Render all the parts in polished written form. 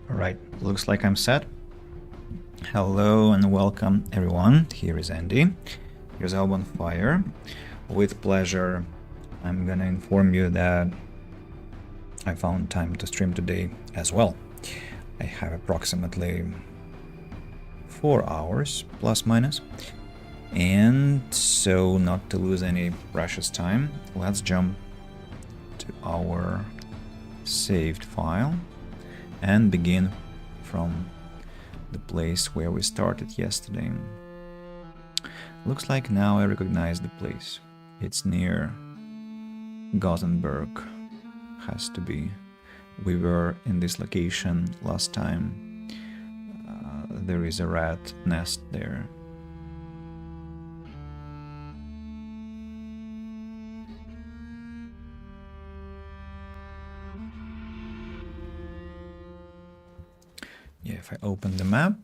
Alright, looks like I'm set. Hello and welcome everyone. Here is Andy. Here's Hell on Fire. With pleasure, I'm gonna inform you that I found time to stream today as well. I have approximately 4 hours plus minus. And so, not to lose any precious time, let's jump to our saved file and begin from the place where we started yesterday. Looks like now I recognize the place. It's near Gothenburg. Has to be. We were in this location last time. There is a rat nest there. Yeah, if I open the map,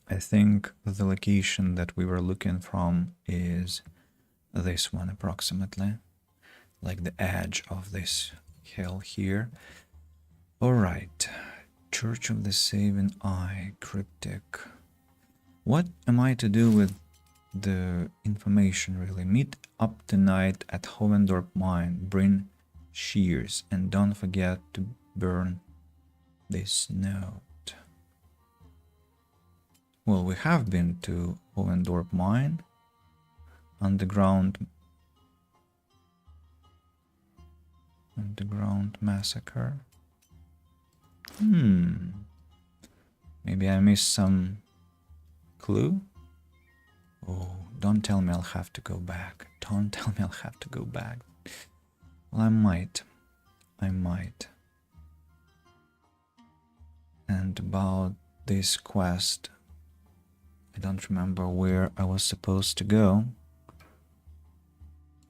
I think the location that we were looking from is this one approximately, like the edge of this hill here. Alright, Church of the Saving Eye, cryptic. What am I to do with the information really? Meet up tonight at Hovendorp Mine, bring shears, and don't forget to burn this note. Well, we have been to Hovendorp Mine, underground massacre. Maybe I missed some clue? Oh, don't tell me I'll have to go back. Don't tell me I'll have to go back. Well, I might. And about this quest, I don't remember where I was supposed to go,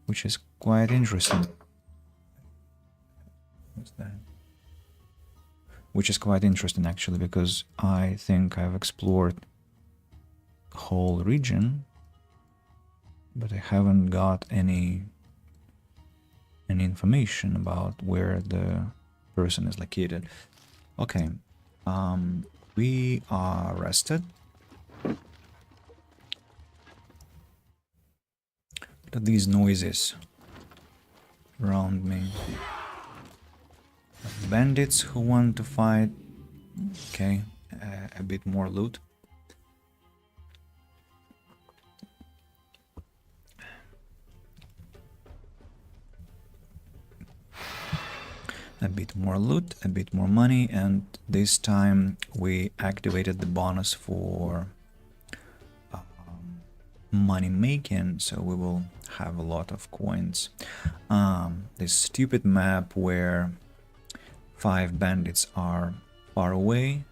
which is quite interesting. What's that? Which is quite interesting actually, because I think I've explored the whole region, but I haven't got any information about where the person is located. Okay. We are rested. What are these noises around me? Bandits who want to fight. Okay, a bit more loot. A bit more loot, a bit more money, and this time we activated the bonus for money making, so we will have a lot of coins. This stupid map where 5 bandits are far away.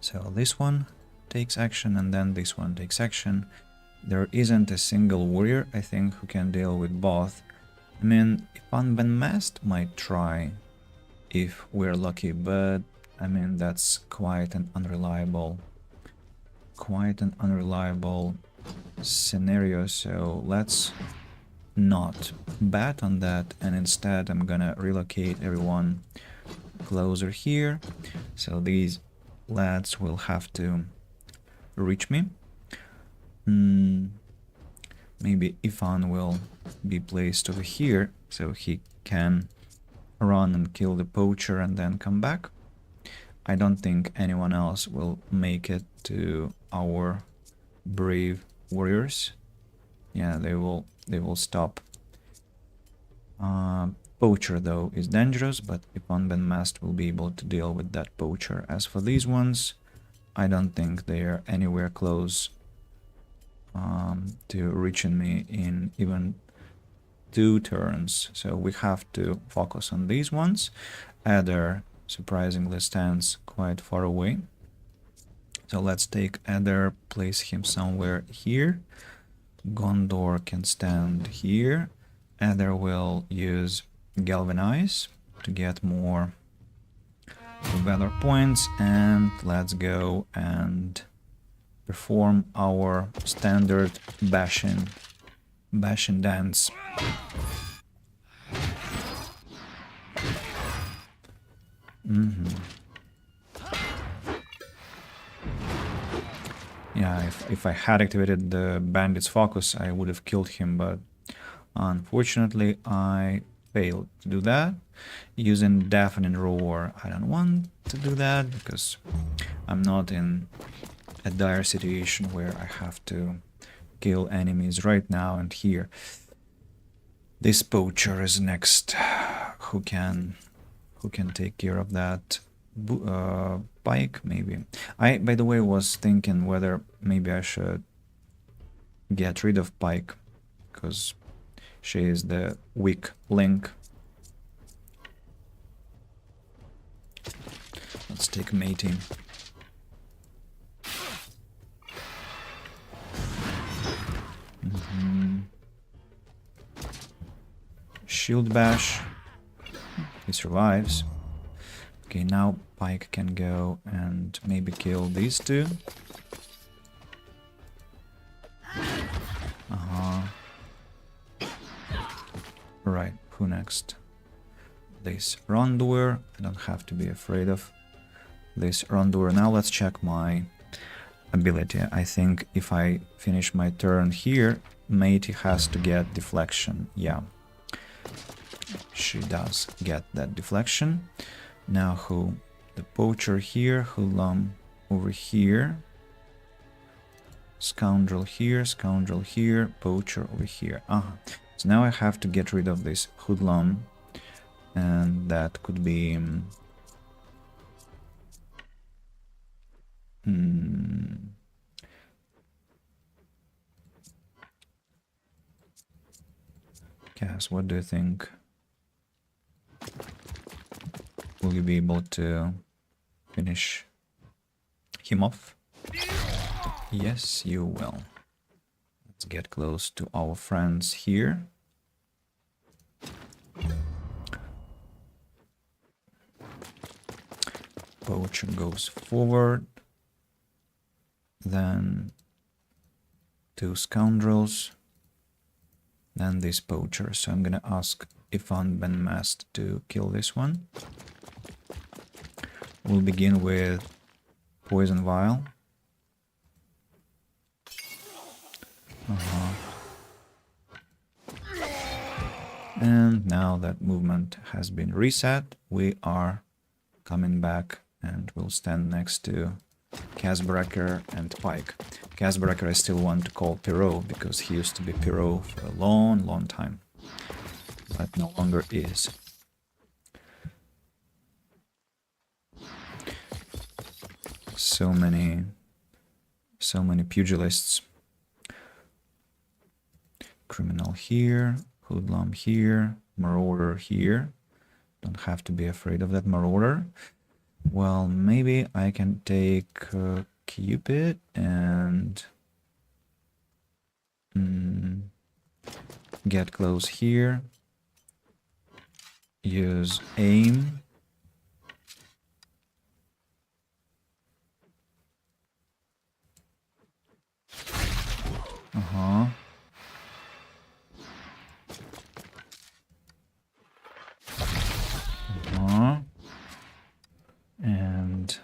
So this one takes action and then this one takes action. There isn't a single warrior, I think, who can deal with both. I mean, Ivan Ben Mast might try if we're lucky, but I mean, that's quite an unreliable scenario, so let's not bet on that, and instead I'm gonna relocate everyone closer here, so these lads will have to reach me. Maybe Ivan will be placed over here so he can run and kill the poacher and then come back. I don't think anyone else will make it to our brave warriors. Yeah, they will stop. Poacher though is dangerous, but Ivan Ben Mast will be able to deal with that poacher. As for these ones, I don't think they are anywhere close to reaching me in even 2 turns, so we have to focus on these ones. Adder surprisingly stands quite far away, so let's take Adder, place him somewhere here. Gondor can stand here. Adder will use Galvanize to get more weather points, and let's go and perform our standard bashing dance. Yeah, if I had activated the bandit's focus, I would have killed him, but unfortunately I failed to do that. Using deafening roar, I don't want to do that because I'm not in a dire situation where I have to kill enemies right now and here. This poacher is next. Who can take care of that? Pike, maybe. I, by the way, was thinking whether maybe I should get rid of Pike, because she is the weak link. Let's take mating. Shield bash. He survives. Okay, now Pike can go and maybe kill these two. Right, who next? This Rondoer. I don't have to be afraid of this Rondoer. Now let's check my ability. I think if I finish my turn here, Matey has to get deflection. Yeah, she does get that deflection. Now who? The poacher here, hoodlum over here, scoundrel here, poacher over here. So now I have to get rid of this hoodlum, and that could be Cass, what do you think? Will you be able to finish him off? Yes, you will. Let's get close to our friends here. Poacher goes forward. Then two scoundrels. Then this poacher. So I'm gonna ask Ifan Ben Mast to kill this one. We'll begin with Poison Vial. And now that movement has been reset, we are coming back and we'll stand next to Casbracker and Pike. Casbracker I still want to call Perot because he used to be Perot for a long time, but no longer is. So many pugilists. Criminal here, hoodlum here, marauder here. Don't have to be afraid of that marauder. Well, maybe I can take Cupid and get close here. Use aim. And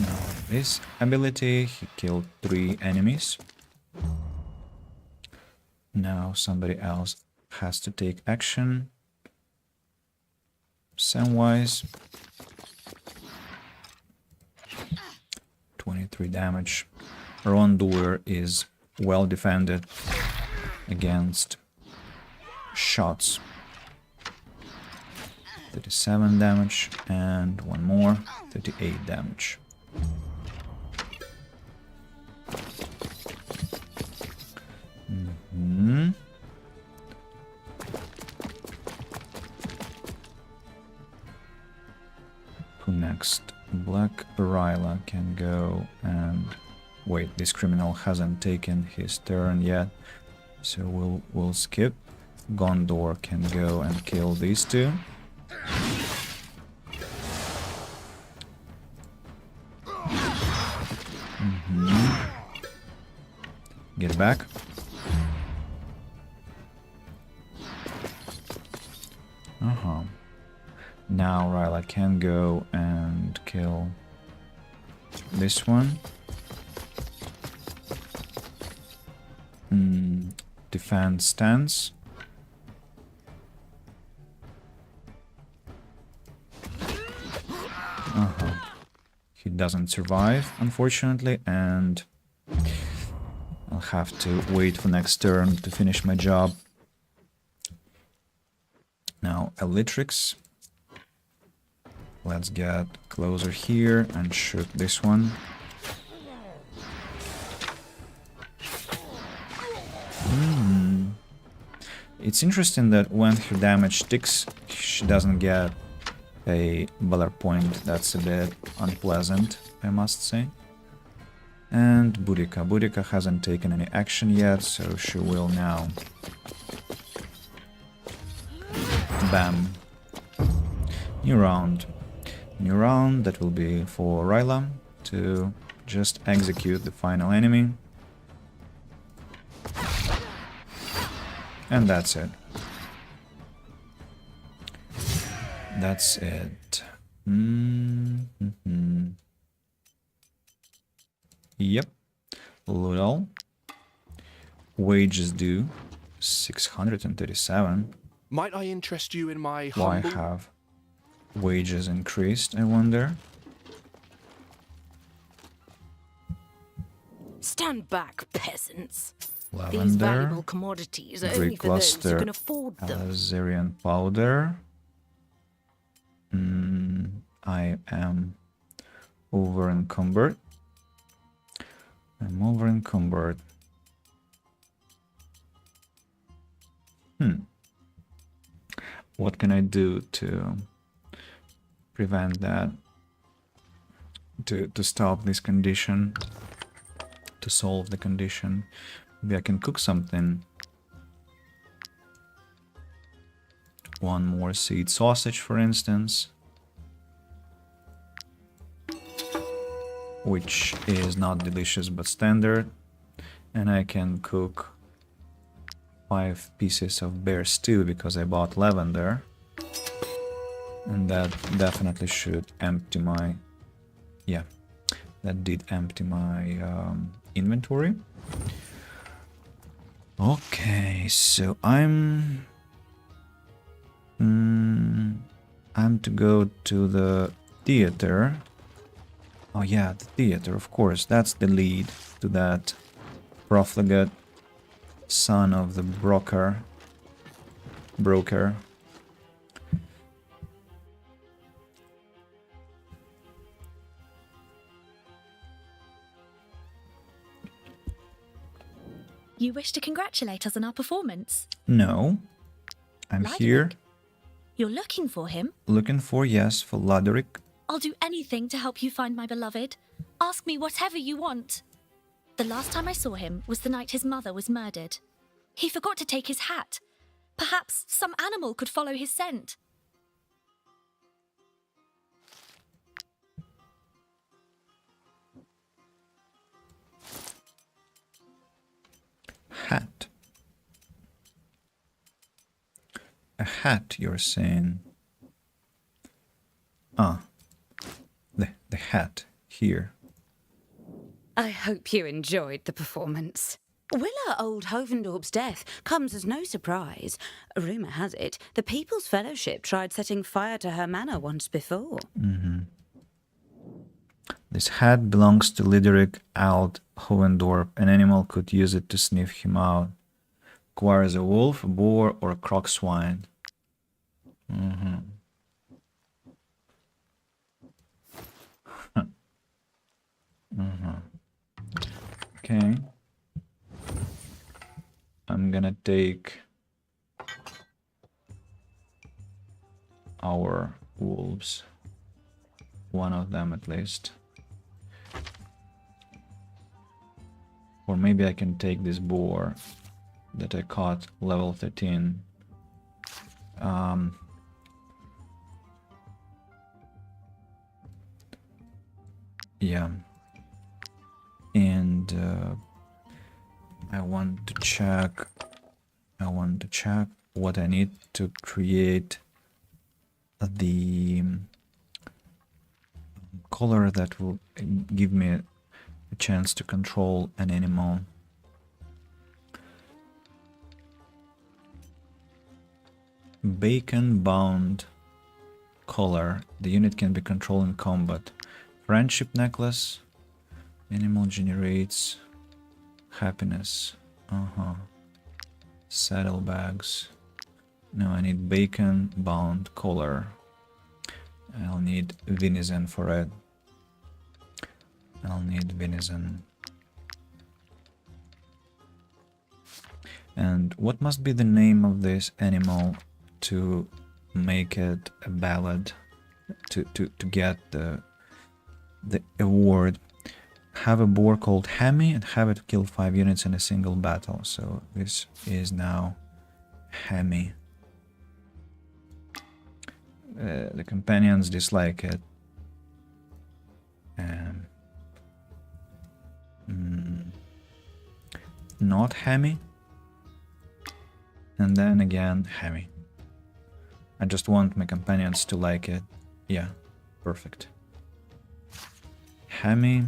now this ability, he killed 3 enemies. Now somebody else has to take action. Samwise. 23 damage. Rondoer is well defended against shots. 37 damage and one more, 38 damage. Who next? Black Ryla can go and wait, this criminal hasn't taken his turn yet, so we'll skip. Gondor can go and kill these two. Get back. Now Ryla can go and kill this one. Defend stance. He doesn't survive, unfortunately, and I'll have to wait for next turn to finish my job. Now, Elytrix. Let's get closer here and shoot this one. It's interesting that when her damage sticks, she doesn't get a Valor point. That's a bit unpleasant, I must say. And Boudica. Boudica hasn't taken any action yet, so she will now. Bam. New round. New round, that will be for Ryla to just execute the final enemy. And that's it. That's it. Yep. Loot all. Wages due 637. Might I interest you in my Why humble... have wages increased, I wonder? Stand back, peasants. These Lavender. valuable commodities are only Greek for those who cluster. can afford them. Azerian powder. I am over encumbered. I'm over encumbered. What can I do to prevent that? To stop this condition? To solve the condition? Maybe I can cook something. One more seed sausage, for instance. Which is not delicious but standard. And I can cook 5 pieces of bear stew because I bought lavender. And that definitely should empty my... Yeah, that did empty my inventory. Okay, so I'm to go to the theater. Oh yeah, the theater, of course. That's the lead to that profligate son of the broker. You wish to congratulate us on our performance? No, I'm here Lyderick? You're looking for him? looking for, yes, for Lyderick. I'll do anything to help you find my beloved. Ask me whatever you want. The last time I saw him was the night his mother was murdered. He forgot to take his hat. Perhaps some animal could follow his scent. Hat. A hat, you're saying? Ah, the hat here. I hope you enjoyed the performance. Willa Old Hovendorp's death comes as no surprise. Rumour has it the People's Fellowship tried setting fire to her manor once before. This hat belongs to Lyderick Alt Hovendorp. An animal could use it to sniff him out. Requires a wolf, a boar, or a croc swine. Okay. I'm gonna take our wolves. One of them at least. Or maybe I can take this boar that I caught level 13. Yeah. And I want to check what I need to create the color that will give me a chance to control an animal. Bacon bound collar. The unit can be controlled in combat. Friendship necklace. Animal generates happiness. Saddlebags. No, I need bacon bound collar. I'll need venison for it. I'll need venison. And what must be the name of this animal to make it a ballad, to get the award? Have a boar called Hammy and have it kill 5 units in a single battle. So this is now Hammy. The companions dislike it. Not Hammy. And then again, Hammy. I just want my companions to like it. Yeah, perfect. Hammy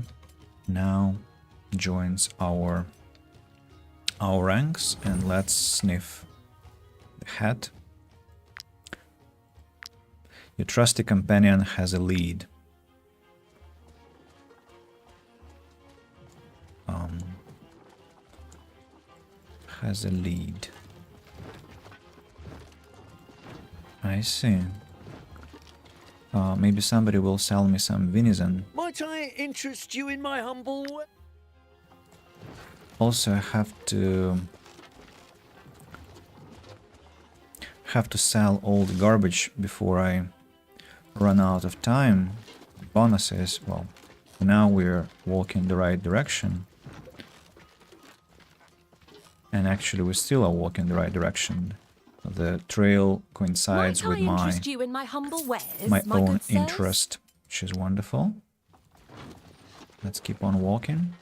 now joins our ranks, and let's sniff the hat. Your trusty companion has a lead. Has a lead. I see. Maybe somebody will sell me some venison. Might I interest you in my humble... Also, I have to sell all the garbage before I run out of time. Bonuses. Well, now we're walking the right direction. And actually, we still are walking the right direction. The trail coincides with my own interest, which is wonderful. Let's keep on walking.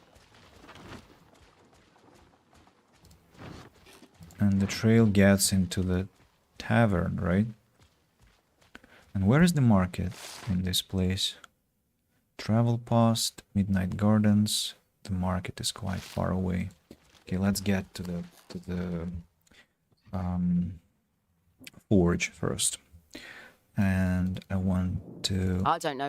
And the trail gets into the tavern, right? And where is the market in this place? Travel past Midnight Gardens. The market is quite far away. Okay, let's get to the forge first. And I want to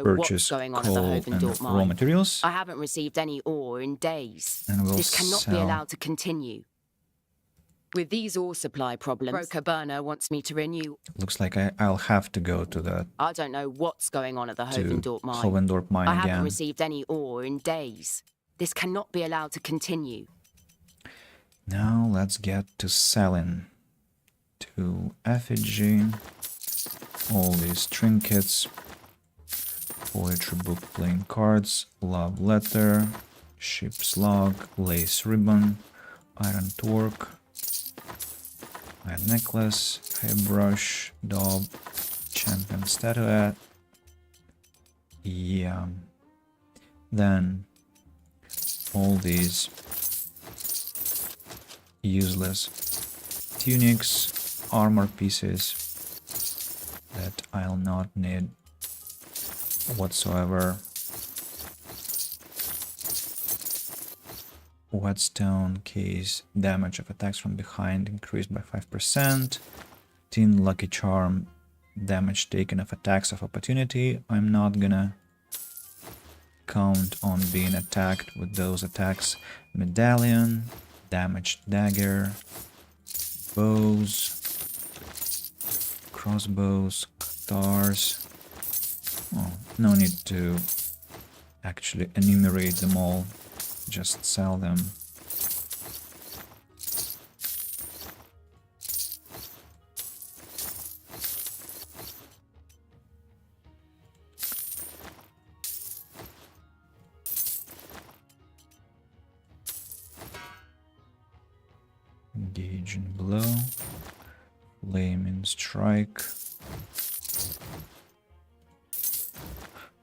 purchase coal and raw materials. I haven't received any ore in days. And we'll This cannot be sell. allowed to continue. With these ore supply problems, Broker Burner wants me to renew. Looks like I'll have to go to the I don't know what's going on at the to Hovendorp mine. Hovendorp mine I again. haven't received any ore in days. This cannot be allowed to continue. Now let's get to selling. To effigy. All these trinkets. Poetry book, playing cards, love letter, ship's log, lace ribbon, iron torque, iron necklace, hairbrush, daub, champion statuette. Yeah. Then all these useless tunics, armor pieces that I'll not need whatsoever. Whetstone case, damage of attacks from behind increased by 5%. Tin lucky charm, damage taken of attacks of opportunity. I'm not gonna count on being attacked with those attacks. Medallion, damaged dagger, bows, crossbows, stars. Oh, no need to actually enumerate them all, just sell them. Engage in blow, flaming strike.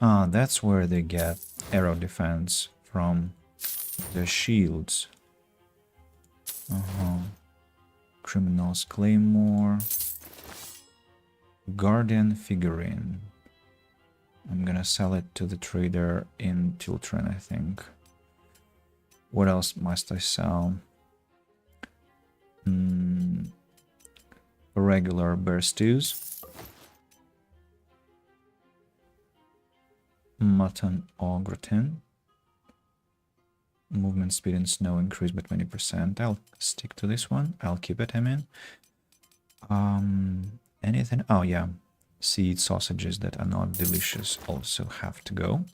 Ah, that's where they get arrow defense from, the shields. Criminal's claymore. Guardian figurine. I'm gonna sell it to the trader in Tiltren, I think. What else must I sell? Regular bear stews. Mutton au gratin. Movement speed in snow increased by 20%. I'll stick to this one. I'll keep it, I mean. Anything? Oh, yeah. Seed sausages that are not delicious also have to go.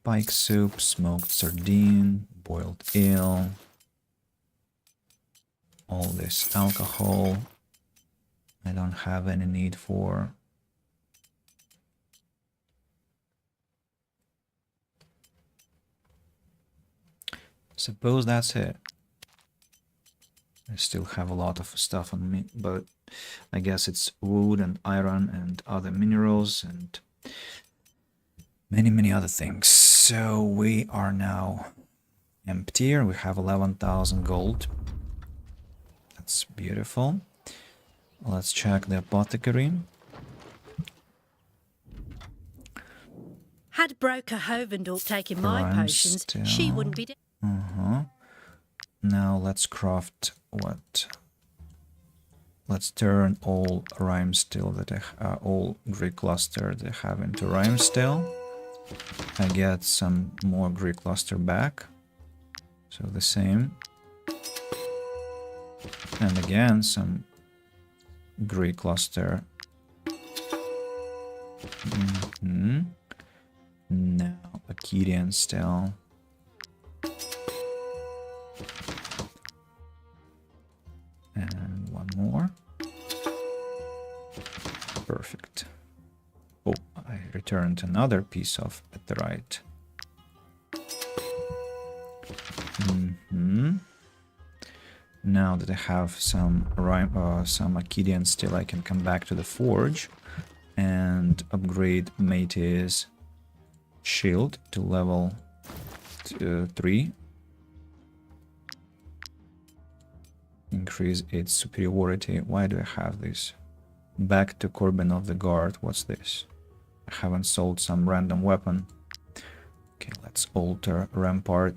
Pike soup, smoked sardine, boiled eel. All this alcohol. I don't have any need for. Suppose that's it. I still have a lot of stuff on me, but I guess it's wood and iron and other minerals and many other things. So we are now empty. We have 11,000 gold. That's beautiful. Let's check the apothecary. Had broker Hovendorp taken my Rhyme potions, she still. wouldn't be. Now let's craft what? Let's turn all rhyme still that all Greek cluster they have into rhyme still. I get some more Greek cluster back. So the same. And again some Greek cluster. Now Akkadian still. And one more. Perfect. Oh, I returned another piece of Etherite. Now that I have some Akkadian still, I can come back to the forge and upgrade Mate's shield to level 3. Increase its superiority. Why do I have this? Back to Corbin of the Guard. What's this? I haven't sold some random weapon. Okay, let's alter Rampart.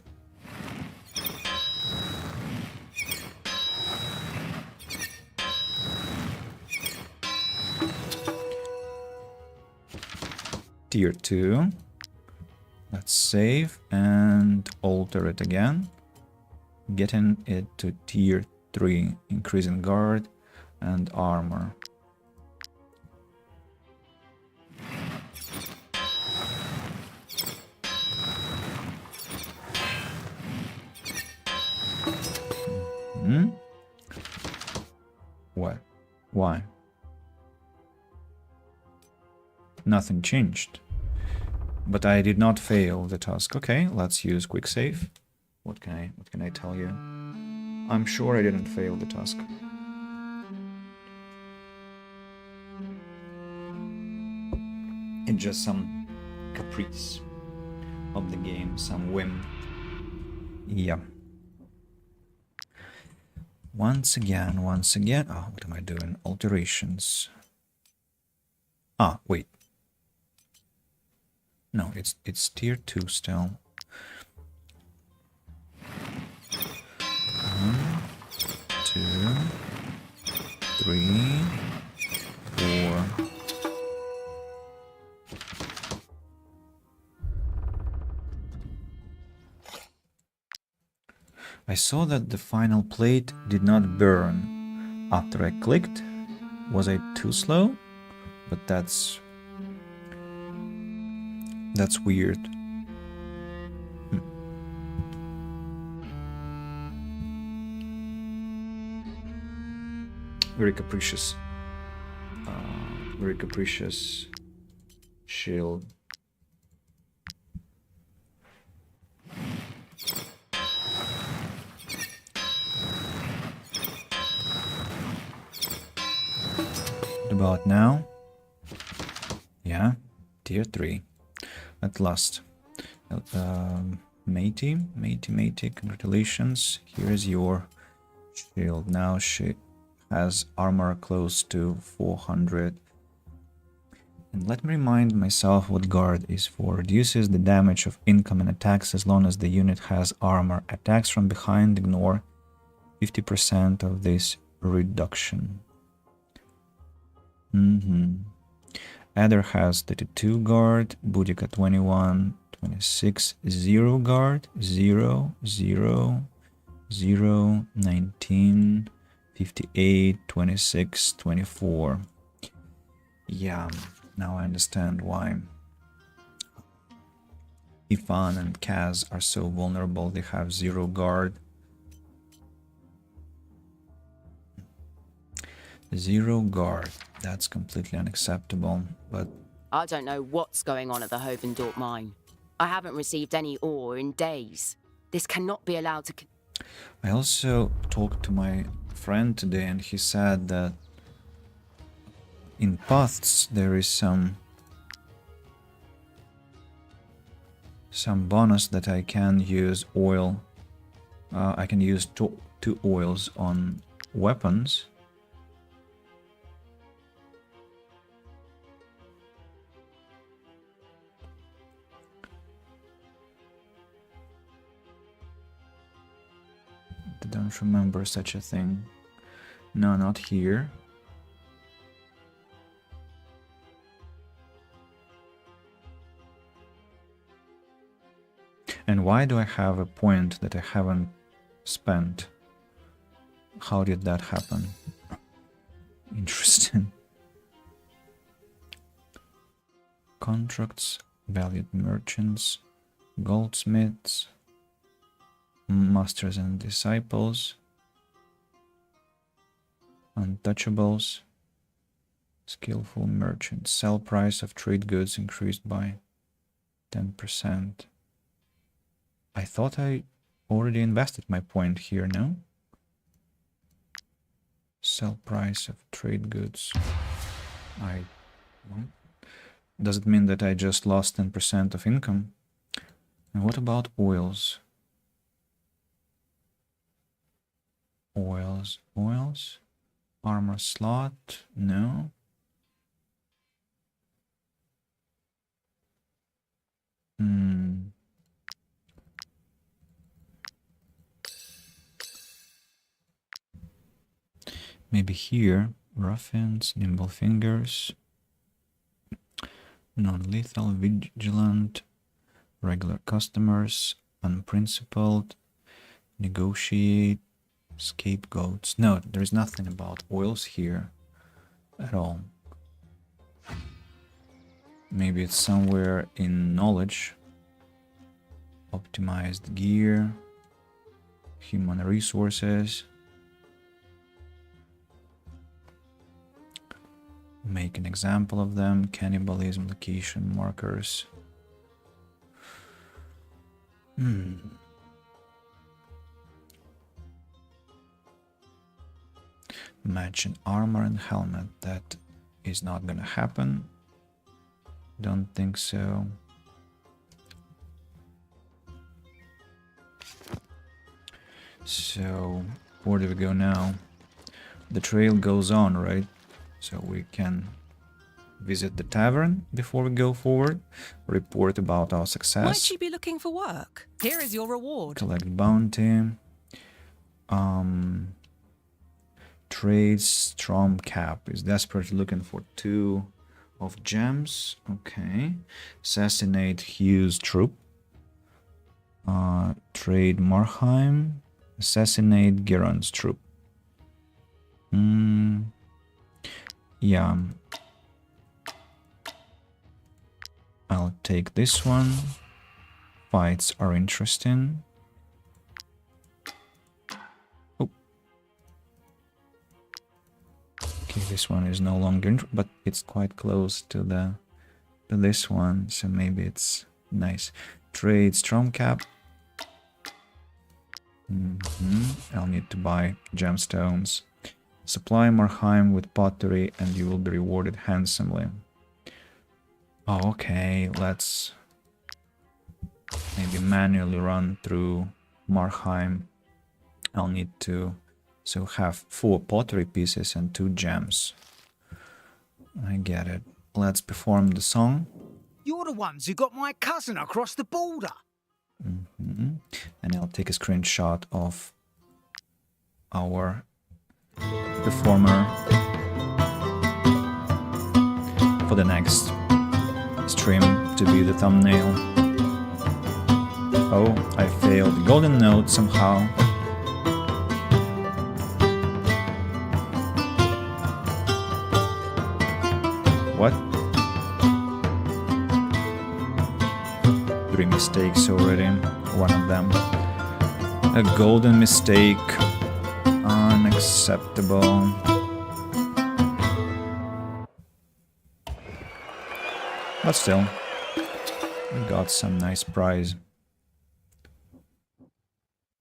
Tier 2. Let's save and alter it again. Getting it to tier 3, increasing guard and armor. What? Why? Nothing changed. But I did not fail the task. Okay, let's use quick save. What can I tell you? I'm sure I didn't fail the task. It's just some caprice of the game, some whim. Yeah. Once again. Oh, what am I doing? Alterations. Ah, wait. No, it's tier 2 still. 1, 2, 3, 4. I saw that the final plate did not burn after I clicked. Was I too slow? But that's weird. Very capricious. Very capricious shield. What about now? Yeah, tier 3. At last. Matey, congratulations. Here is your shield. Now she has armor close to 400. And let me remind myself what guard is for. Reduces the damage of incoming attacks as long as the unit has armor. Attacks from behind ignore 50% of this reduction. Adder has 32 guard, Boudica 21, 26, 0 guard, 0, 0, 0, 19, 58, 26, 24. Yeah, now I understand why Ifan and Kaz are so vulnerable. They have 0 guard. 0 guard. That's completely unacceptable, but... I don't know what's going on at the Hovendorp mine. I haven't received any ore in days. This cannot be allowed to... I also talked to my friend today and he said that in paths there is some bonus that I can use oil. I can use two oils on weapons. I don't remember such a thing. No, not here. And why do I have a point that I haven't spent? How did that happen? Interesting. Contracts, valued merchants, goldsmiths, masters and disciples, untouchables, skillful merchants. Sell price of trade goods increased by 10%. I thought I already invested my point here, no? Sell price of trade goods. Does it mean that I just lost 10% of income? And what about oils? Oils. Armor slot, no. Maybe here, ruffians, nimble fingers, non-lethal, vigilant, regular customers, unprincipled, negotiate, scapegoats. No, there is nothing about oils here at all. Maybe it's somewhere in knowledge. Optimized gear, human resources. Make an example of them. Cannibalism, location, markers. Matching armor and helmet. That is not gonna happen. Don't think so. So, where do we go now? The trail goes on, right? So we can visit the tavern before we go forward, report about our success. Might you be looking for work? Here is your reward. Collect bounty. Trade Strom Cap is desperately looking for 2 of gems. Okay. Assassinate Hugh's troop. Trade Marheim. Assassinate Geron's troop. Yeah. I'll take this one. Fights are interesting. Oh. Okay, this one is no longer, but it's quite close to this one, so maybe it's nice. Trade Stromcap. I'll need to buy gemstones. Supply Marheim with pottery and you will be rewarded handsomely. Oh, okay, let's maybe manually run through Marheim. I'll need to So have 4 pottery pieces and 2 gems. I get it. Let's perform the song. You're the ones who got my cousin across the border. And I'll take a screenshot of our performer for the next stream to be the thumbnail. Oh, I failed. Golden note somehow. What? 3 mistakes already. One of them. A golden mistake. Unacceptable. But still, we got some nice prize.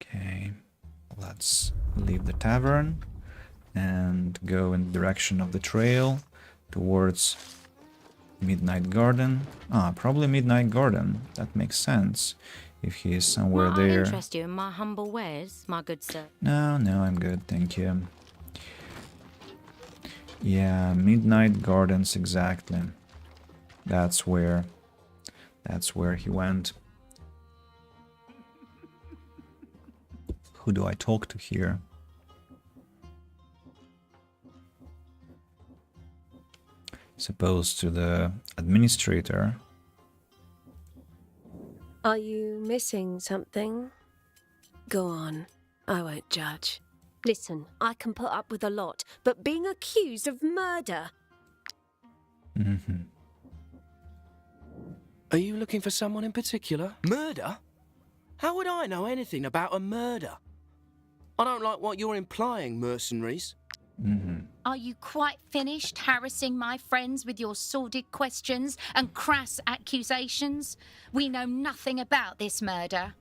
Okay, let's leave the tavern and go in the direction of the trail towards Midnight Garden. Probably Midnight Garden. That makes sense. If he is somewhere Might there. I interest you in my humble wares, my good sir? No, I'm good, thank you. Yeah, Midnight Gardens, exactly. That's where he went. Who do I talk to here? Supposed to the administrator. Are you missing something? Go on, I won't judge. Listen, I can put up with a lot, but being accused of murder... Are you looking for someone in particular? Murder? How would I know anything about a murder? I don't like what you're implying, mercenaries. Are you quite finished harassing my friends with your sordid questions and crass accusations? We know nothing about this murder.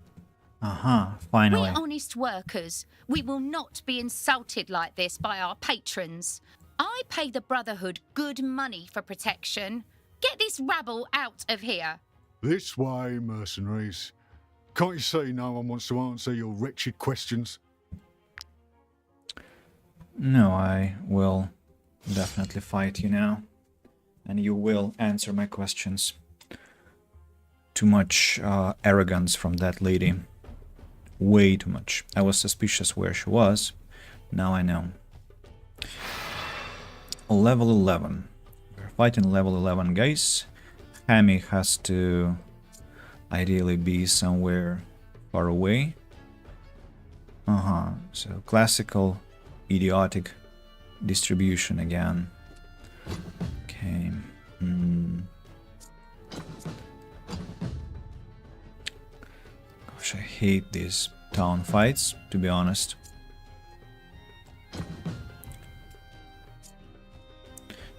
Finally. We're honest workers. We will not be insulted like this by our patrons. I pay the Brotherhood good money for protection. Get this rabble out of here. This way, mercenaries. Can't you see no one wants to answer your wretched questions? No, I will definitely fight you now. And you will answer my questions. Too much arrogance from that lady. Way too much. I was suspicious where she was. Now I know. Level 11. We're fighting level 11, guys. Hammy has to ideally be somewhere far away. So classical idiotic distribution again. Okay. Gosh, I hate these town fights, to be honest.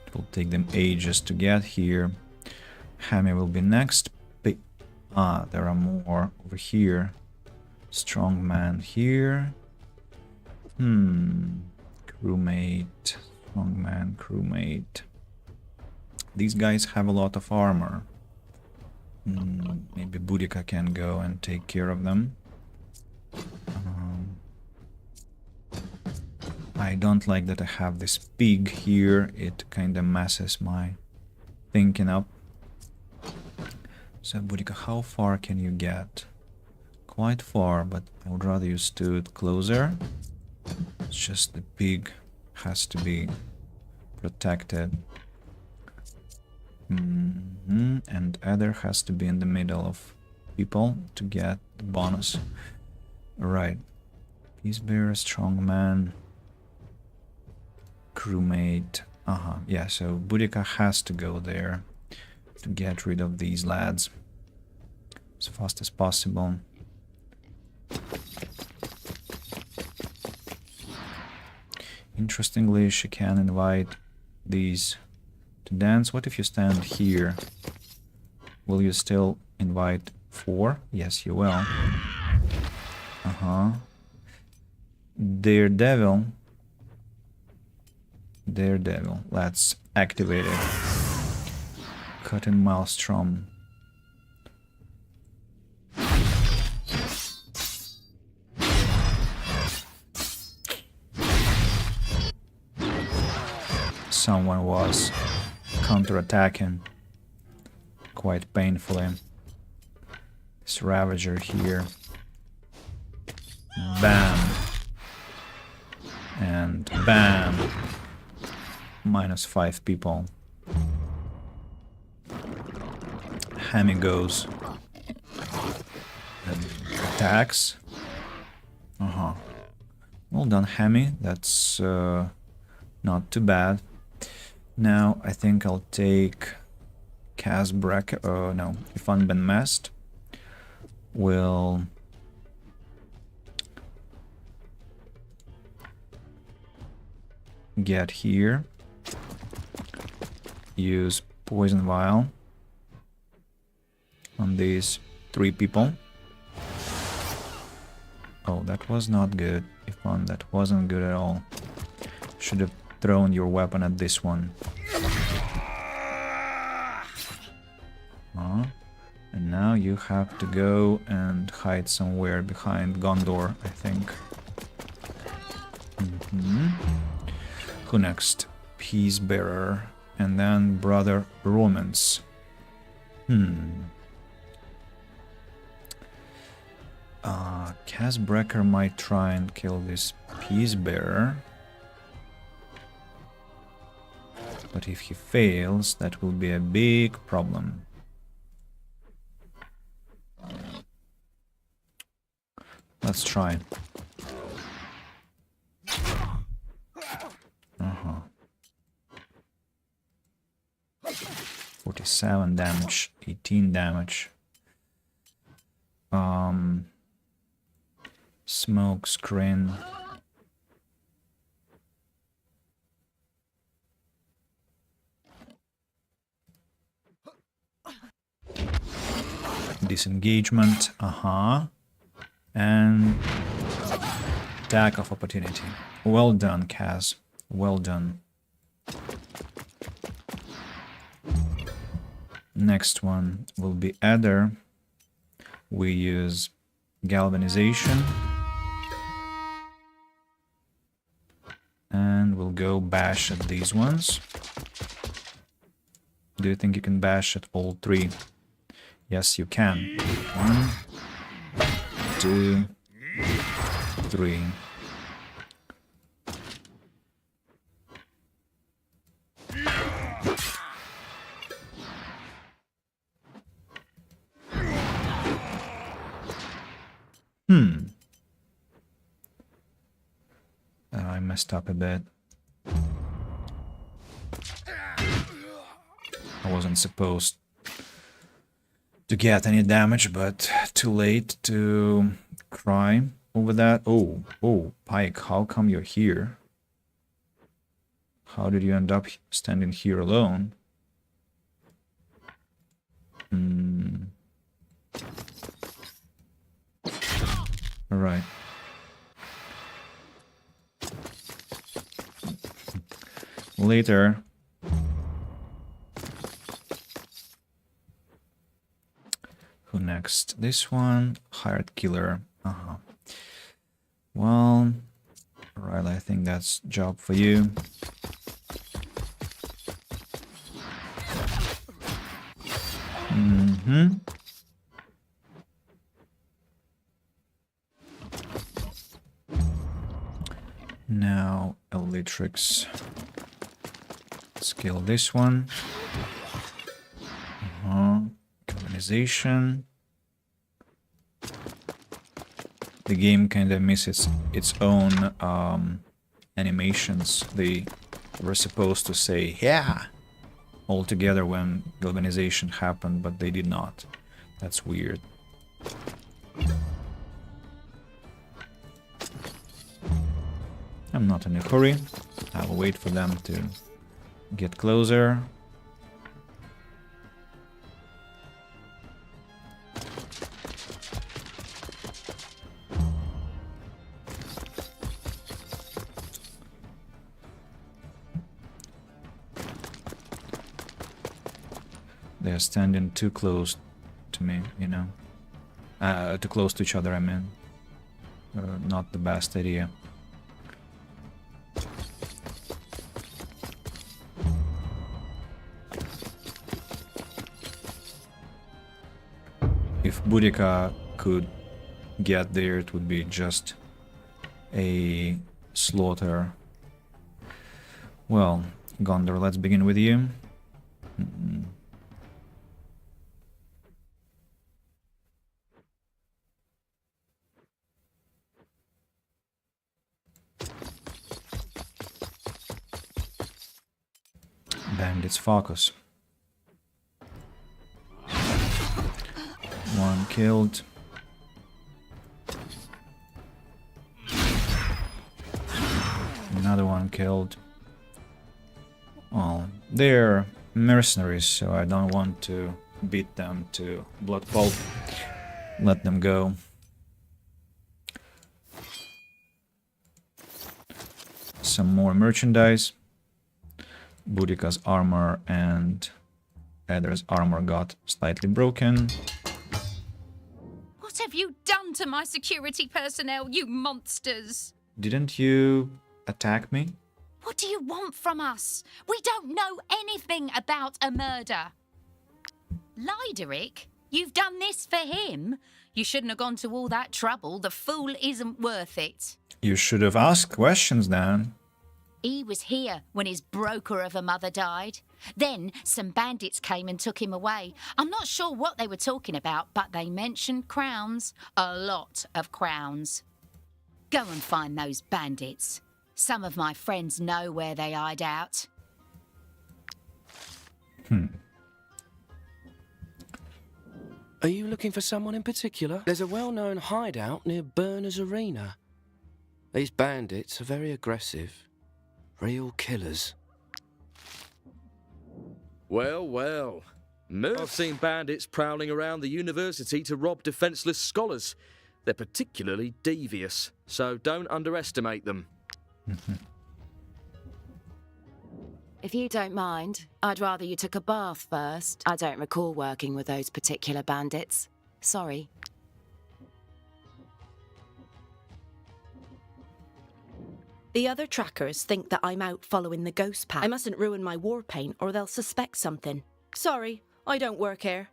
It will take them ages to get here. Hammy will be next. There are more over here. Strong man here. Crewmate. Strongman, crewmate. These guys have a lot of armor. Maybe Boudica can go and take care of them. I don't like that I have this pig here. It kinda messes my thinking up. So Boudica, how far can you get? Quite far, but I would rather you stood closer. It's just the pig has to be protected. And Ether has to be in the middle of people to get the bonus. Right. Peace bearer, strong man, crewmate. Yeah, so Boudica has to go there to get rid of these lads as fast as possible. Interestingly, she can invite these to dance. What if you stand here? Will you still invite 4? Yes, you will. Daredevil. Let's activate it. Cutting Maelstrom. someone was counterattacking quite painfully. This Ravager here. Bam. And bam. -5 people. Hammy goes. And attacks. Well done, Hammy. That's not too bad. Now I think I'll take Casbrack. No, if Unbeen Mast will get here. Use Poison Vial on these 3 people. Oh, that was not good. Ifan, that wasn't good at all. Should have thrown your weapon at this one. And now you have to go and hide somewhere behind Gondor, I think. Who next? Peacebearer. And then Brother Romance. Casbreaker might try and kill this Peacebearer. But if he fails, that will be a big problem. Let's try. 47 damage, 18 damage. Smoke screen. Disengagement, and attack of opportunity. Well done, Kaz. Well done. Next one will be Adder. We use galvanization. And we'll go bash at these ones. Do you think you can bash at all 3? Yes, you can. 1, 2, 3. I messed up a bit. I wasn't supposed to get any damage, but too late to cry over that. Oh, Pike, how come you're here? How did you end up standing here alone? Alright. Later. Who next? This one, Hired Killer. Well, right, I think that's job for you. Now, Elytrix. Skill this one. Galvanization. The game kind of misses its own animations. They were supposed to say, yeah, all together when galvanization happened, but they did not. That's weird. I'm not in a hurry. I'll wait for them to get closer. They're standing too close to me, you know. Too close to each other, I mean. Not the best idea. if Boudica could get there, it would be just a slaughter. Well, Gondor, let's begin with you. Bandits focus. One killed. Another one killed. Well, they're mercenaries, so I don't want to beat them to blood pulp. Let them go. Some more merchandise. Boudica's armor and Eder's armor got slightly broken. What have you done to my security personnel, you monsters? Didn't you attack me? What do you want from us? We don't know anything about a murder. Lyderick, you've done this for him? You shouldn't have gone to all that trouble. The fool isn't worth it. You should have asked questions then. He was here when his broker of a mother died. Then some bandits came and took him away. I'm not sure what they were talking about, but they mentioned crowns. A lot of crowns. Go and find those bandits. Some of my friends know where they hide out. Are you looking for someone in particular? There's a well-known hideout near Berners Arena. These bandits are very aggressive. Real killers. Well, well. I've seen bandits prowling around the university to rob defenceless scholars. They're particularly devious, so don't underestimate them. If you don't mind, I'd rather you took a bath first. I don't recall working with those particular bandits. Sorry. The other trackers think that I'm out following the ghost path. I mustn't ruin my war paint or they'll suspect something. Sorry, I don't work here.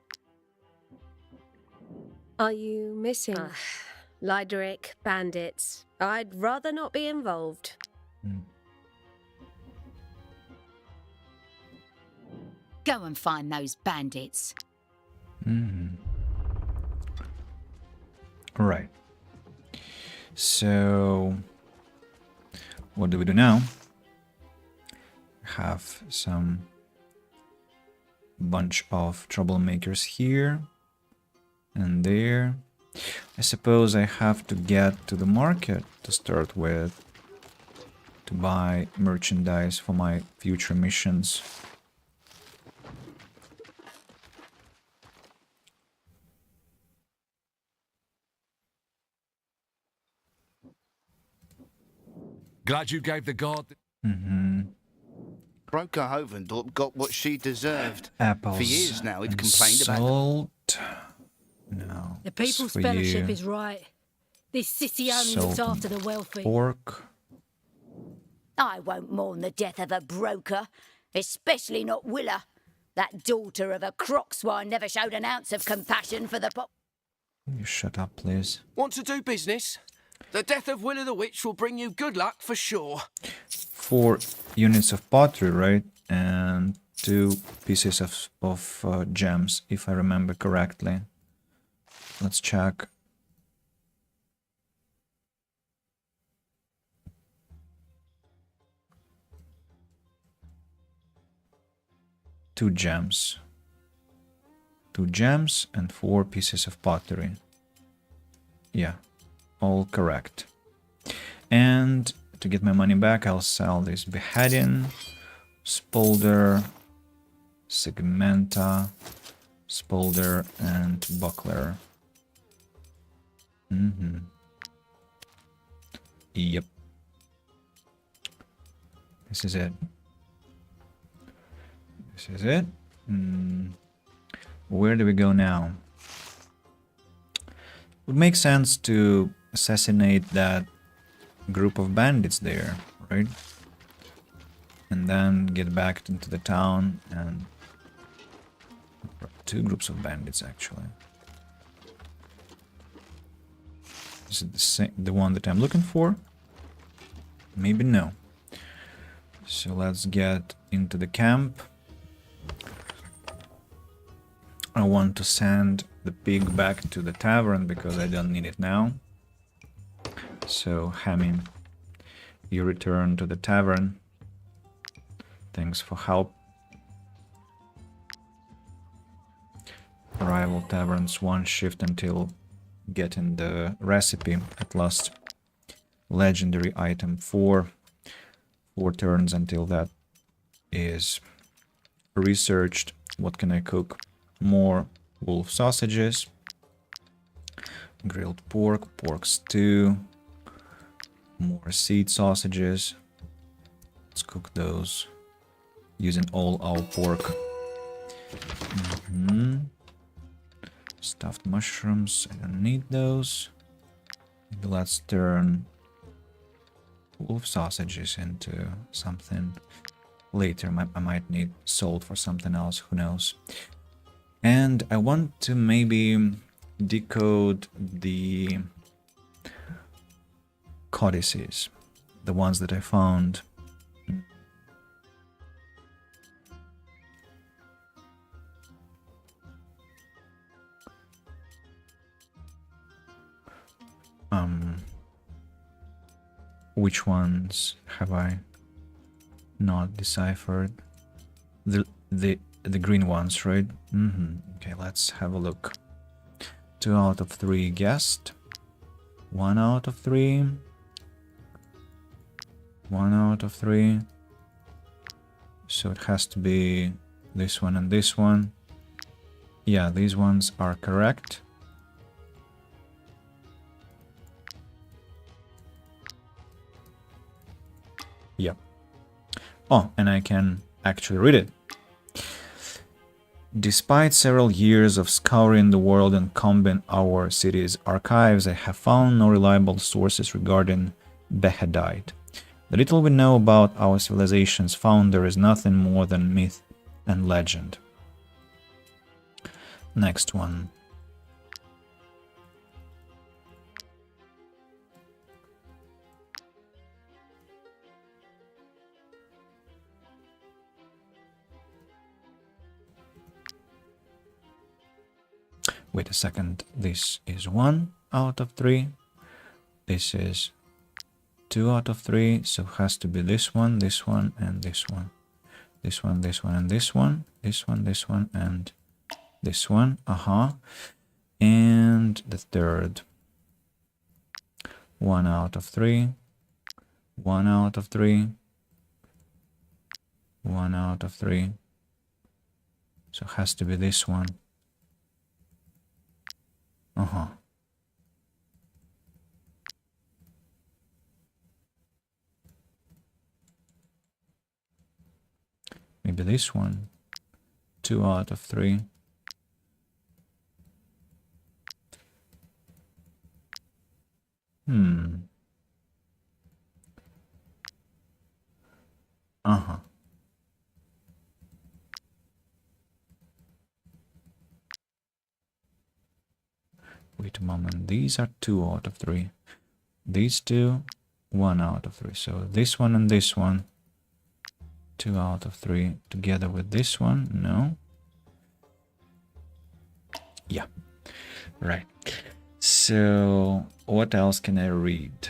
Are you missing? Lyderick, bandits. I'd rather not be involved. Go and find those bandits. Right. So, what do we do now? Have some bunch of troublemakers here and there. I suppose I have to get to the market to start with to buy merchandise for my future missions. Glad you gave the guard... Broker Hovendorp got what she deserved. Apples For years now, he'd and complained about... salt. No. The People's for Fellowship you. is right. This city only Salt looks and after the wealthy. Pork. I won't mourn the death of a broker, especially not Willa. That daughter of a crockswine never showed an ounce of compassion for the You shut up, please. Want to do business? The death of Willa the Witch will bring you good luck for sure. 4 units of pottery, right? And 2 pieces of gems, if I remember correctly. Let's check. Two gems and 4 pieces of pottery. Yeah, all correct. And to get my money back, I'll sell this beheading, spolder, segmenta, spolder, and buckler. Yep. This is it. This is it. Where do we go now? Would make sense to assassinate that group of bandits there, right? And then get back into the town and 2 groups of bandits actually. Is it the one that I'm looking for? Maybe no. So let's get into the camp. I want to send the pig back to the tavern because I don't need it now. So, Hammy, you return to the tavern. Thanks for help. Rival taverns, 1 shift until getting the recipe at last. Legendary item 4. 4 turns until that is researched. What can I cook? More wolf sausages. Grilled pork, pork stew. More seed sausages. Let's cook those using all our pork. Stuffed mushrooms, I don't need those. Maybe let's turn wolf sausages into something later. I might need salt for something else, who knows. And I want to maybe decode the codices, the ones that I found. Which ones have I not deciphered? The green ones, right? Okay, let's have a look. 2 out of 3 guessed. 1 out of 3. 1 out of 3. So it has to be this one and this one. Yeah, these ones are correct. Yep. Oh, and I can actually read it. Despite several years of scouring the world and combing our city's archives, I have found no reliable sources regarding Behedite. The little we know about our civilization's founder is nothing more than myth and legend. Next one. Wait a second, this is 1 out of 3. This is 2 out of 3, so it has to be this one, and this one. This one, this one, and this one. This one, this one, and this one. And the third. 1 out of 3. 1 out of 3. 1 out of 3. So it has to be this one. Maybe this one. 2 out of 3. Wait a moment, these are 2 out of 3. These two, 1 out of 3. So this one and this one, 2 out of 3. Together with this one, no. Yeah, right. So what else can I read?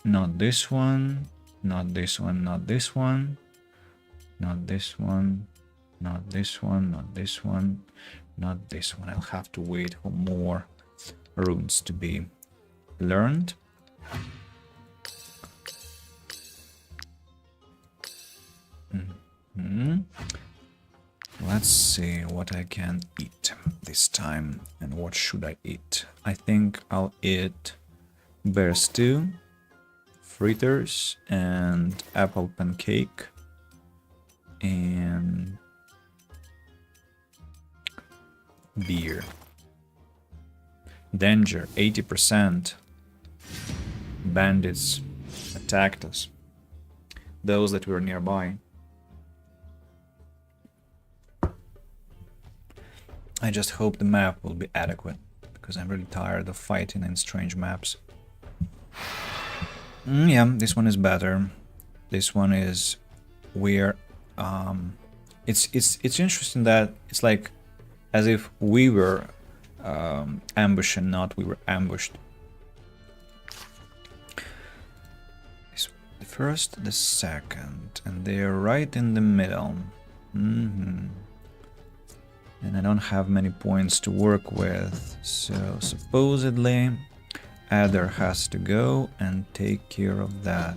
Not this one, not this one, not this one, not this one, not this one, not this one, not this one. I'll have to wait for more runes to be learned. Let's see what I can eat this time and what should I eat. I think I'll eat bear stew, fritters, and apple pancake, and beer. Danger, 80%. Bandits attacked us. Those that were nearby. I just hope the map will be adequate, because because I'm really tired of fighting in strange maps. Yeah, this one is better. This one is where it's interesting that it's like as if we were ambushed and not we were ambushed. The first, the second, and they're right in the middle. And I don't have many points to work with, so supposedly Adder has to go and take care of that.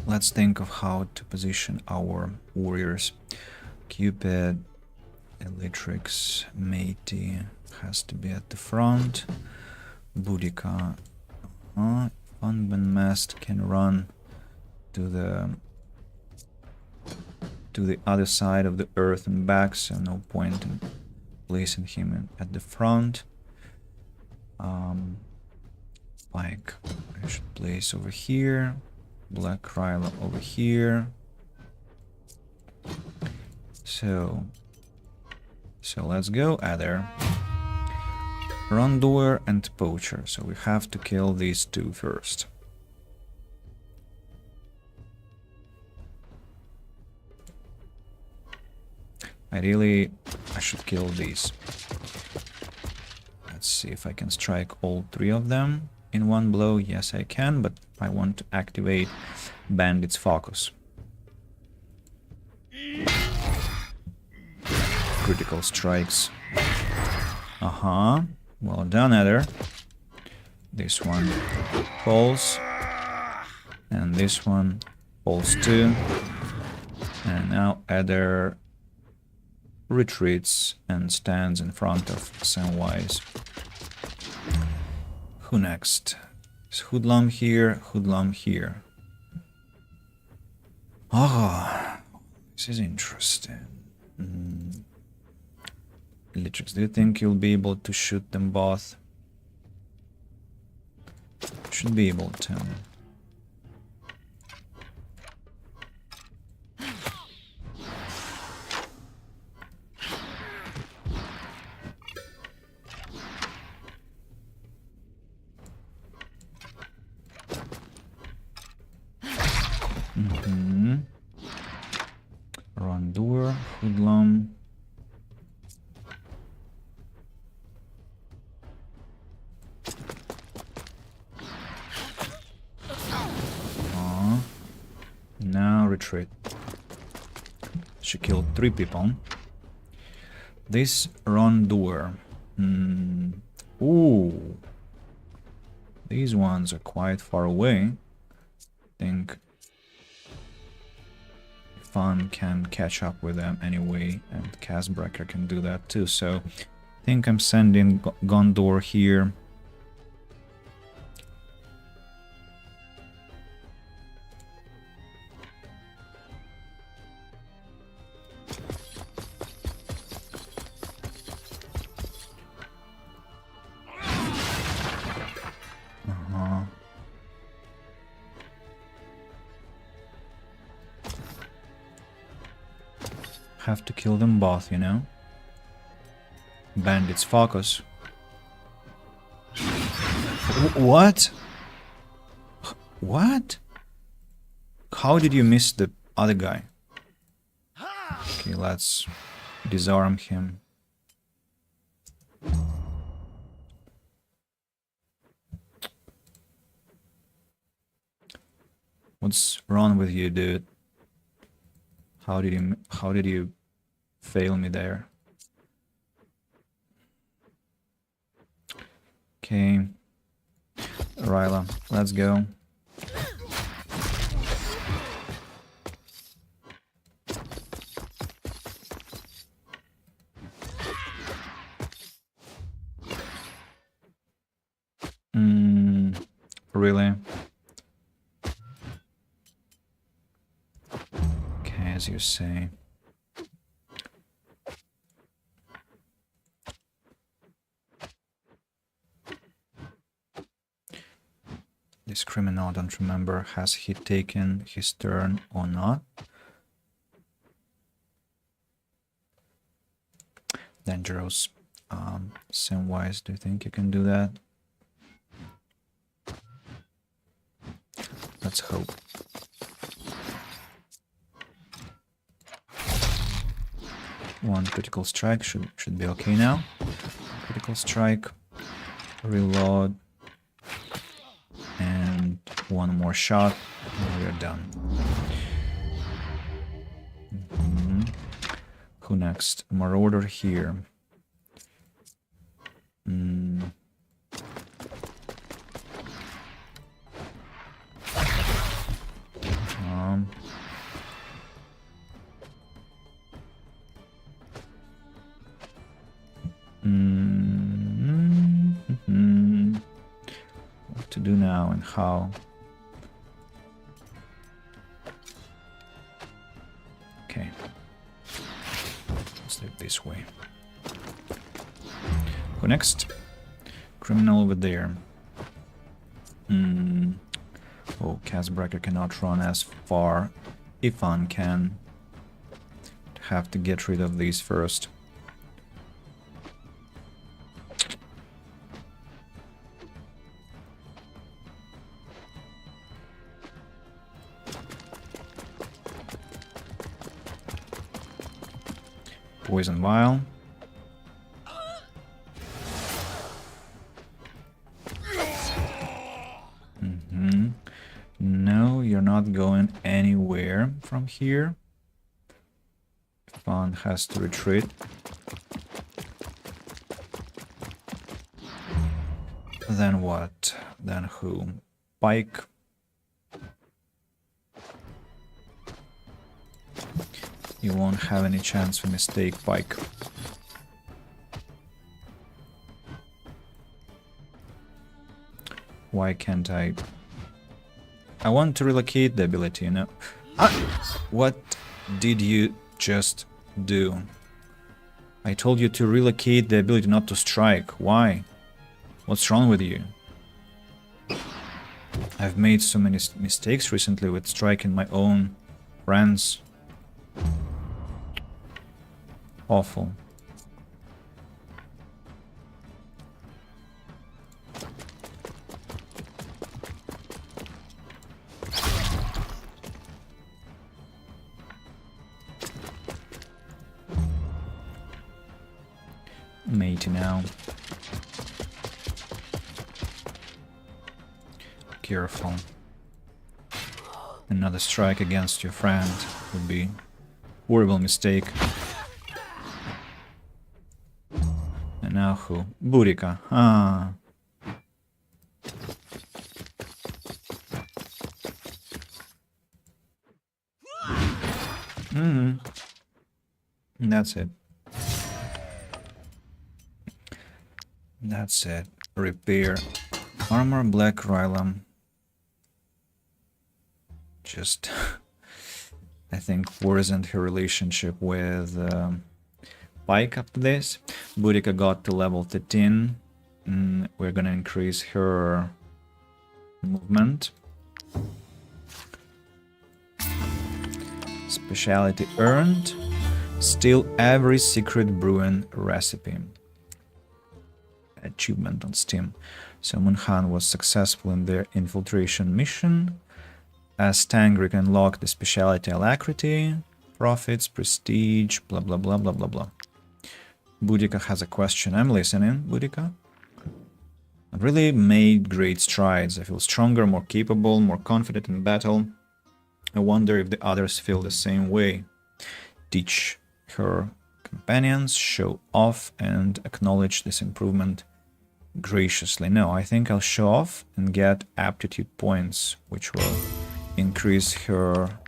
Let's think of how to position our warriors. Cupid, Elytrix, Matey has to be at the front. Boudica, Funban Mast can run to the other side of the earth and back, so no point in placing him at the front. Pike I should place over here. Black Kryla over here. So let's go, Adder. Rondor and Poacher, so we have to kill these two first. I should kill these. Let's see if I can strike all three of them in one blow. Yes, I can, but I want to activate Bandit's Focus. Critical strikes. Well done, Adder. This one falls. And this one falls too. And now Adder retreats and stands in front of Samwise. Who next? Is Hoodlum here? Hoodlum here. Oh, this is interesting. Elytrix, do you think you'll be able to shoot them both? Should be able to. Rondur, Hoodlum. Now retreat. She killed 3 people. This Rondur. Ooh. These ones are quite far away. I think Fun can catch up with them anyway, and Casbreaker can do that too. So I think I'm sending Gondor here. Have to kill them both, you know. Bandits focus. What? What? How did you miss the other guy? Okay, let's disarm him. What's wrong with you, dude? How did you fail me there? Okay. Ryla, let's go. Really? Okay, as you say. This criminal, I don't remember, has he taken his turn or not? dangerous. Samwise, do you think you can do that? Let's hope. One critical strike should be okay now. Critical strike, reload, and one more shot, and we're done. Who next? Marauder here. What to do now and how? Okay. Let's do it this way. Who next? Criminal over there. Oh, Casbreaker cannot run as far. Ifan can. Have to get rid of these first. Poison vial. No, you're not going anywhere from here. Fawn has to retreat. Then what? Then who? Pike. You won't have any chance for mistake, Pike. Why can't I? I want to relocate the ability, you know. What did you just do? I told you to relocate the ability, not to strike. Why? What's wrong with you? I've made so many mistakes recently with striking my own friends. Awful. Matey now. Careful. Another strike against your friend would be horrible mistake. And now who? Burika. Ah. That's it. That's it. Repair. Armor, Black Rylum. Just... I think worsened her relationship with Pike after this. Burika got to level 13. We're gonna increase her movement. Speciality earned. Steal every secret brewing recipe. Achievement on Steam. So Munhan was successful in their infiltration mission. As Tangrik unlocked the speciality alacrity, profits, prestige, blah blah blah blah blah blah. Boudica has a question. I'm listening, Boudica. I've really made great strides. I feel stronger, more capable, more confident in battle. I wonder if the others feel the same way. Teach her companions, show off, and acknowledge this improvement graciously. No, I think I'll show off and get aptitude points, which will increase her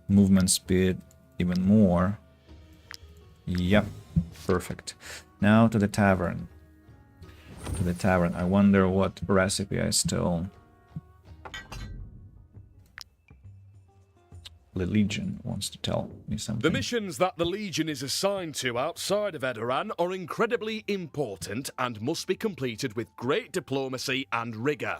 movement speed even more. Yep, perfect. Now to the tavern. To the tavern. I wonder what recipe I stole. The Legion wants to tell me something. The missions that the Legion is assigned to outside of Edoran are incredibly important and must be completed with great diplomacy and rigour.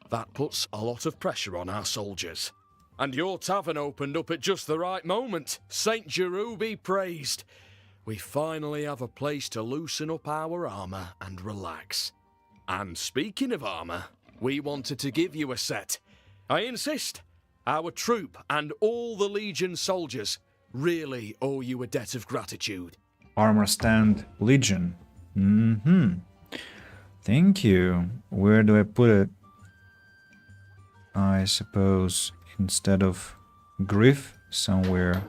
That puts a lot of pressure on our soldiers. And your tavern opened up at just the right moment. Saint Giroux be praised. We finally have a place to loosen up our armour and relax. And speaking of armour, we wanted to give you a set. I insist, our troop and all the Legion soldiers really owe you a debt of gratitude. Armor stand Legion. Thank you. Where do I put it? I suppose instead of Griff, somewhere.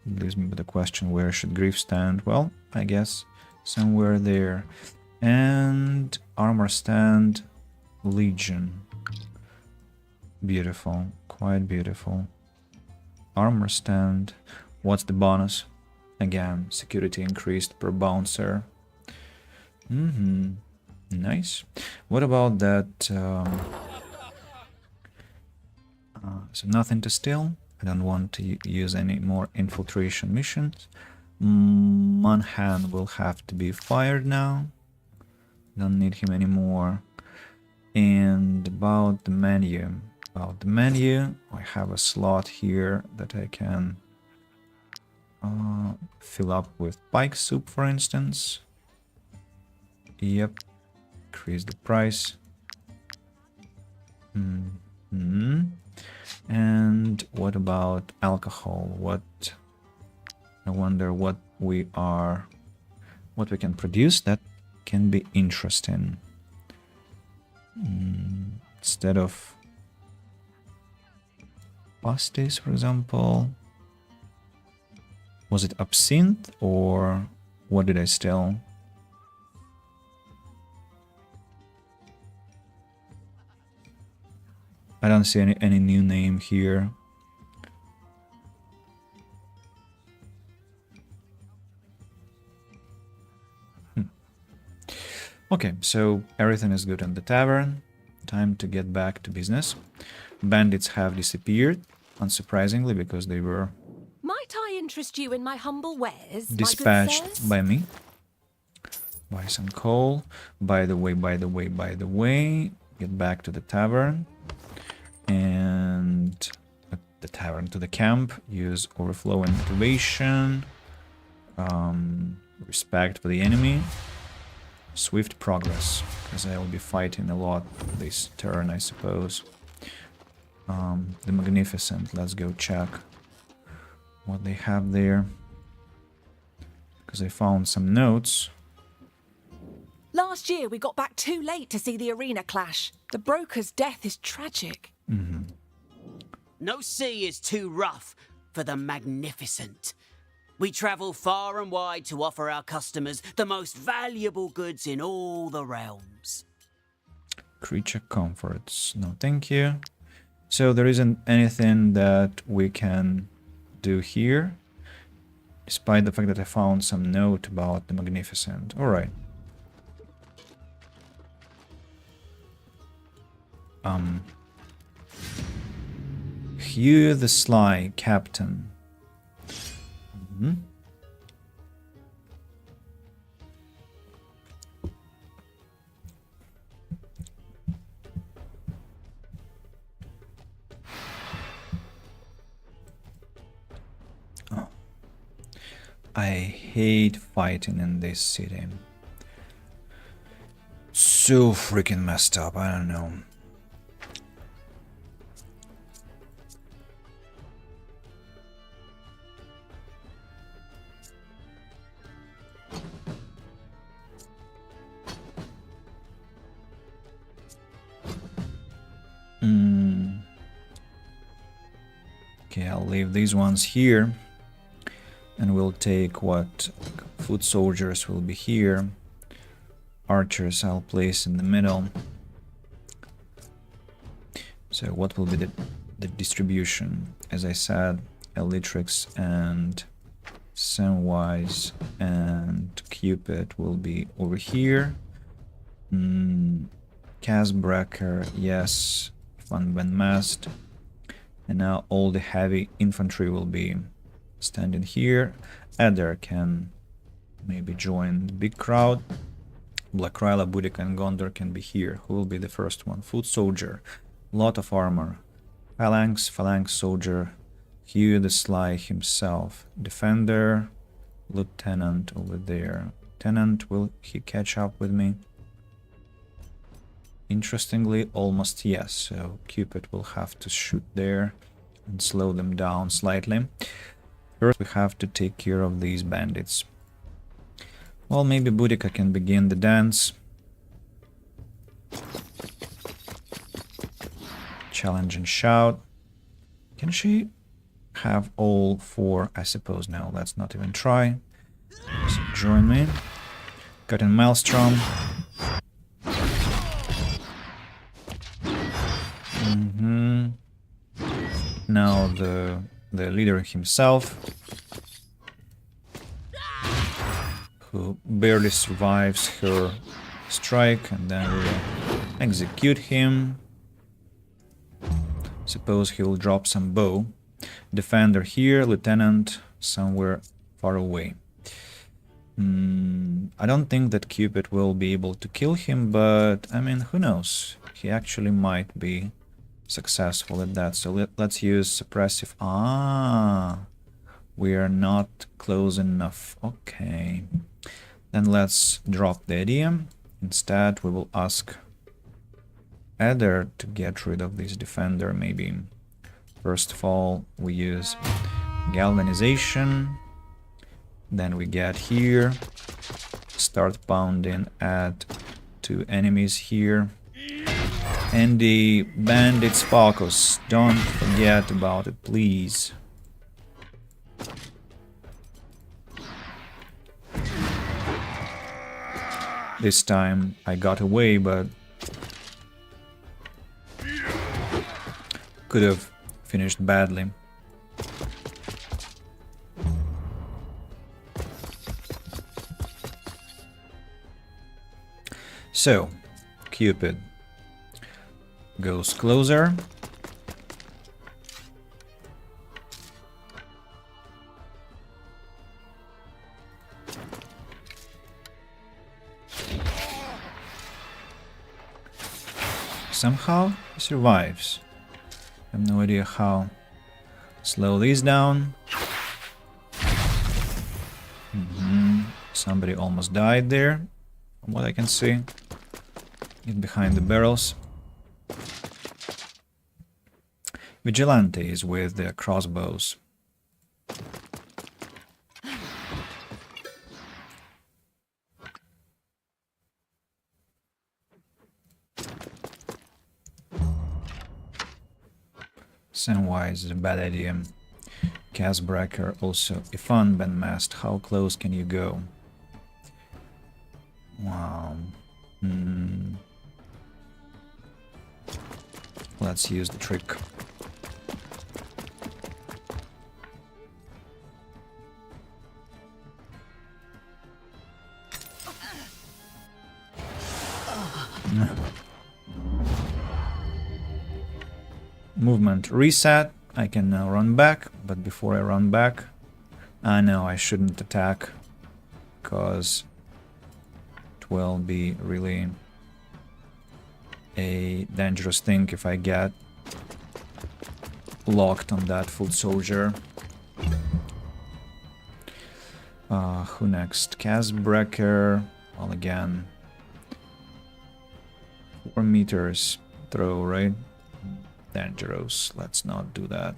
Leaves me with the question, where should Griff stand? Well, I guess somewhere there. And armor stand Legion. Beautiful, quite beautiful. Armor stand. What's the bonus? Again, security increased per bouncer. Nice. What about that? So nothing to steal. I don't want to use any more infiltration missions. Manhan will have to be fired now. Don't need him anymore. And about the menu. I have a slot here that I can fill up with pike soup, for instance. Yep. Increase the price. And what about alcohol? I wonder what we can produce that can be interesting. Instead of pasties, for example. Was it absinthe or what did I steal? I don't see any new name here. Okay, so everything is good in the tavern. Time to get back to business. Bandits have disappeared, unsurprisingly, because they were Might I interest you in my humble wares, dispatched by me. Buy some coal. By the way, get back to the tavern. And the tavern to the camp. Use overflow and motivation. Respect for the enemy. Swift progress, because I will be fighting a lot this turn, I suppose. The Magnificent, let's go check what they have there. Because I found some notes. Last year we got back too late to see the arena clash. The broker's death is tragic. No sea is too rough for the Magnificent. We travel far and wide to offer our customers the most valuable goods in all the realms. Creature comforts. No, thank you. So there isn't anything that we can do here, despite the fact that I found some note about the Magnificent. Alright. Hugh the Sly, Captain. Oh. I hate fighting in this city. So freaking messed up, I don't know. Okay, I'll leave these ones here. And we'll take what? Foot soldiers will be here. Archers I'll place in the middle. So what will be the distribution? As I said, Elytrix and Samwise and Cupid will be over here. Casbreaker, yes, Van Mast. And now all the heavy infantry will be standing here. Adder can maybe join the big crowd. Black Ryla, Boudica and Gondor can be here. Who will be the first one? Foot soldier. Lot of armor. Phalanx soldier. Hugh the Sly himself. Defender. Lieutenant over there. Lieutenant, will he catch up with me? Interestingly, almost yes. So Cupid will have to shoot there and slow them down slightly. First, we have to take care of these bandits. Well, maybe Boudica can begin the dance. Challenge and shout. Can she have all 4? I suppose no, let's not even try. So join me. Got in Maelstrom. Now the leader himself, who barely survives her strike, and then we'll execute him. Suppose he'll drop some bow. Defender here, lieutenant somewhere far away. I don't think that Cupid will be able to kill him, but I mean, who knows? He actually might be successful at that. So let's use suppressive. We are not close enough. Okay. Then let's drop the idea. Instead, we will ask Eder to get rid of this defender, maybe. First of all, we use galvanization. Then we get here. Start pounding at 2 enemies here. And the bandits focus. Don't forget about it, please. This time I got away, but could have finished badly. So, Cupid goes closer. Somehow he survives. I have no idea how. Slow these down. Somebody almost died there, from what I can see. Get behind the barrels. Vigilantes with their crossbows. Sandwise is a bad idea. Casbreaker also a fun bandmast. How close can you go? Wow. Let's use the trick. Movement reset. I can now run back, but before I run back, I know I shouldn't attack, because it will be really a dangerous thing if I get locked on that foot soldier. Who next? Casbreaker. Well, again, 4 meters throw, right? Dangerous. Let's not do that.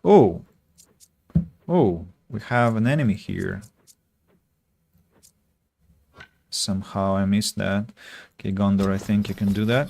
Oh! Oh, we have an enemy here. Somehow I missed that. Okay, Gondor, I think you can do that.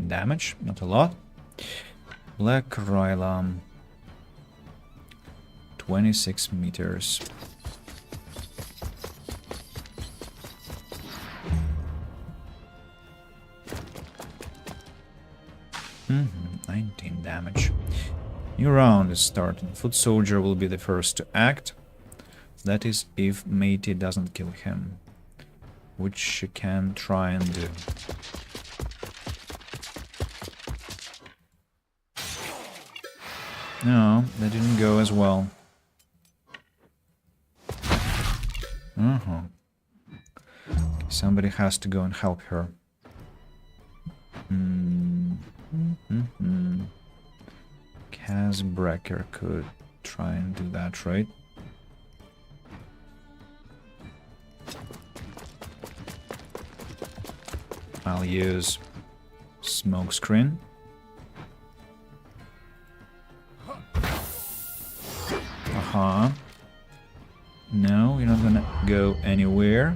Damage, not a lot. Black Rylam, 26 meters. 19 damage. New round is starting. Foot soldier will be the first to act. That is if Matey doesn't kill him, which she can try and do. No, that didn't go as well. Somebody has to go and help her. Casbreaker could try and do that, right? I'll use smokescreen. No, you're not gonna go anywhere.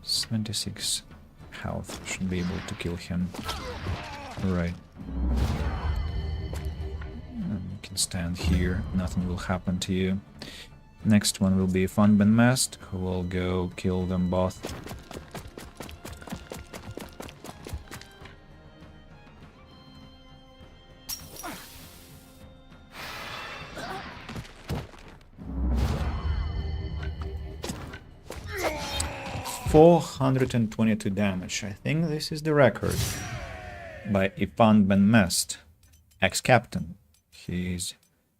76 health, should be able to kill him. Right. You can stand here, nothing will happen to you. Next one will be Funben Mast, who will go kill them both. $422 damage. I think this is the record by Ifan Ben Mest, ex-captain. He's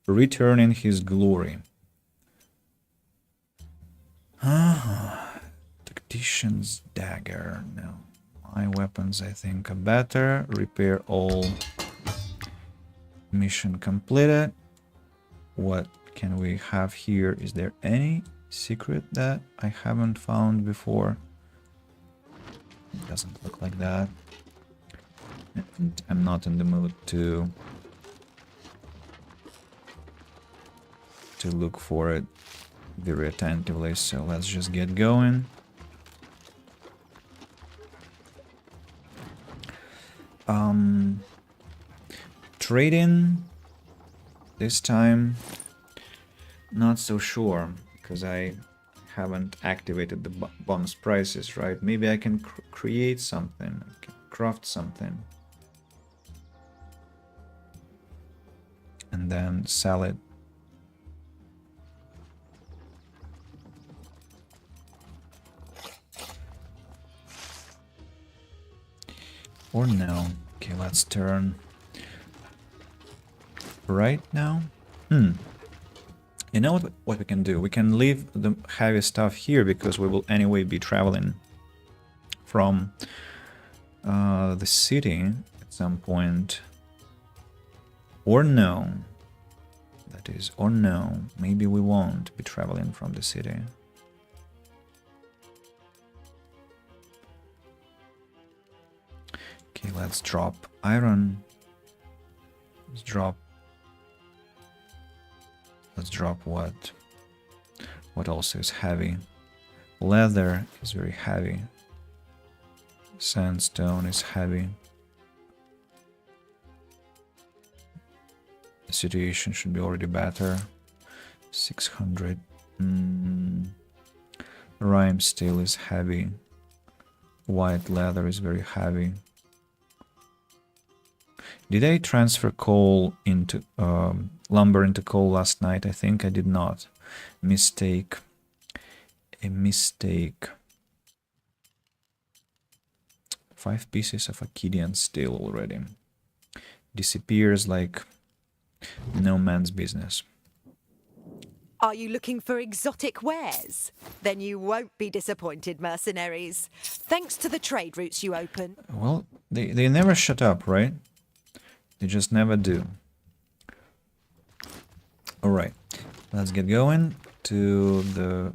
returning his glory. Tactician's dagger. No. My weapons, I think, are better. Repair all. Mission completed. What can we have here? Is there any secret that I haven't found before? It doesn't look like that. And I'm not in the mood to look for it very attentively, so let's just get going. Trading this time, not so sure, because I haven't activated the bonus prices, right? Maybe I can create something, I can craft something, and then sell it. Or no. Okay, let's turn right now. You know what we can do? We can leave the heavy stuff here because we will anyway be traveling from the city at some point. Or no. That is, or no. Maybe we won't be traveling from the city. Okay, let's drop iron. Let's drop what? What also is heavy? Leather is very heavy. Sandstone is heavy. The situation should be already better. 600. Rime steel is heavy. White leather is very heavy. Did I transfer coal into lumber into coal last night? I think I did not. Mistake. A mistake. 5 pieces of Akkadian steel already. Disappears like no man's business. Are you looking for exotic wares? Then you won't be disappointed, mercenaries. Thanks to the trade routes you open. Well, they never shut up, right? They just never do. Alright, let's get going to the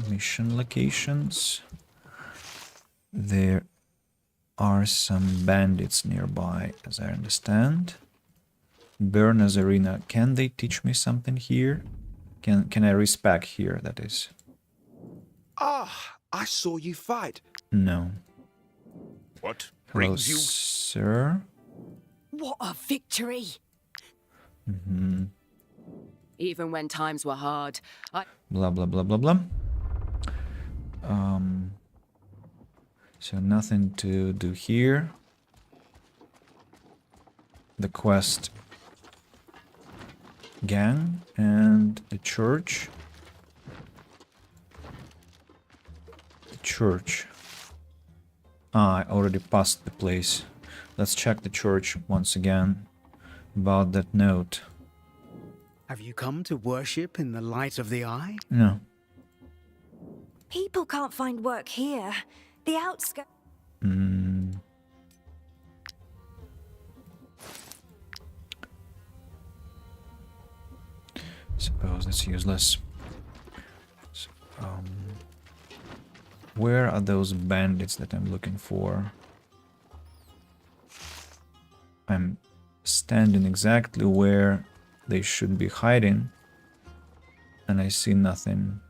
mission locations. There are some bandits nearby, as I understand. Burner's Arena. Can they teach me something here? Can I respec here, that is? Ah, I saw you fight. No. What brings Hello, you, sir? What a victory! Even when times were hard, Blah, blah, blah, blah, blah. So nothing to do here. The quest gang and the church. The church. Ah, I already passed the place. Let's check the church once again about that note. Have you come to worship in the light of the eye? No. People can't find work here. The outskirts. Suppose that's useless. So, where are those bandits that I'm looking for? I'm standing exactly where they should be hiding, and I see nothing.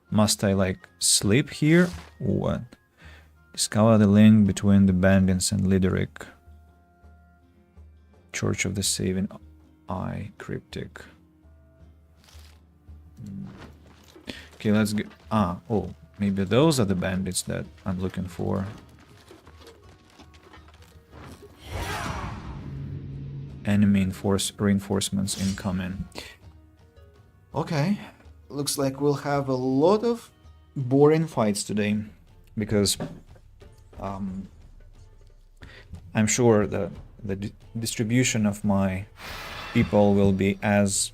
Must I, like, sleep here? What? Discover the link between the bandits and Lideric. Church of the Saving Eye, cryptic. Okay, let's get... oh, maybe those are the bandits that I'm looking for. Enemy reinforcements incoming. Okay, looks like we'll have a lot of boring fights today, because I'm sure that the distribution of my people will be as,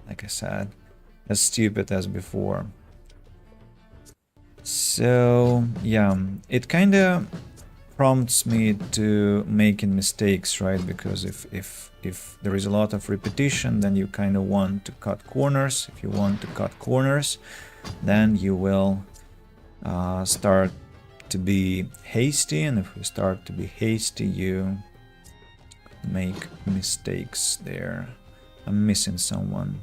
like I said, as stupid as before. So yeah, it kind of prompts me to making mistakes, right? Because if there is a lot of repetition, then you kind of want to cut corners. If you want to cut corners, then you will start to be hasty, and if you start to be hasty, you make mistakes there. I'm missing someone.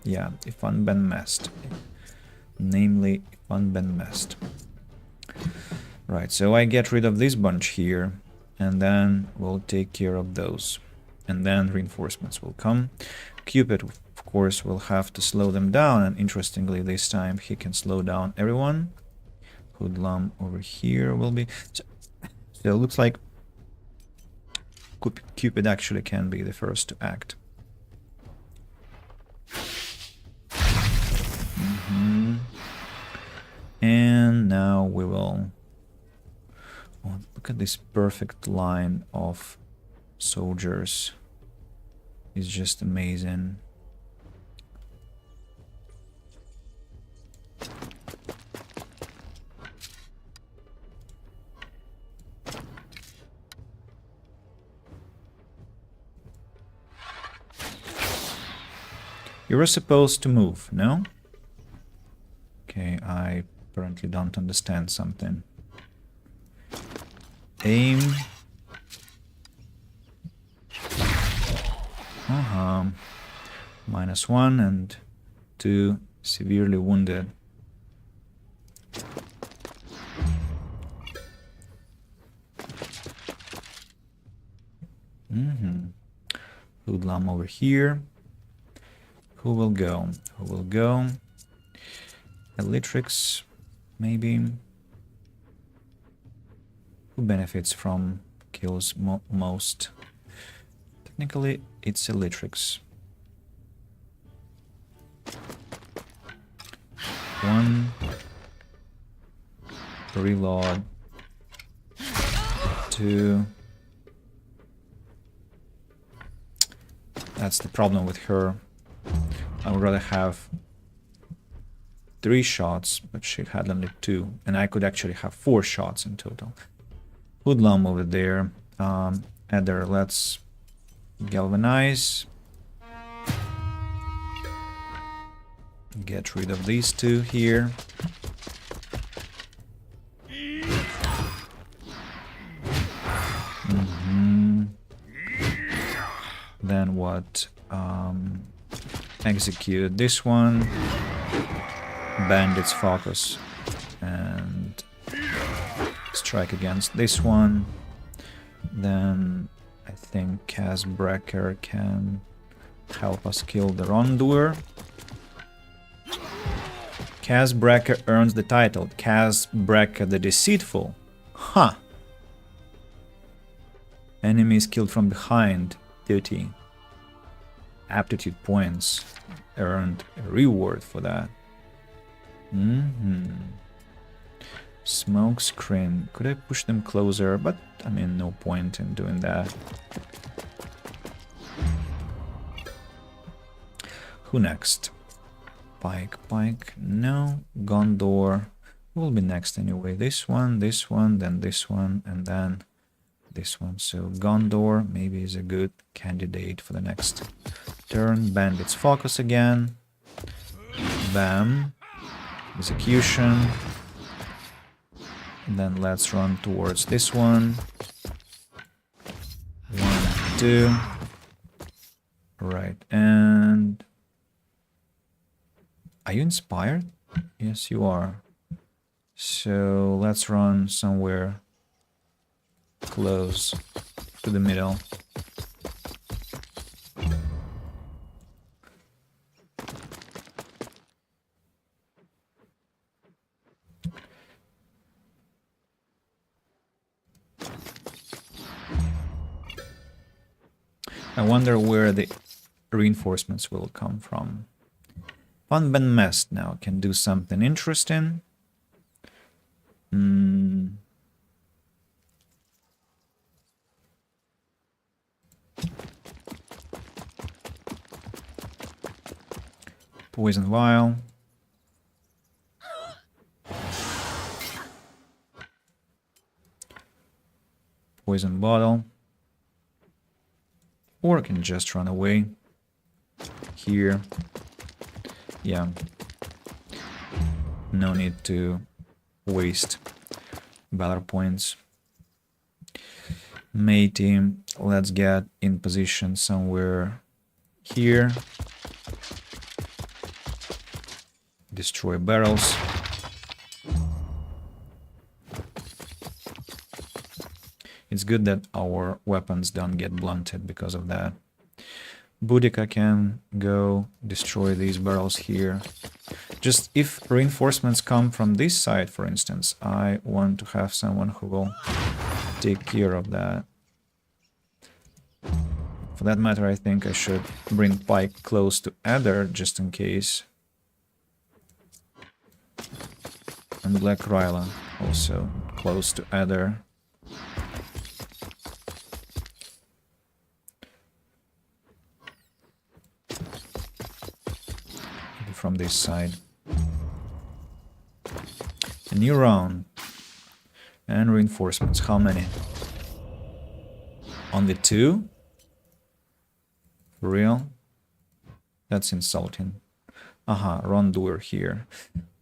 Yeah, Ifan Ben Mest. Namely, Ifan Ben Mest. Right, so I get rid of this bunch here, and then we'll take care of those. And then reinforcements will come. Cupid, of course, will have to slow them down, and interestingly, this time he can slow down everyone. Hoodlum over here will be... So it looks like Cupid actually can be the first to act. And now we will... Oh, look at this perfect line of soldiers. It's just amazing. You were supposed to move, no? Okay, I apparently don't understand something. Aim. -1 and 2 severely wounded. Hoodlum over here. Who will go? Who will go? Elytrix, maybe. Who benefits from kills most? Technically, it's Elytrix. 1. Reload. 2. That's the problem with her. I would rather have 3 shots, but she had only 2, and I could actually have 4 shots in total. Hoodlum over there. Ether, let's galvanize. Get rid of these 2 here. Then what? Execute this one. Bandits focus and strike against this one. Then I think Casbreaker can help us kill the wrongdoer. Kaz Brecker earns the title. Kaz Brecker the Deceitful. Huh. Enemies killed from behind. 30. Aptitude points. Earned a reward for that. Smoke screen. Could I push them closer? But I mean, no point in doing that. Who next? Pike. No. Gondor will be next anyway. This one, then this one, and then this one. So Gondor maybe is a good candidate for the next turn. Bandits focus again. Bam. Execution. And then let's run towards this one. 1, 2. Right, and... Are you inspired? Yes, you are. So let's run somewhere close to the middle. I wonder where the reinforcements will come from. Van Ben Mest now can do something interesting. Poison Vial. Poison Bottle. Or I can just run away. Here. Yeah. No need to waste valor points. Matey, let's get in position somewhere here. Destroy barrels. It's good that our weapons don't get blunted because of that. Boudica can go destroy these barrels here. Just if reinforcements come from this side, for instance, I want to have someone who will take care of that. For that matter, I think I should bring Pike close to Adder just in case. And Black Ryla also close to Adder. From this side. A new round. And reinforcements. How many? Only 2? For real? That's insulting. Aha, Rondoer here.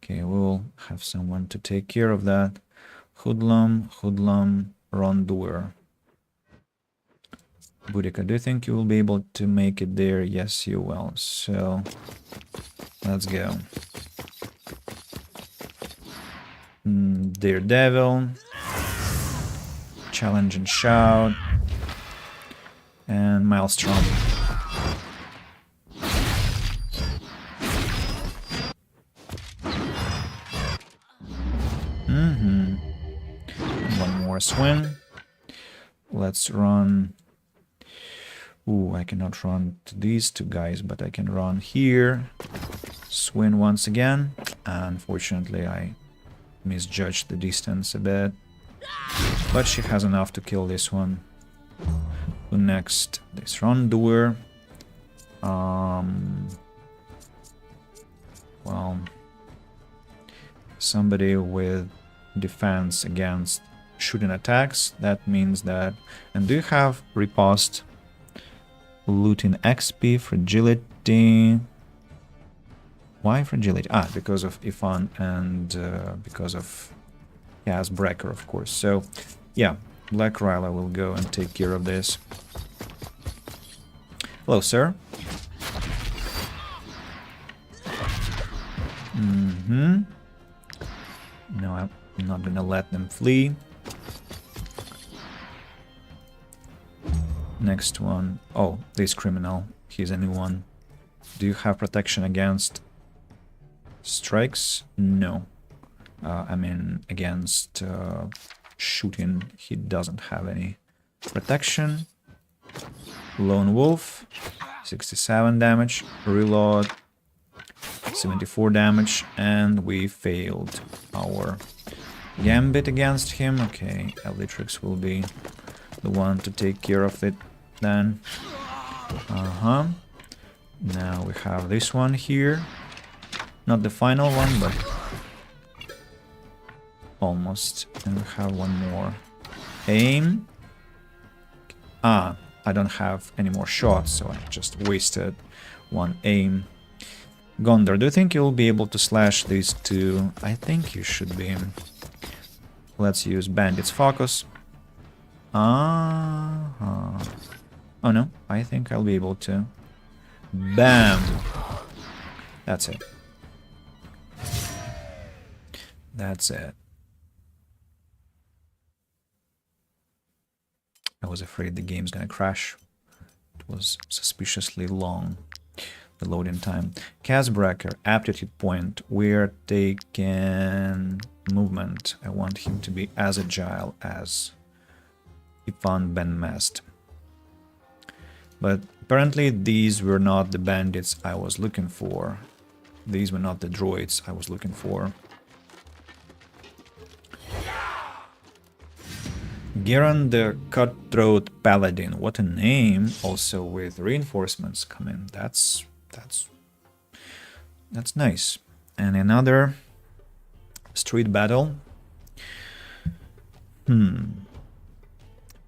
Okay, we'll have someone to take care of that. Hoodlum, Rondoer. Boudica, do you think you will be able to make it there? Yes, you will. So, let's go. Daredevil. Challenge and Shout. And Maelstrom. One more swing. Let's run. Ooh, I cannot run to these two guys, but I can run here. Swing once again. Unfortunately, I misjudged the distance a bit. But she has enough to kill this one. Who next? This Rondoer. Well, somebody with defense against shooting attacks. That means that... And do you have riposte? Looting XP, fragility. Why fragility? Ah, because of Ifan and because of Kaz Brecker, of course. So, yeah, Black Ryla will go and take care of this. Hello, sir. No, I'm not gonna let them flee. Next one. Oh, this criminal. He's a new one. Do you have protection against strikes? No. I mean, against shooting, he doesn't have any protection. Lone Wolf, 67 damage. Reload, 74 damage. And we failed our Gambit against him. Okay, Elytrix will be the one to take care of it then. Now we have this one here. Not the final one, but almost. And we have one more. Aim. I don't have any more shots, so I just wasted one aim. Gondor, do you think you'll be able to slash these two? I think you should be. Let's use Bandit's Focus. Oh no, I think I'll be able to. Bam! That's it. That's it. I was afraid the game's gonna crash. It was suspiciously long, the loading time. Casbreaker, aptitude point. We're taking movement. I want him to be as agile as Ivan Ben Mest. But apparently these were not the bandits I was looking for. These were not the droids I was looking for. Geron the Cutthroat Paladin. What a name. Also with reinforcements coming. That's nice. And another street battle.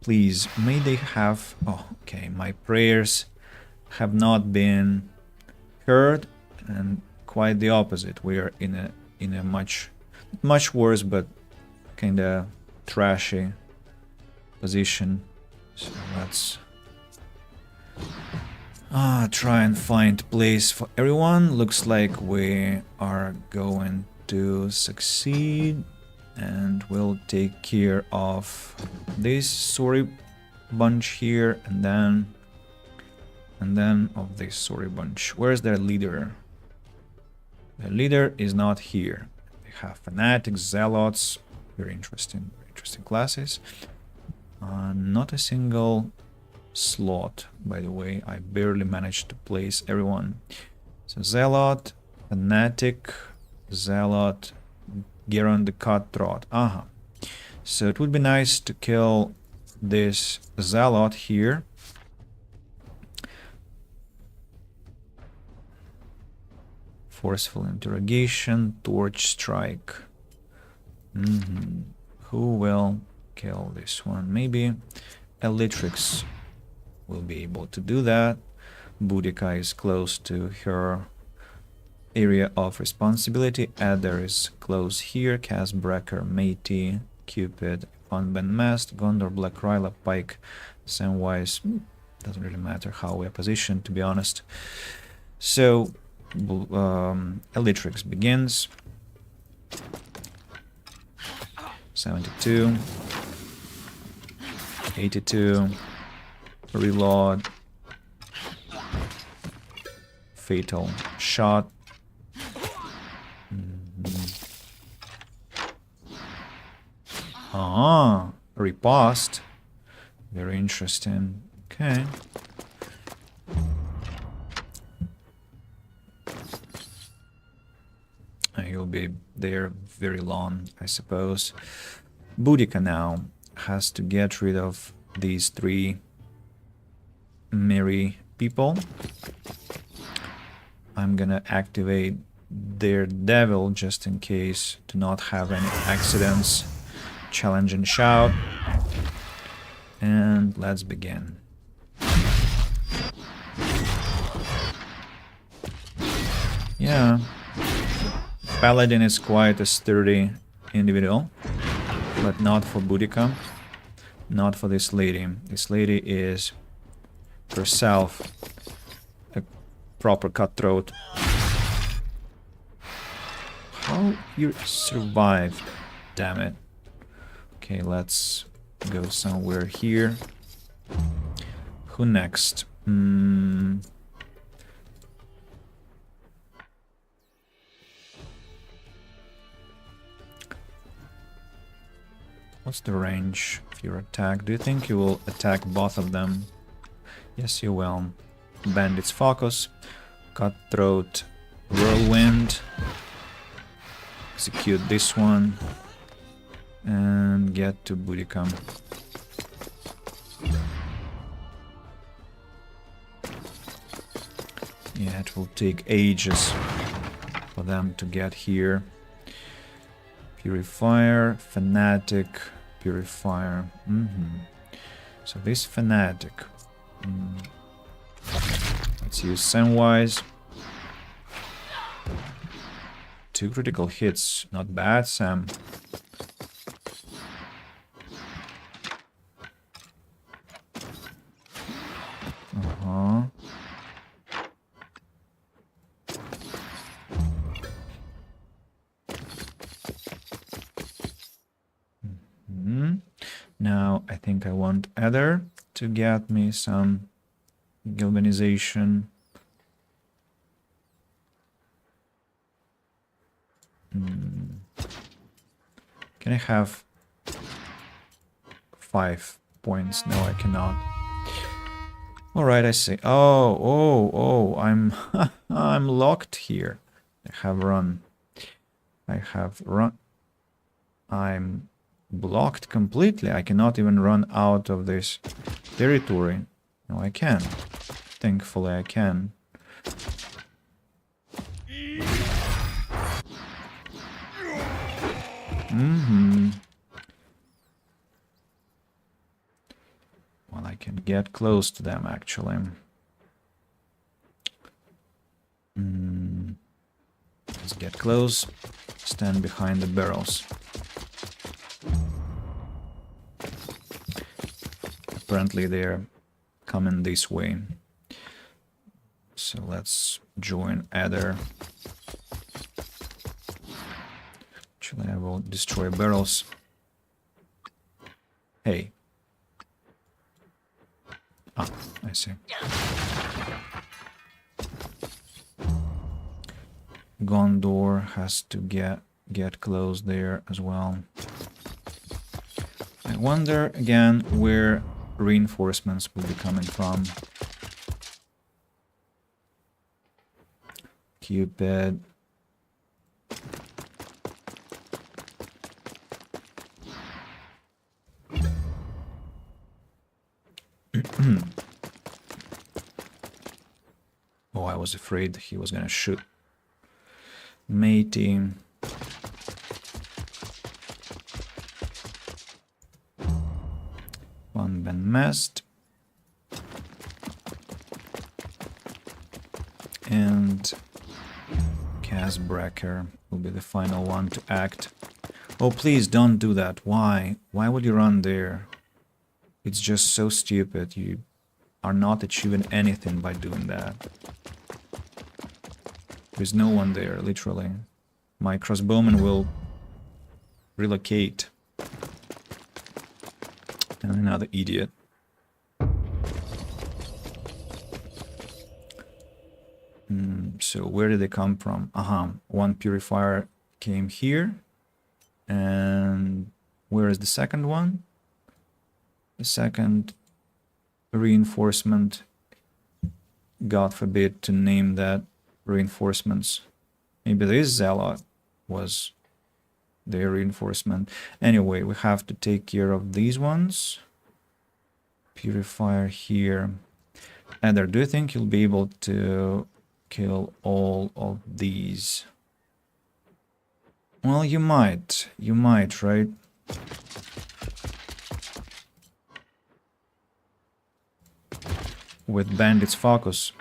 Please, may they have... Oh, okay, my prayers have not been heard, and quite the opposite. We are in a much worse, but kinda trashy position. So let's try and find place for everyone. Looks like we are going to succeed. And we'll take care of this sorry bunch here, and then of this sorry bunch. Where's their leader? The leader is not here. They have fanatics, zealots, very interesting classes. Not a single slot, by the way. I barely managed to place everyone. So zealot, fanatic, zealot, Geron the Cutthroat. So it would be nice to kill this zealot here. Forceful interrogation, torch strike. Who will kill this one? Maybe Elytrix will be able to do that. Boudica is close to her area of responsibility. Adder is close here. Casbreaker, Matey, Cupid, Ivan Ben Mest, Gondor, Black Ryla, Pike, Samwise. Doesn't really matter how we are positioned, to be honest. So Elytrix begins. 72, 82, reload, fatal shot. Riposte. Very interesting. Okay. You'll be there very long, I suppose. Boudica now has to get rid of these three merry people. I'm gonna activate their devil just in case to not have any accidents. Challenge and shout. And let's begin. Yeah. Paladin is quite a sturdy individual, but not for Boudica. Not for this lady. This lady is herself a proper cutthroat. How you survived? Damn it. Okay, let's go somewhere here. Who next? What's the range of your attack? Do you think you will attack both of them? Yes, you will. Bandit's Focus, Cutthroat, Whirlwind. Execute this one. And get to Boudicca. Yeah, it will take ages for them to get here. Purifier, Fanatic, Purifier. So this Fanatic. Let's use Samwise. 2 critical hits. Not bad, Sam. Now I think I want Ether to get me some galvanization. Can I have 5 points? No, I cannot. All right, I see. Oh, I'm I'm locked here. I have run. I'm blocked completely. I cannot even run out of this territory. No, I can. Thankfully, I can. Well, I can get close to them, actually. Let's get close. Stand behind the barrels. Apparently they're coming this way. So let's join Ether. Actually, I will destroy barrels. Hey. Ah, I see. Gondor has to get close there as well. I wonder again where reinforcements will be coming from. Cupid. Oh, I was afraid he was gonna shoot. Matey. One Ben Mast. And Casbracker will be the final one to act. Oh, please don't do that. Why? Why would you run there? It's just so stupid. You are not achieving anything by doing that. There's no one there, literally. My crossbowman will relocate. And another idiot. So where did they come from? One purifier came here. And where is the second one? The second reinforcement. God forbid to name that reinforcements. Maybe this zealot was their reinforcement. Anyway, we have to take care of these ones. Purifier here. Ether, do you think you'll be able to kill all of these? Well, you might. You might, right? With Bandit's Focus.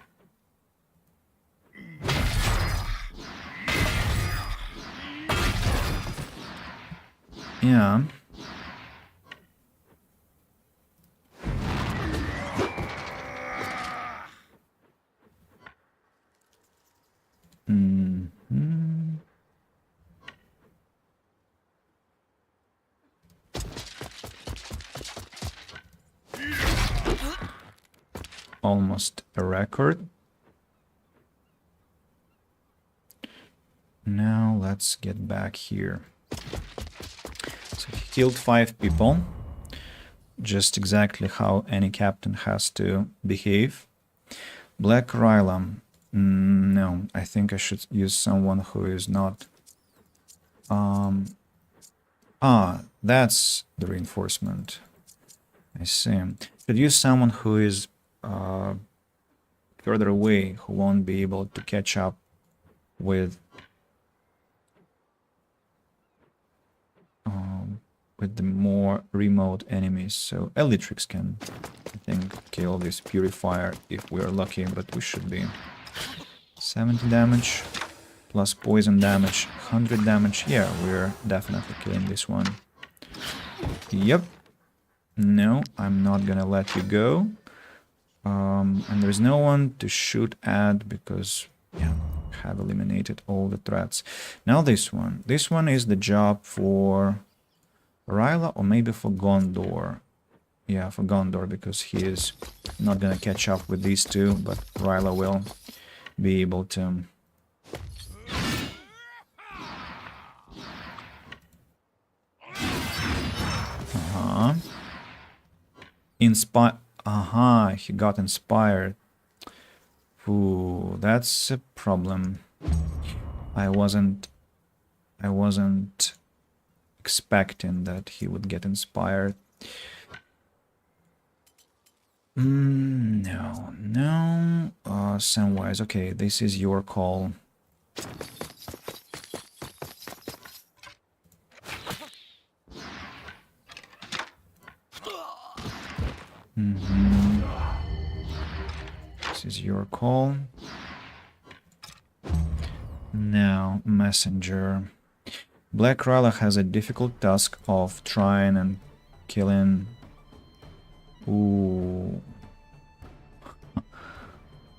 Yeah. Almost a record. Now let's get back here. So he killed 5 people. Just exactly how any captain has to behave. Black Ryla. No, I think I should use someone who is not... that's the reinforcement. I see. Should use someone who is further away, who won't be able to catch up with the more remote enemies. So Elytrix can, I think, kill this Purifier if we're lucky, but we should be. 70 damage plus poison damage, 100 damage. Yeah, we're definitely killing this one. Yep. No, I'm not gonna let you go. And there's no one to shoot at because, yeah, have eliminated all the threats. Now this one. This one is the job for Ryla or maybe for Gondor. Yeah, for Gondor, because he is not gonna catch up with these two, but Ryla will be able to. He got inspired. Ooh, that's a problem. I wasn't expecting that he would get inspired. No. Samwise, okay, this is your call. This is your call. Now, Messenger. Black Ryla has a difficult task of trying and killing. Ooh.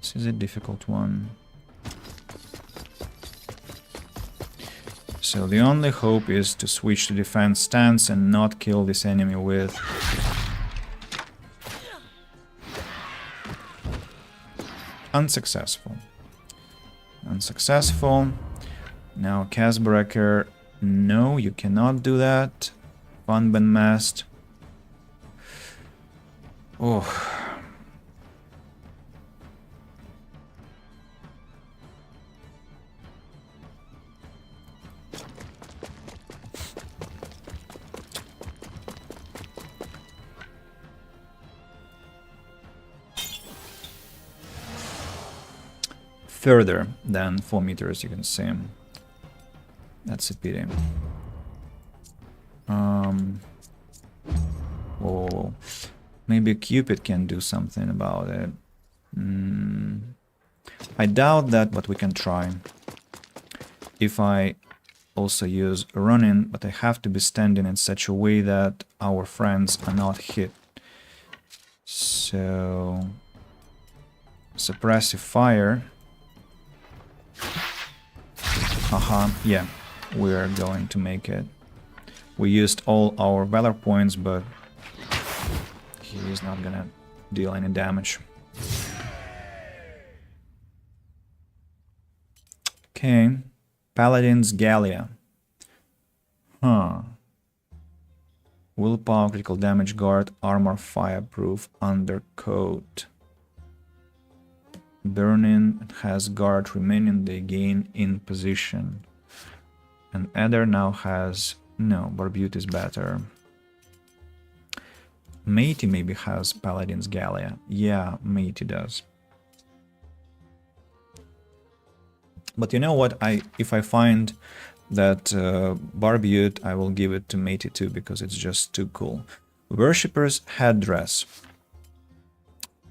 This is a difficult one. So the only hope is to switch to defense stance and not kill this enemy with... Unsuccessful. Now Casbreaker. No, you cannot do that. Funben Mast. Oh. Further than 4 meters, you can see. That's a pity. Oh, maybe Cupid can do something about it. I doubt that, but we can try. If I also use running, but I have to be standing in such a way that our friends are not hit. So, suppressive fire. Yeah, we're going to make it. We used all our valor points, but he is not gonna deal any damage. Okay, Paladin's Gallia. Willpower, critical damage, guard, armor, fireproof, undercoat. Burning has guard remaining, they gain in position. And Eder now has... No, Barbute is better. Matey maybe has Paladin's Gallia. Yeah, Matey does. But you know what? If I find that Barbute, I will give it to Matey too, because it's just too cool. Worshipper's Headdress.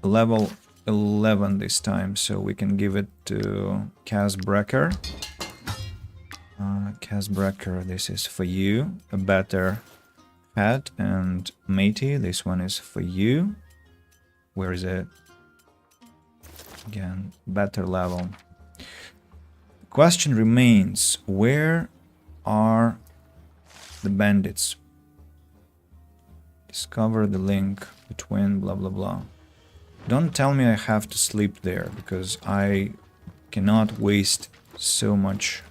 Level 11 this time, so we can give it to Casbreaker. Casbreaker, this is for you. A better hat. And Matey, this one is for you. Where is it? Again, better level. The question remains, where are the bandits? Discover the link between blah blah blah. Don't tell me I have to sleep there, because I cannot waste so much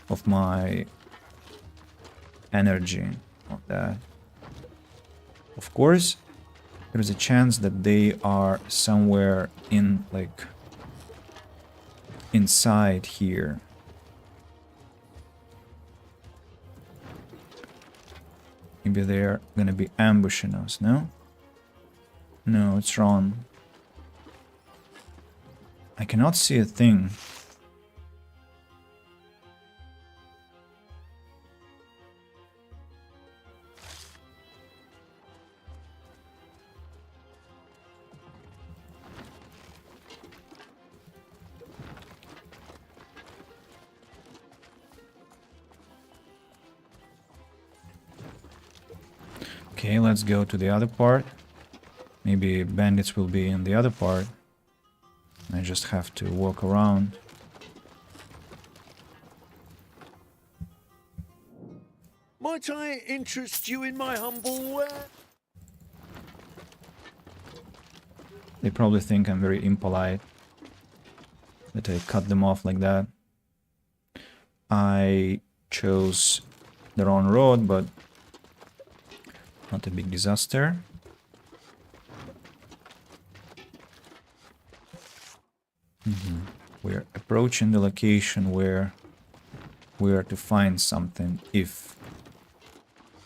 of my energy on that. Of course, there is a chance that they are somewhere in, like, inside here. Maybe they're gonna be ambushing us, no? No, it's wrong. I cannot see a thing. Okay, let's go to the other part. Maybe bandits will be in the other part. I just have to walk around. Might I interest you in my humble They probably think I'm very impolite, that I cut them off like that. I chose the wrong road, but not a big disaster. We're approaching the location where we are to find something, if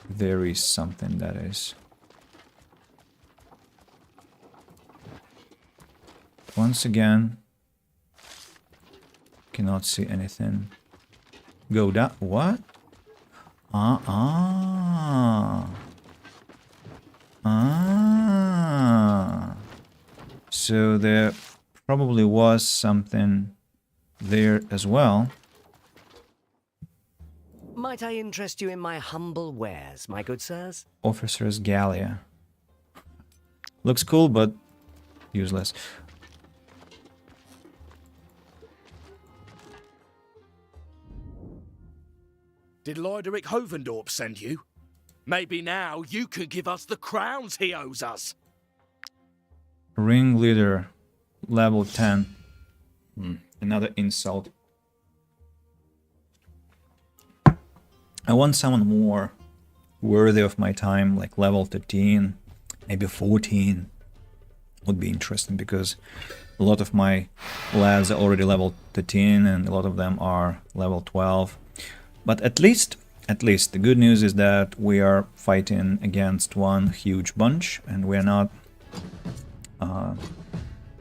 there is something, that is. Once again, cannot see anything. Go down. What? So there probably was something there as well. Might I interest you in my humble wares, my good sirs? Officer's Gallia. Looks cool, but useless. Did Lord Eric Hovendorp send you? Maybe now you could give us the crowns he owes us. Ringleader, level 10. Another insult. I want someone more worthy of my time, like level 13, maybe 14. Would be interesting, because a lot of my lads are already level 13 and a lot of them are level 12. But at least the good news is that we are fighting against one huge bunch and we are not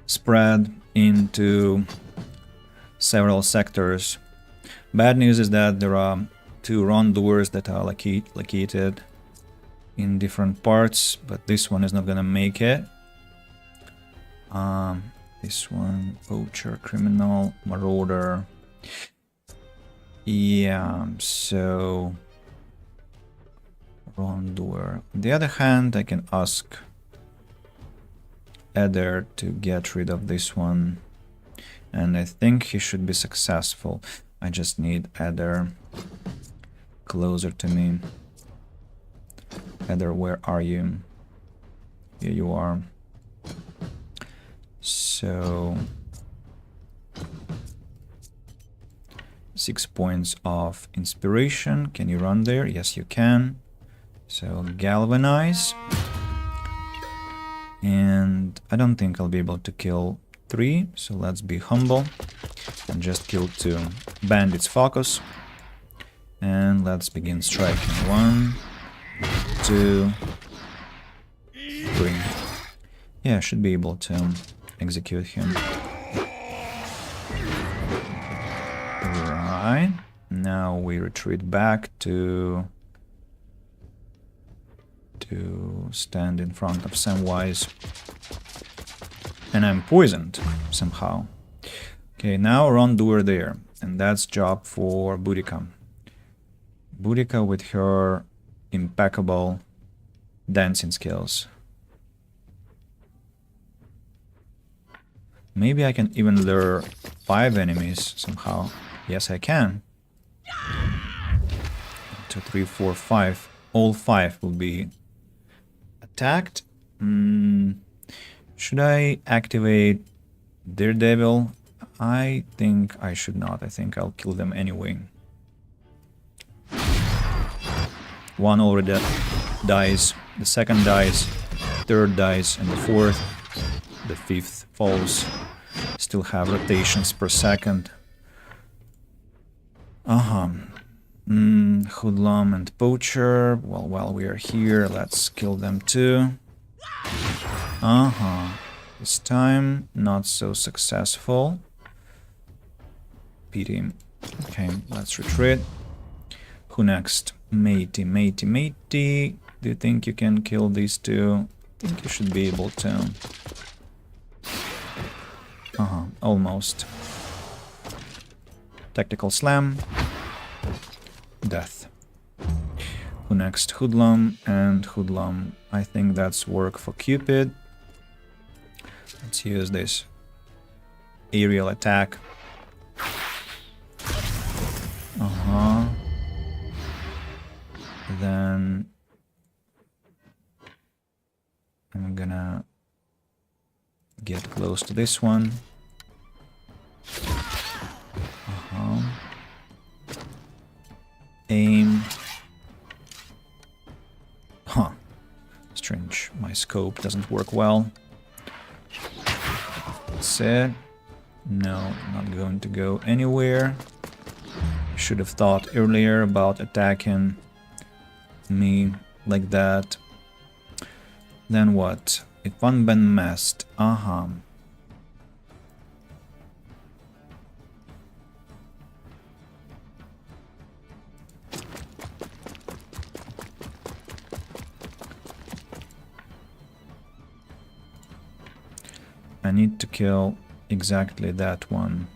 spread into several sectors. Bad news is that there are 2 wrongdoers that are located in different parts, but this one is not gonna make it. This one, poacher, criminal, marauder. Yeah, so wrongdoer. On the other hand, I can ask Eder to get rid of this one, and I think he should be successful. I just need Eder closer to me. Eder, where are you? Here you are. So 6 points of inspiration. Can you run there? Yes, you can. So galvanize. And I don't think I'll be able to kill 3, so let's be humble and just kill 2. Bandits focus. And let's begin striking. 1, 2, 3. Yeah, I should be able to execute him. Right. Now we retreat back to stand in front of Samwise. And I'm poisoned somehow. Okay, now wrongdoer there. And that's job for Boudica. Boudica with her impeccable dancing skills. Maybe I can even lure 5 enemies somehow. Yes, I can. 2, 3, 4, 5. All 5 will be attacked. Should I activate Daredevil? I think I should not. I think I'll kill them anyway. One already dies, the second dies, third dies, and the fourth, the fifth falls. Still have rotations per second. Hoodlum and Poacher. Well, while we are here, let's kill them too. This time, not so successful. Pity. Okay, let's retreat. Who next? Matey. Do you think you can kill these two? I think you should be able to. Almost. Tactical slam. Death. Who next? Hoodlum and Hoodlum. I think that's work for Cupid. Let's use this aerial attack. Then I'm gonna get close to this one. Aim. Strange. My scope doesn't work well. That's it. No, not going to go anywhere. Should have thought earlier about attacking me like that. Then what? If one been messed. I need to kill exactly that one.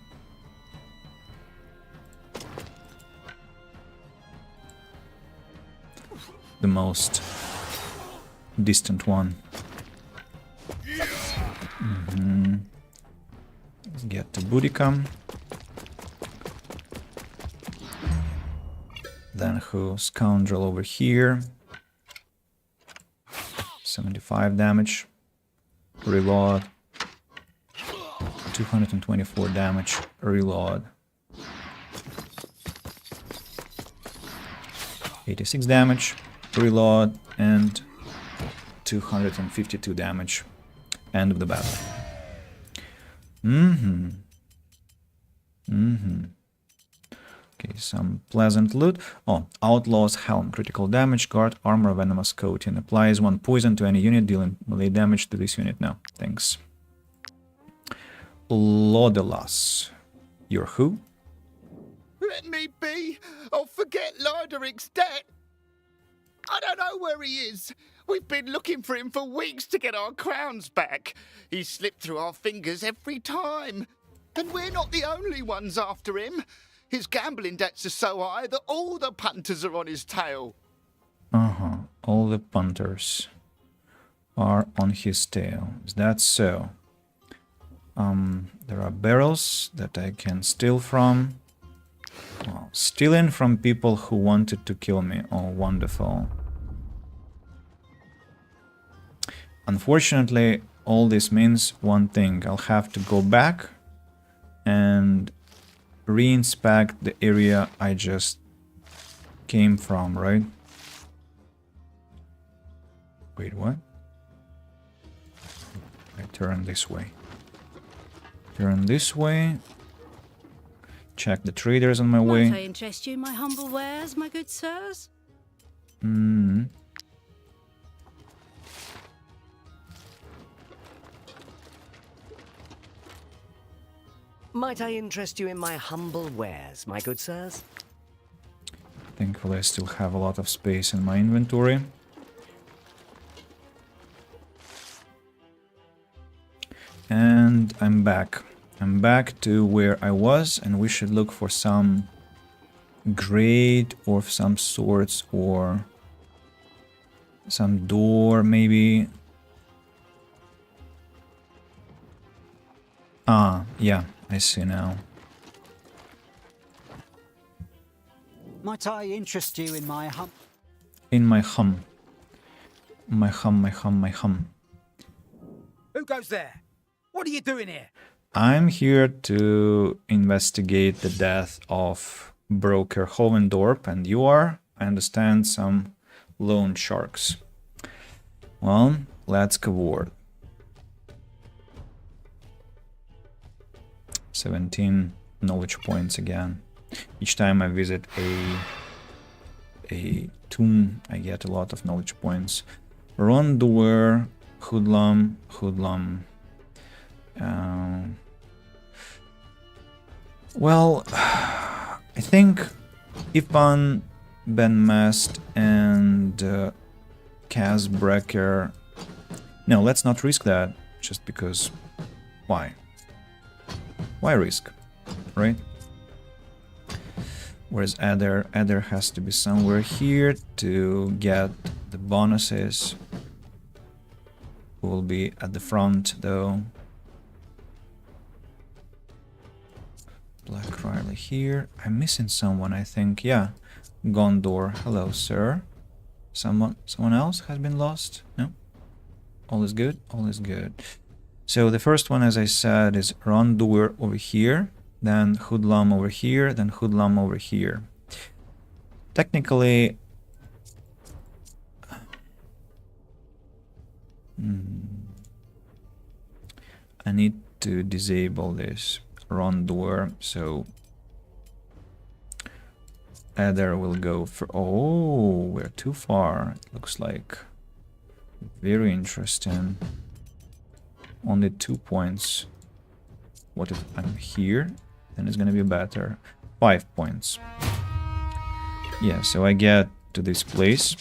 The most distant one. Let's get to Boudica. Then who? Scoundrel over here. 75 damage. Reload. 224 damage. Reload. 86 damage. Reload. And 252 damage. End of the battle. Okay, some pleasant loot. Oh, Outlaw's Helm. Critical damage. Guard armor venomous coating. Applies 1 poison to any unit, dealing melee damage to this unit. No, thanks. Lodelas. You're who? Let me be. I'll forget Lyderic's debt. I don't know where he is. We've been looking for him for weeks to get our crowns back. He's slipped through our fingers every time. And we're not the only ones after him. His gambling debts are so high that all the punters are on his tail. All the punters are on his tail. Is that so? There are barrels that I can steal from. Well, stealing from people who wanted to kill me. Oh, wonderful. Unfortunately, all this means one thing. I'll have to go back and re-inspect the area I just came from, right? Wait, what? I turn this way. Turn this way. Check the traders on my way. Might I interest you in my humble wares, my good sirs? Might I interest you in my humble wares, my good sirs? Thankfully, I still have a lot of space in my inventory. And I'm back. I'm back to where I was, and we should look for some grate or some sorts or some door, maybe. Yeah, I see now. Might I interest you in my hum? In my hum. My hum. Who goes there? What are you doing here? I'm here to investigate the death of Broker Hovendorp, and you are, I understand, some loan sharks. Well, let's cavort. 17 knowledge points again. Each time I visit a tomb, I get a lot of knowledge points. Wrongdoer, hoodlum. Well, I think Ipan, Ben Mast, and Kazbreaker. No, let's not risk that, just because. Why? Why risk, right? Whereas Adder has to be somewhere here to get the bonuses. Who will be at the front, though? Black Riley here. I'm missing someone, I think. Yeah, Gondor. Hello, sir. Someone else has been lost? No? All is good? All is good. So the first one, as I said, is Wrongdoer over here, then Hoodlum over here, then Hoodlum over here. Technically... I need to disable this Wrongdoer, so Adder will go for... Oh, we're too far, it looks like. Very interesting. Only 2 points. What if I'm here? Then it's gonna be better. 5 points. Yeah, so I get to this place.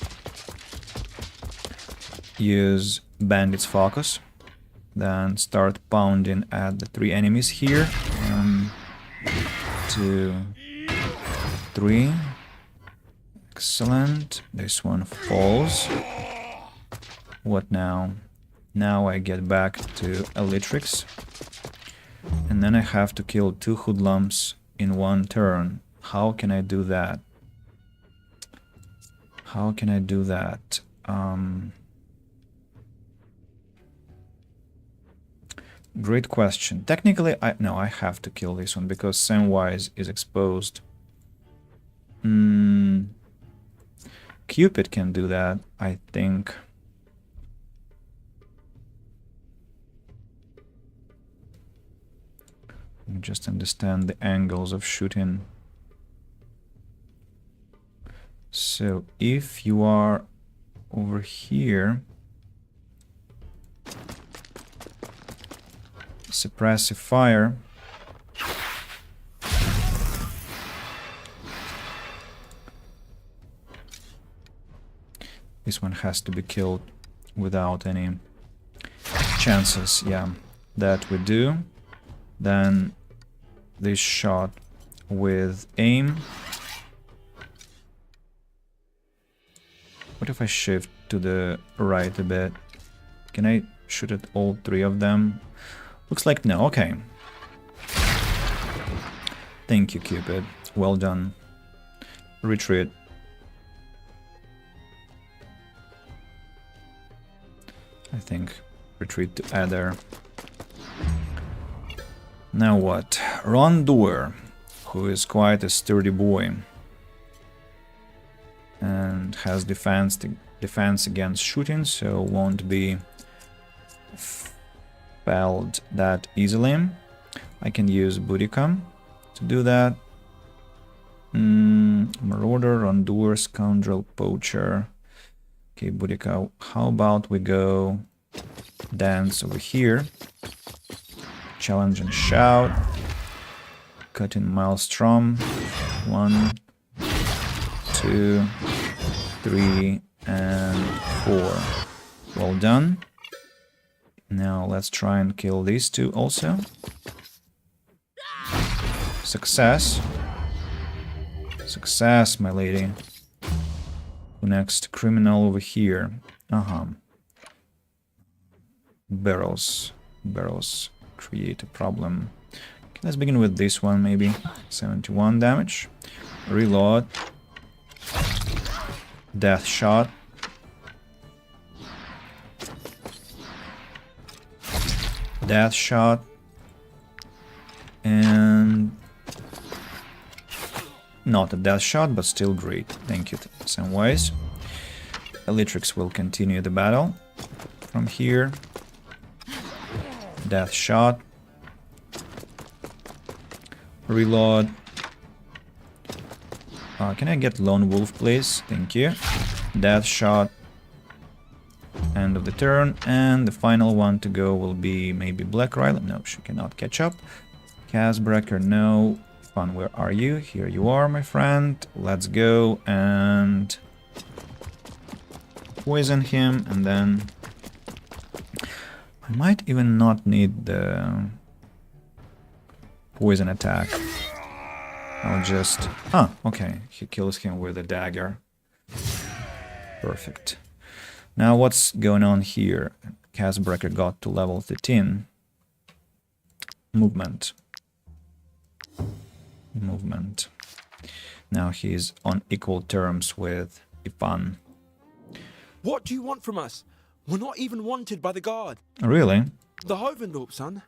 Use Bandit's Focus. Then start pounding at the 3 enemies here. 1, 2, 3. Excellent. This one falls. What now? Now I get back to Elytrix. And then I have to kill 2 hoodlums in 1 turn. How can I do that? How can I do that? Great question. Technically, I have to kill this one because Samwise is exposed. Cupid can do that, I think. Let me just understand the angles of shooting. So if you are over here, suppressive fire, this one has to be killed without any chances. Yeah, that we do. Then this shot with aim. What if I shift to the right a bit? Can I shoot at all 3 of them? Looks like no. Okay. Thank you, Cupid. Well done. Retreat. I think retreat to Adder. Now what? Wrongdoer, who is quite a sturdy boy and has defense against shooting, so won't be felled that easily. I can use Boudica to do that. Marauder, Wrongdoer, Scoundrel, Poacher. Okay, Boudica, how about we go dance over here? Challenge and shout. Cut in Maelstrom. 1, 2, 3, and 4. Well done. Now let's try and kill these 2 also. Success. Success, my lady. Who next? Criminal over here. Barrels. Barrels create a problem. Okay, let's begin with this one, maybe. 71 damage. Reload. Death shot. Death shot. And not a death shot, but still great. Thank you, Samwise. Elytrix will continue the battle from here. Death shot. Reload. Can I get Lone Wolf, please? Thank you. Death shot. End of the turn. And the final one to go will be maybe Black Ryla. No, she cannot catch up. Casbreaker, no. Fun, where are you? Here you are, my friend. Let's go and poison him, and then I might even not need the poison attack. I'll just... Ah, okay. He kills him with a dagger. Perfect. Now what's going on here? Casbreaker got to level 13. Movement. Movement. Now he's on equal terms with Ipan. What do you want from us? We're not even wanted by the guard. Really? The Hovendorp, son.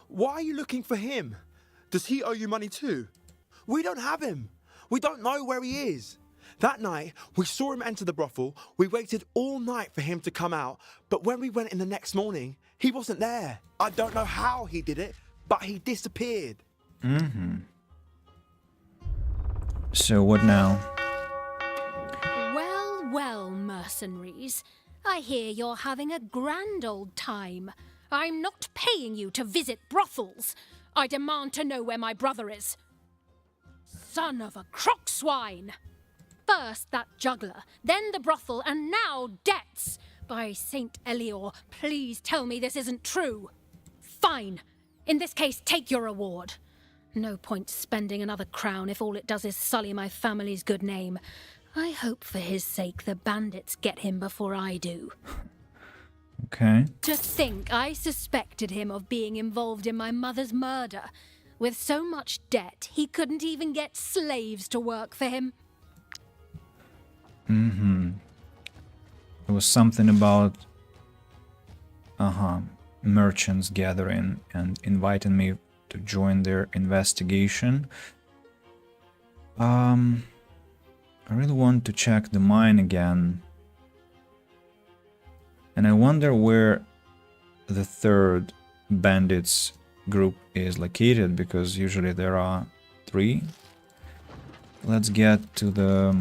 Why are you looking for him? Does he owe you money too? We don't have him. We don't know where he is. That night, we saw him enter the brothel. We waited all night for him to come out. But when we went in the next morning, he wasn't there. I don't know how he did it, but he disappeared. Mm-hmm. So what now? Well, well, mercenaries. I hear you're having a grand old time. I'm not paying you to visit brothels. I demand to know where my brother is. Son of a crock swine! First that juggler, then the brothel, and now debts! By Saint Elior, please tell me this isn't true. Fine. In this case, take your reward. No point spending another crown if all it does is sully my family's good name. I hope for his sake the bandits get him before I do. Okay. To think I suspected him of being involved in my mother's murder. With so much debt, he couldn't even get slaves to work for him. Mm-hmm. There was something about... merchants gathering and inviting me to join their investigation. I really want to check the mine again. And I wonder where the third bandits group is located, because usually there are 3. Let's get to the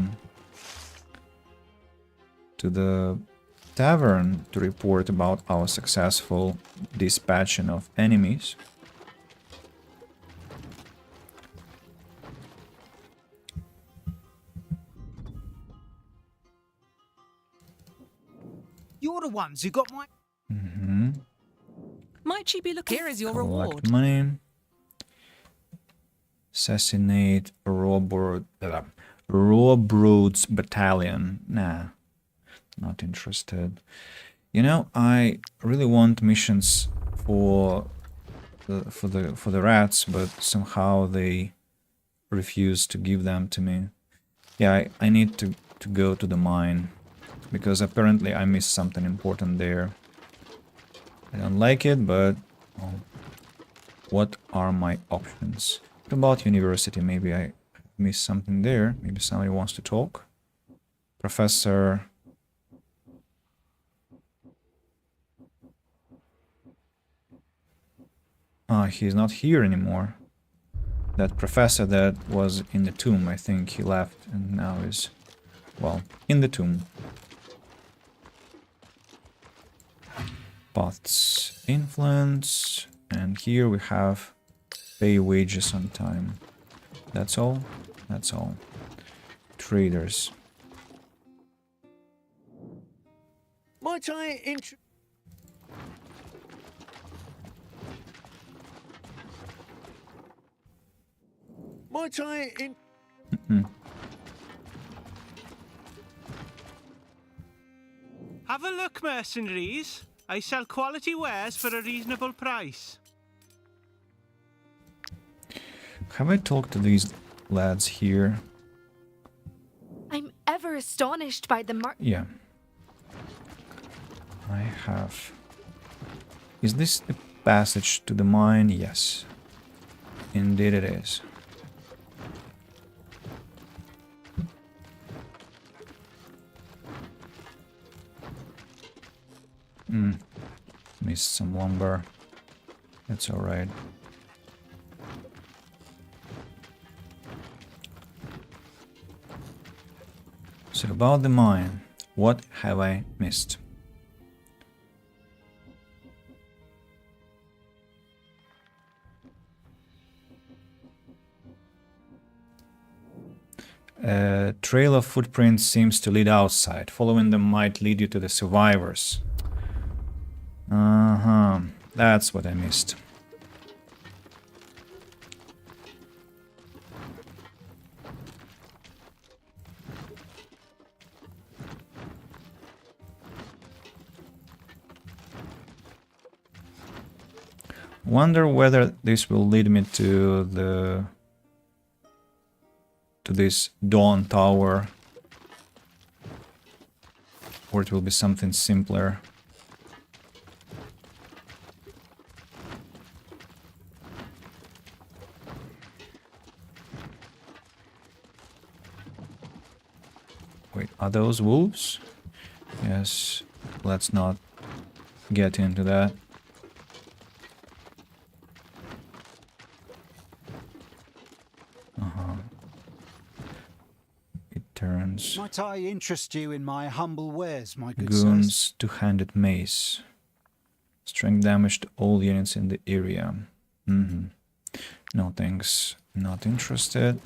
tavern to report about our successful dispatching of enemies. You're the ones who got my... Mm-hmm. Might she be looking? Here is your Collect reward. money. Assassinate Rawbrood's battalion. Nah, not interested. You know, I really want missions for the rats, but somehow they refuse to give them to me. Yeah, I need to go to the mine, because apparently I missed something important there. I don't like it, but well, what are my options? What about university? Maybe I missed something there. Maybe somebody wants to talk. Professor... he's not here anymore. That professor that was in the tomb, I think he left and now is, well, in the tomb. Paths influence, and here we have pay wages on time. That's all? That's all. Traders. Might I Have a look, mercenaries. I sell quality wares for a reasonable price. Have I talked to these lads here? I'm ever astonished by the Yeah. I have. Is this the passage to the mine? Yes. Indeed it is. Missed some lumber. That's alright. So about the mine, what have I missed? A trail of footprints seems to lead outside. Following them might lead you to the survivors. That's what I missed. Wonder whether this will lead me to this Dawn Tower, or it will be something simpler. Wait, are those wolves? Yes, let's not get into that. Turns. Might I interest you in my humble wares, my good Goons, sirs? two-handed mace. Strength damage to all units in the area. No thanks. Not interested.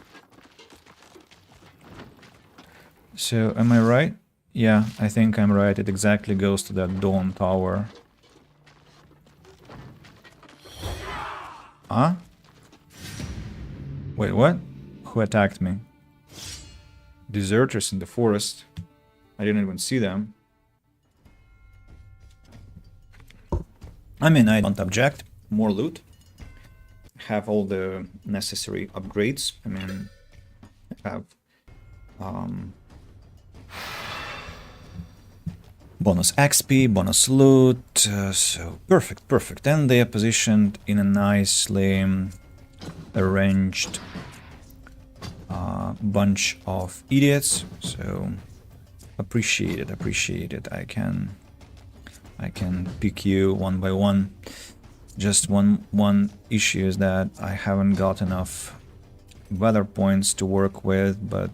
So, am I right? Yeah, I think I'm right. It exactly goes to that Dawn Tower. Huh? Wait, what? Who attacked me? Deserters in the forest. I didn't even see them. I mean, I don't object. More loot. Have all the necessary upgrades. I mean, I have bonus XP, bonus loot. So perfect. And they are positioned in a nicely arranged bunch of idiots, so appreciate it. I can pick you one by one. Just one issue is that I haven't got enough weather points to work with, but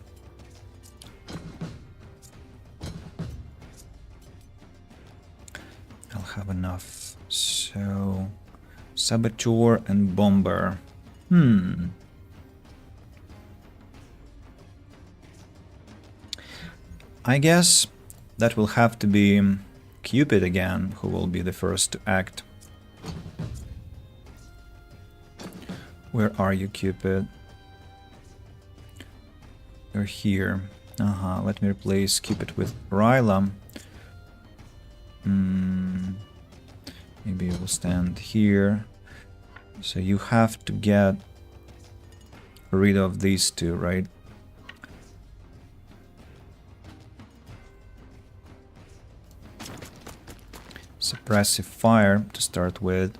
I'll have enough. So Saboteur and Bomber. I guess that will have to be Cupid again, who will be the first to act. Where are you, Cupid? You're here. Let me replace Cupid with Ryla. Maybe you will stand here. So you have to get rid of these two, right? Suppressive fire to start with.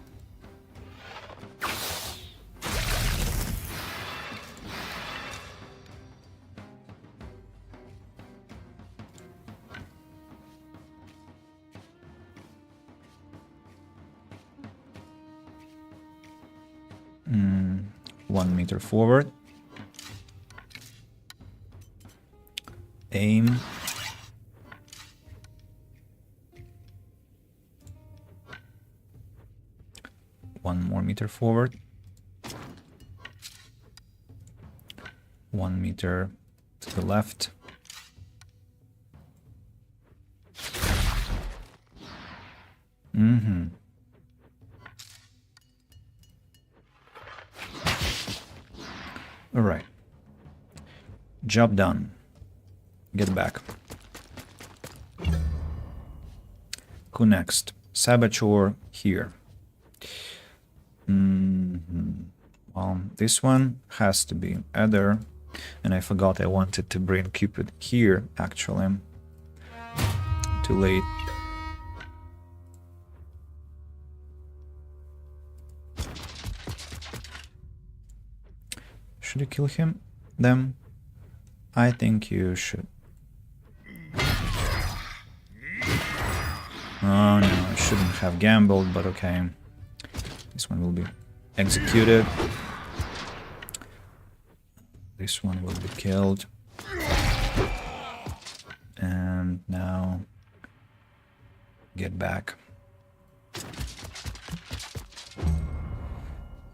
Mm, 1 meter forward. Aim. One more meter forward. 1 meter to the left. All right. Job done. Get back. Who next? Saboteur here. Well, this one has to be Ether, and I forgot I wanted to bring Cupid here, actually. Too late. Should you kill him? Them? I think you should. Oh no, I shouldn't have gambled, but okay. This one will be executed. This one will be killed. And now get back.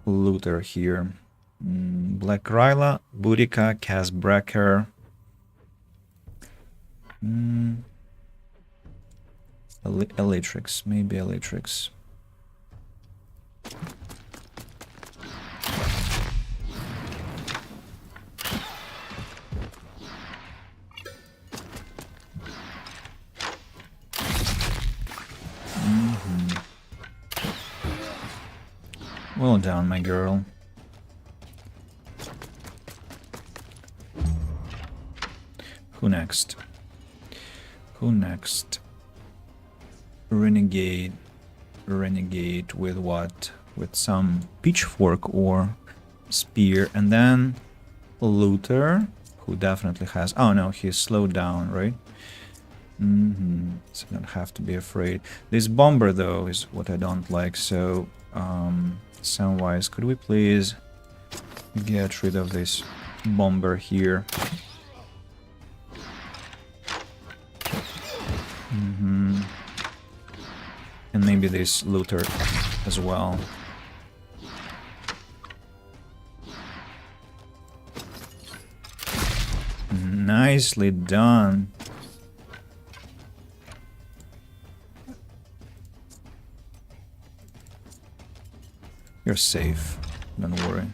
Looter here. Black Ryla, Boudica, Casbracker. Elytrix, maybe Elytrix. Well done, my girl. Who next? Who next? Renegade. Renegade with what? With some pitchfork or spear. And then Looter, who definitely has... Oh no, he's slowed down, right? So you don't have to be afraid. This bomber, though, is what I don't like. So, Samwise, could we please get rid of this bomber here? And maybe this looter as well. Nicely done. You're safe, don't worry.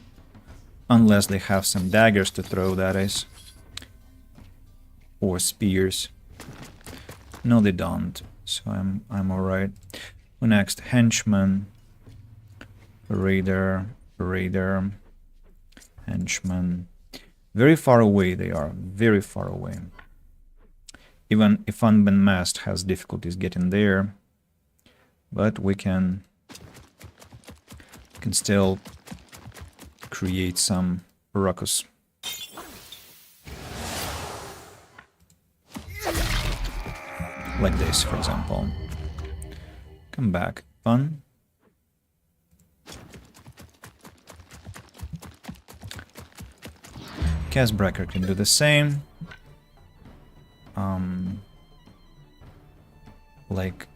Unless they have some daggers to throw, that is. Or spears. No, they don't. So I'm alright. Who next? Henchman. Raider. Raider. Henchman. Very far away they are. Very far away. Even if Unbent has difficulties getting there. But we can still create some ruckus. Like this, for example. Come back. Fun. Casbracker can do the same. Like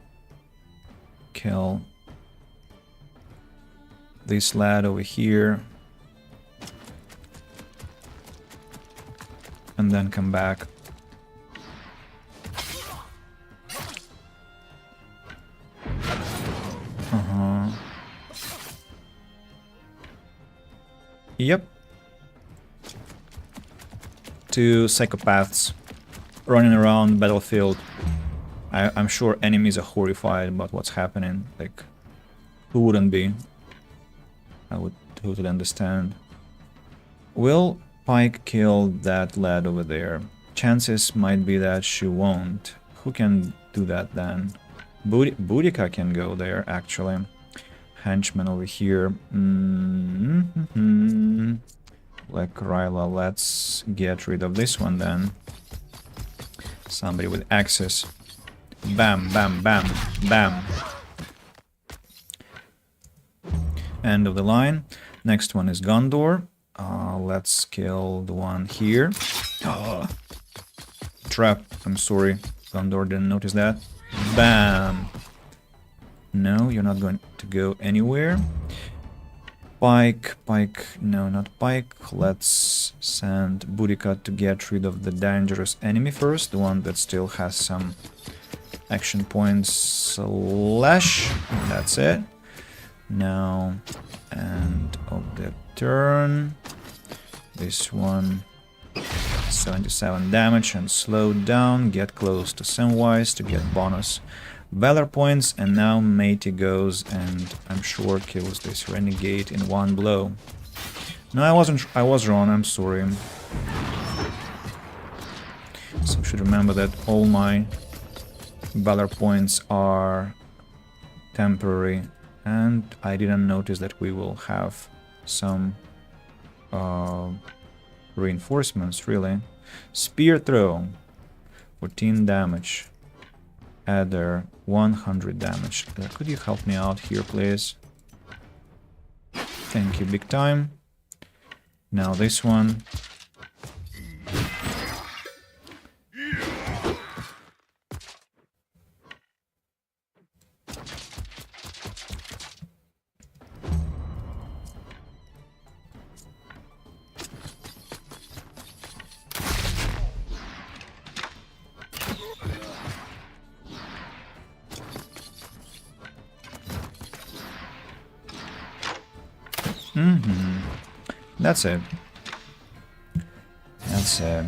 kill this lad over here. And then come back. Yep. Two psychopaths running around the battlefield. I'm sure enemies are horrified about what's happening. Like, who wouldn't be? I would totally understand. Will Pike kill that lad over there? Chances might be that she won't. Who can do that then? Boudica can go there, actually. Henchman over here. Like Ryla, let's get rid of this one then. Somebody with access. Bam, bam, bam, bam. End of the line. Next one is Gondor. Let's kill the one here. Trap. I'm sorry. Gondor didn't notice that. Bam. No, you're not going to go anywhere. Pike. No, not Pike. Let's send Boudica to get rid of the dangerous enemy first. The one that still has some action points. Slash. That's it. Now, end of the turn. This one, 77 damage and slowed down. Get close to Samwise to get bonus Valor points. And now Matey goes and I'm sure kills this renegade in one blow. No, I was wrong. I'm sorry. So I should remember that all my Valor points are temporary. And I didn't notice that we will have some reinforcements, really. Spear throw, 14 damage. Adder 100 damage. Could you help me out here, please? Thank you, big time. Now this one. That's it. That's it.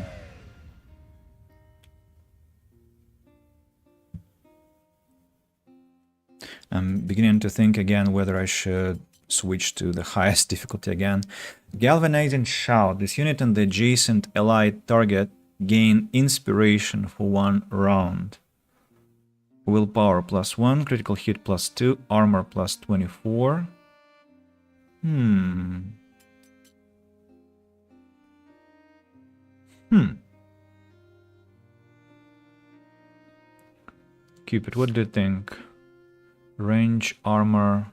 I'm beginning to think again whether I should switch to the highest difficulty again. Galvanizing Shout. This unit and the adjacent allied target gain inspiration for 1 round. Willpower +1, critical hit +2, armor +24. Cupid, what do you think? Range, armor,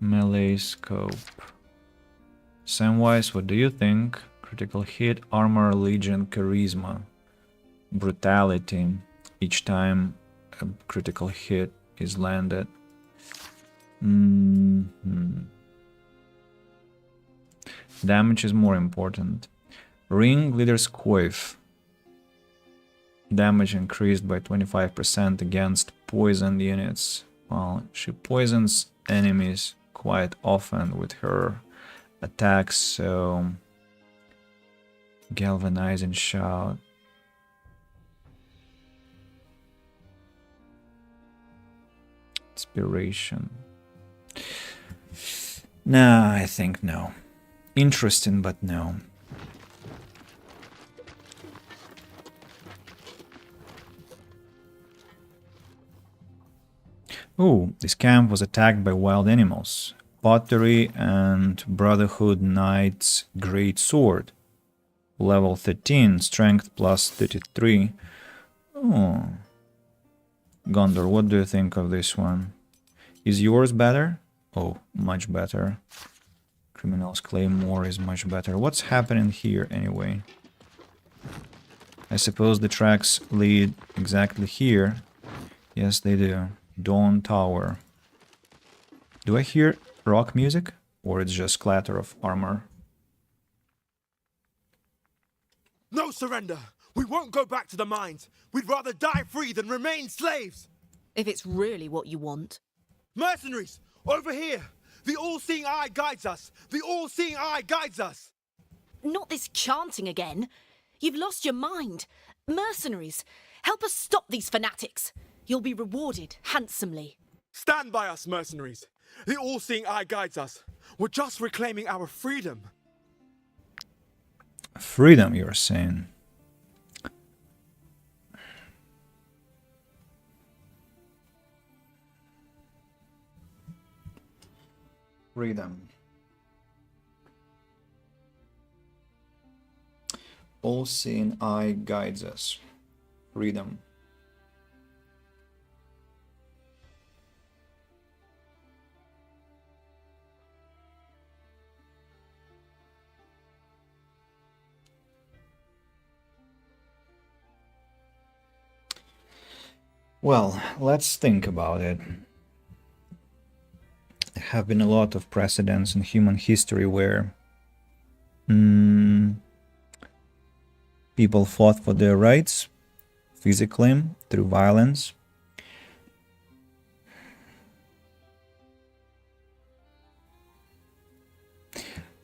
melee, scope. Samwise, what do you think? Critical hit, armor, legion, charisma, brutality. Each time a critical hit is landed. Damage is more important. Ring, leader's coif. Damage increased by 25% against poisoned units. Well, she poisons enemies quite often with her attacks, so Galvanizing Shout. Inspiration. Nah, I think no. Interesting, but no. Oh, this camp was attacked by wild animals. Pottery and Brotherhood Knight's Great Sword. Level 13, strength +33. Oh. Gondor, what do you think of this one? Is yours better? Oh, much better. Criminals Claymore is much better. What's happening here anyway? I suppose the tracks lead exactly here. Yes, they do. Dawn Tower. Do I hear rock music? Or it's just clatter of armor? No surrender! We won't go back to the mines! We'd rather die free than remain slaves! If it's really what you want. Mercenaries! Over here! The all-seeing eye guides us! The all-seeing eye guides us! Not this chanting again. You've lost your mind. Mercenaries, help us stop these fanatics. You'll be rewarded handsomely. Stand by us, mercenaries. The all-seeing eye guides us. We're just reclaiming our freedom. Freedom, you're saying? Freedom. All-seeing eye guides us. Freedom. Well, let's think about it. There have been a lot of precedents in human history where people fought for their rights physically through violence.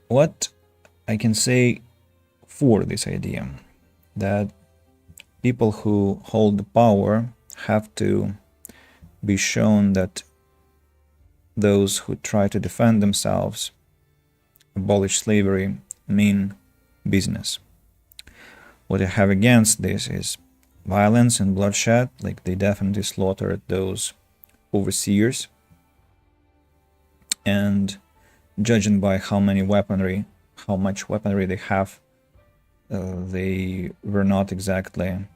What I can say for this idea, that people who hold the power have to be shown that those who try to defend themselves, abolish slavery, mean business. What I have against this is violence and bloodshed, like they definitely slaughtered those overseers. And judging by how much weaponry they have, they were not exactly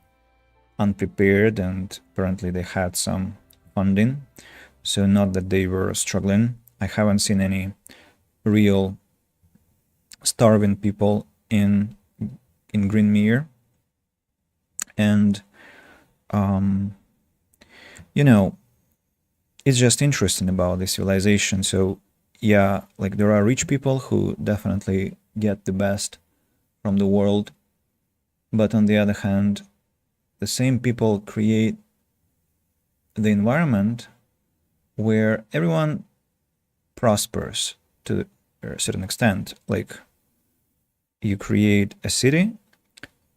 unprepared, and apparently they had some funding, so not that they were struggling. I haven't seen any real starving people in Greenmere. And you know, it's just interesting about this civilization. So yeah, like there are rich people who definitely get the best from the world, but on the other hand, the same people create the environment where everyone prospers to a certain extent. Like you create a city,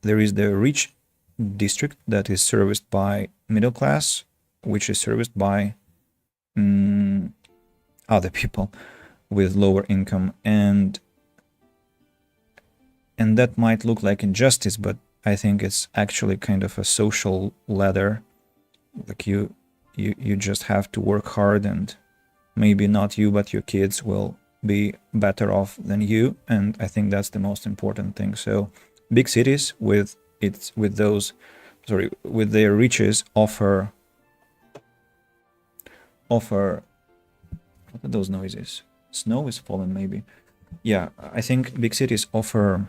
there is the rich district that is serviced by middle class, which is serviced by other people with lower income, and that might look like injustice, but I think it's actually kind of a social ladder. Like you just have to work hard, and maybe not you but your kids will be better off than you, and I think that's the most important thing. So big cities with their riches offer what are those noises? Snow is falling, maybe. Yeah, I think big cities offer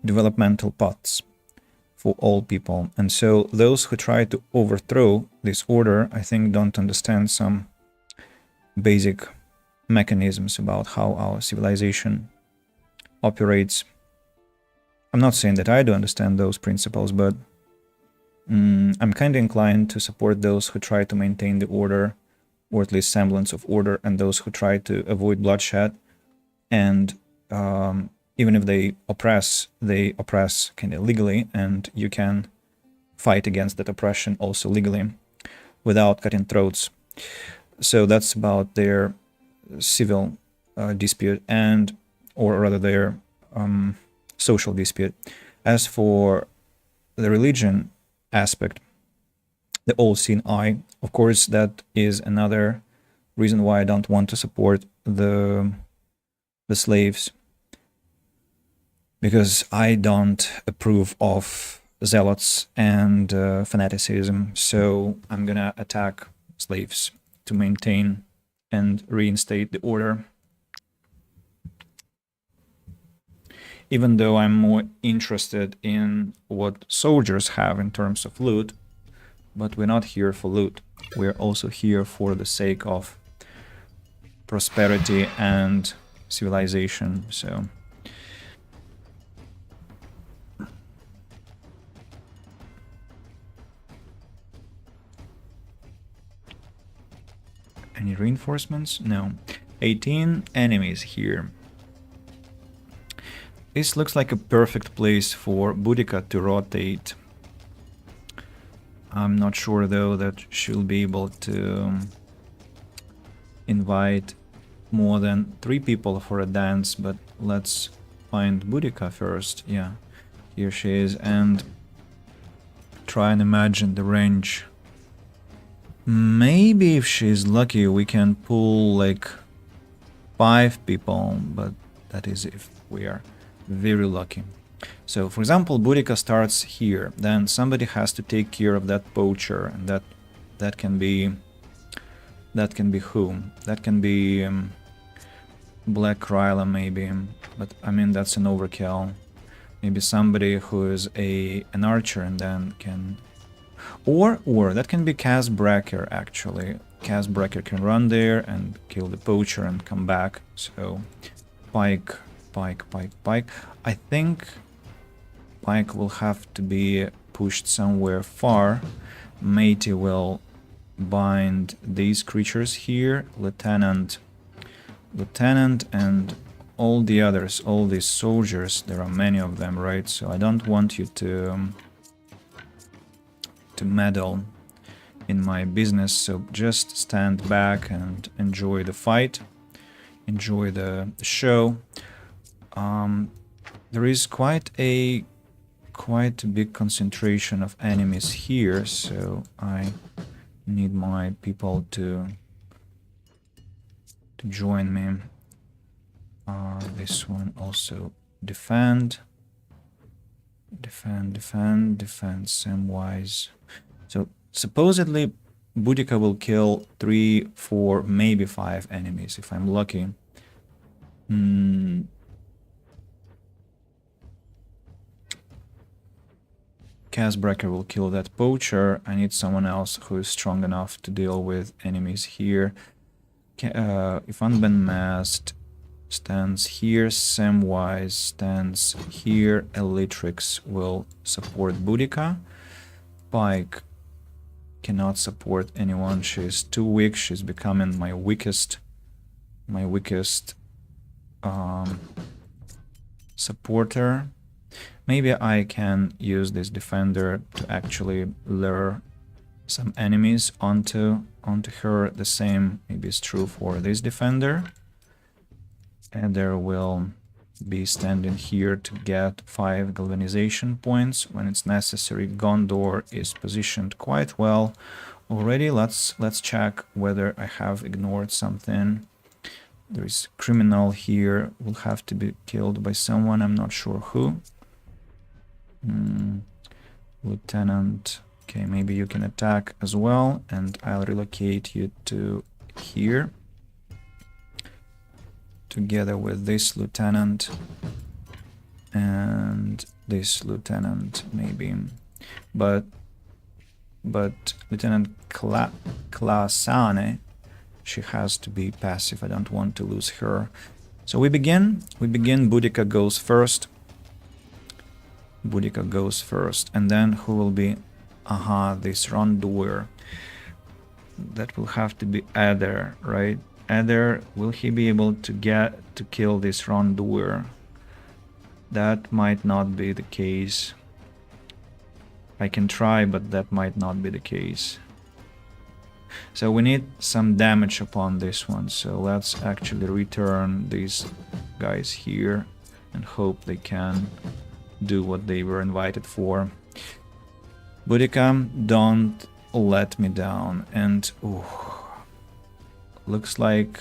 developmental paths for all people, and so those who try to overthrow this order, I think, don't understand some basic mechanisms about how our civilization operates. I'm not saying that I do understand those principles, but I'm kind of inclined to support those who try to maintain the order, or at least semblance of order, and those who try to avoid bloodshed. And even if they oppress kind of legally, and you can fight against that oppression also legally without cutting throats. So that's about their civil dispute, and or rather their social dispute. As for the religion aspect, the all-seeing eye, of course, that is another reason why I don't want to support the slaves, because I don't approve of zealots and fanaticism. So I'm gonna attack slaves to maintain and reinstate the order. Even though I'm more interested in what soldiers have in terms of loot, but we're not here for loot. We're also here for the sake of prosperity and civilization. So any reinforcements? No. 18 enemies here. This looks like a perfect place for Boudica to rotate. I'm not sure though that she'll be able to invite more than 3 people for a dance, but let's find Boudica first. Yeah, here she is, and try and imagine the range. Maybe if she's lucky we can pull like 5 people, but that is if we are very lucky. So for example, Boudica starts here, then somebody has to take care of that poacher, and that can be who? That can be Black Kryla maybe, but I mean that's an overkill. Maybe somebody who is an archer and then can, or that can be Casbracker actually. Casbracker can run there and kill the poacher and come back. So Pike. I think Pike will have to be pushed somewhere far. Matey will bind these creatures here, Lieutenant, and all the others, all these soldiers. There are many of them, right? So I don't want you to meddle in my business. So just stand back and enjoy the fight, enjoy the show. There is quite a big concentration of enemies here, so I need my people to join me. This one also defend. Defend, Samwise. So supposedly Boudica will kill 3, 4, maybe 5 enemies if I'm lucky. Casbreaker will kill that poacher. I need someone else who is strong enough to deal with enemies here. If Unmasked stands here, Samwise stands here, Elytrix will support Boudica. Pike cannot support anyone, she is too weak, she's becoming my weakest supporter. Maybe I can use this defender to actually lure some enemies onto her. The same maybe is true for this defender. Eder will be standing here to get 5 galvanization points when it's necessary. Gondor is positioned quite well already. Let's check whether I have ignored something. There is a criminal here, will have to be killed by someone, I'm not sure who. Lieutenant, okay, maybe you can attack as well, and I'll relocate you to here together with this lieutenant and this lieutenant maybe, but Lieutenant Klasane, she has to be passive, I don't want to lose her. So we begin, Boudica goes first. Boudica goes first, and then who will be? This Rondoer. That will have to be Eder, right? Eder, will he be able to kill this Rondoer? That might not be the case. I can try, but that might not be the case. So we need some damage upon this one, so let's actually return these guys here and hope they can do what they were invited for. Boudica, don't let me down. And looks like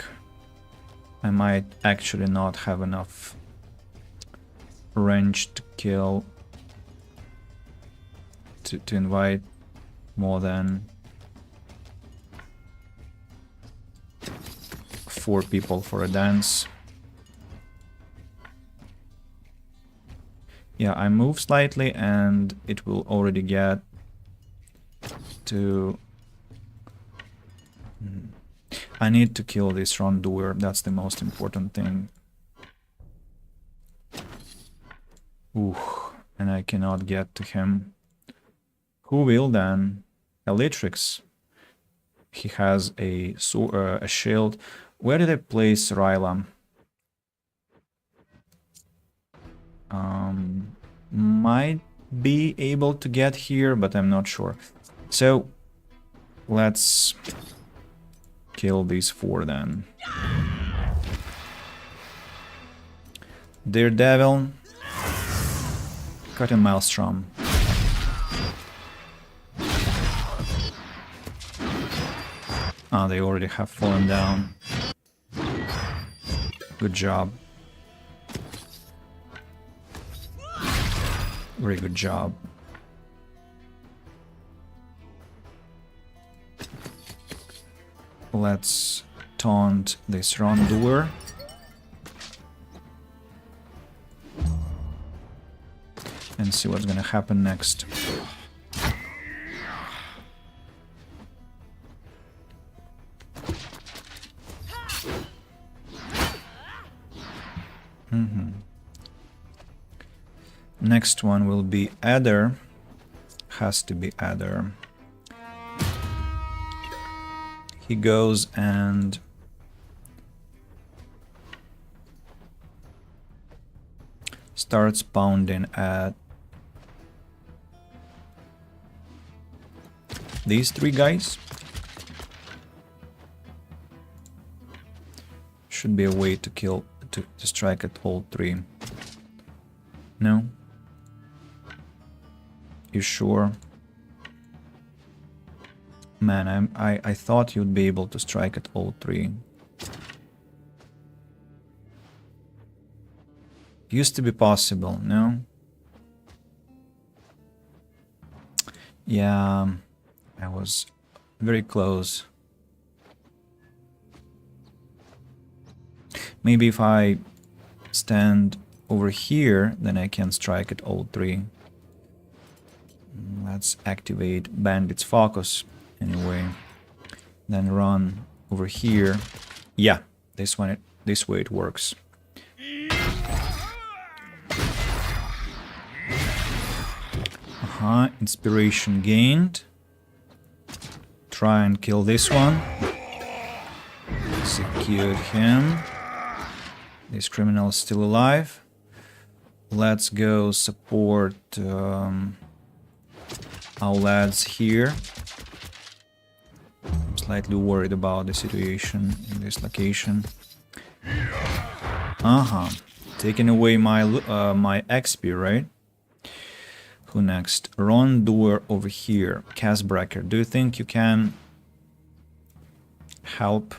I might actually not have enough range to kill, to invite more than 4 people for a dance. Yeah, I move slightly and it will already get to... I need to kill this Rondoer, that's the most important thing. And I cannot get to him. Who will then? Elytrix. He has a shield. Where did I place Ryla? Might be able to get here, but I'm not sure. So let's kill these 4 then. Daredevil, cut a Maelstrom. They already have fallen down. Good job. Very good job. Let's taunt this Rondoer. And see what's gonna happen next. Next one will be Eder. Has to be Eder. He goes and starts pounding at these 3 guys. Should be a way to kill, to strike at all 3. No? You sure? Man, I thought you'd be able to strike at all 3. Used to be possible, no? Yeah, I was very close. Maybe if I stand over here, then I can strike at all three. Let's activate Bandit's Focus anyway. Then run over here. Yeah, this way it works. Inspiration gained. Try and kill this one. Secured him. This criminal is still alive. Let's go support our lads here. I'm slightly worried about the situation in this location. Taking away my my XP, right? Who next? Rondoer over here. Casbreaker. Do you think you can help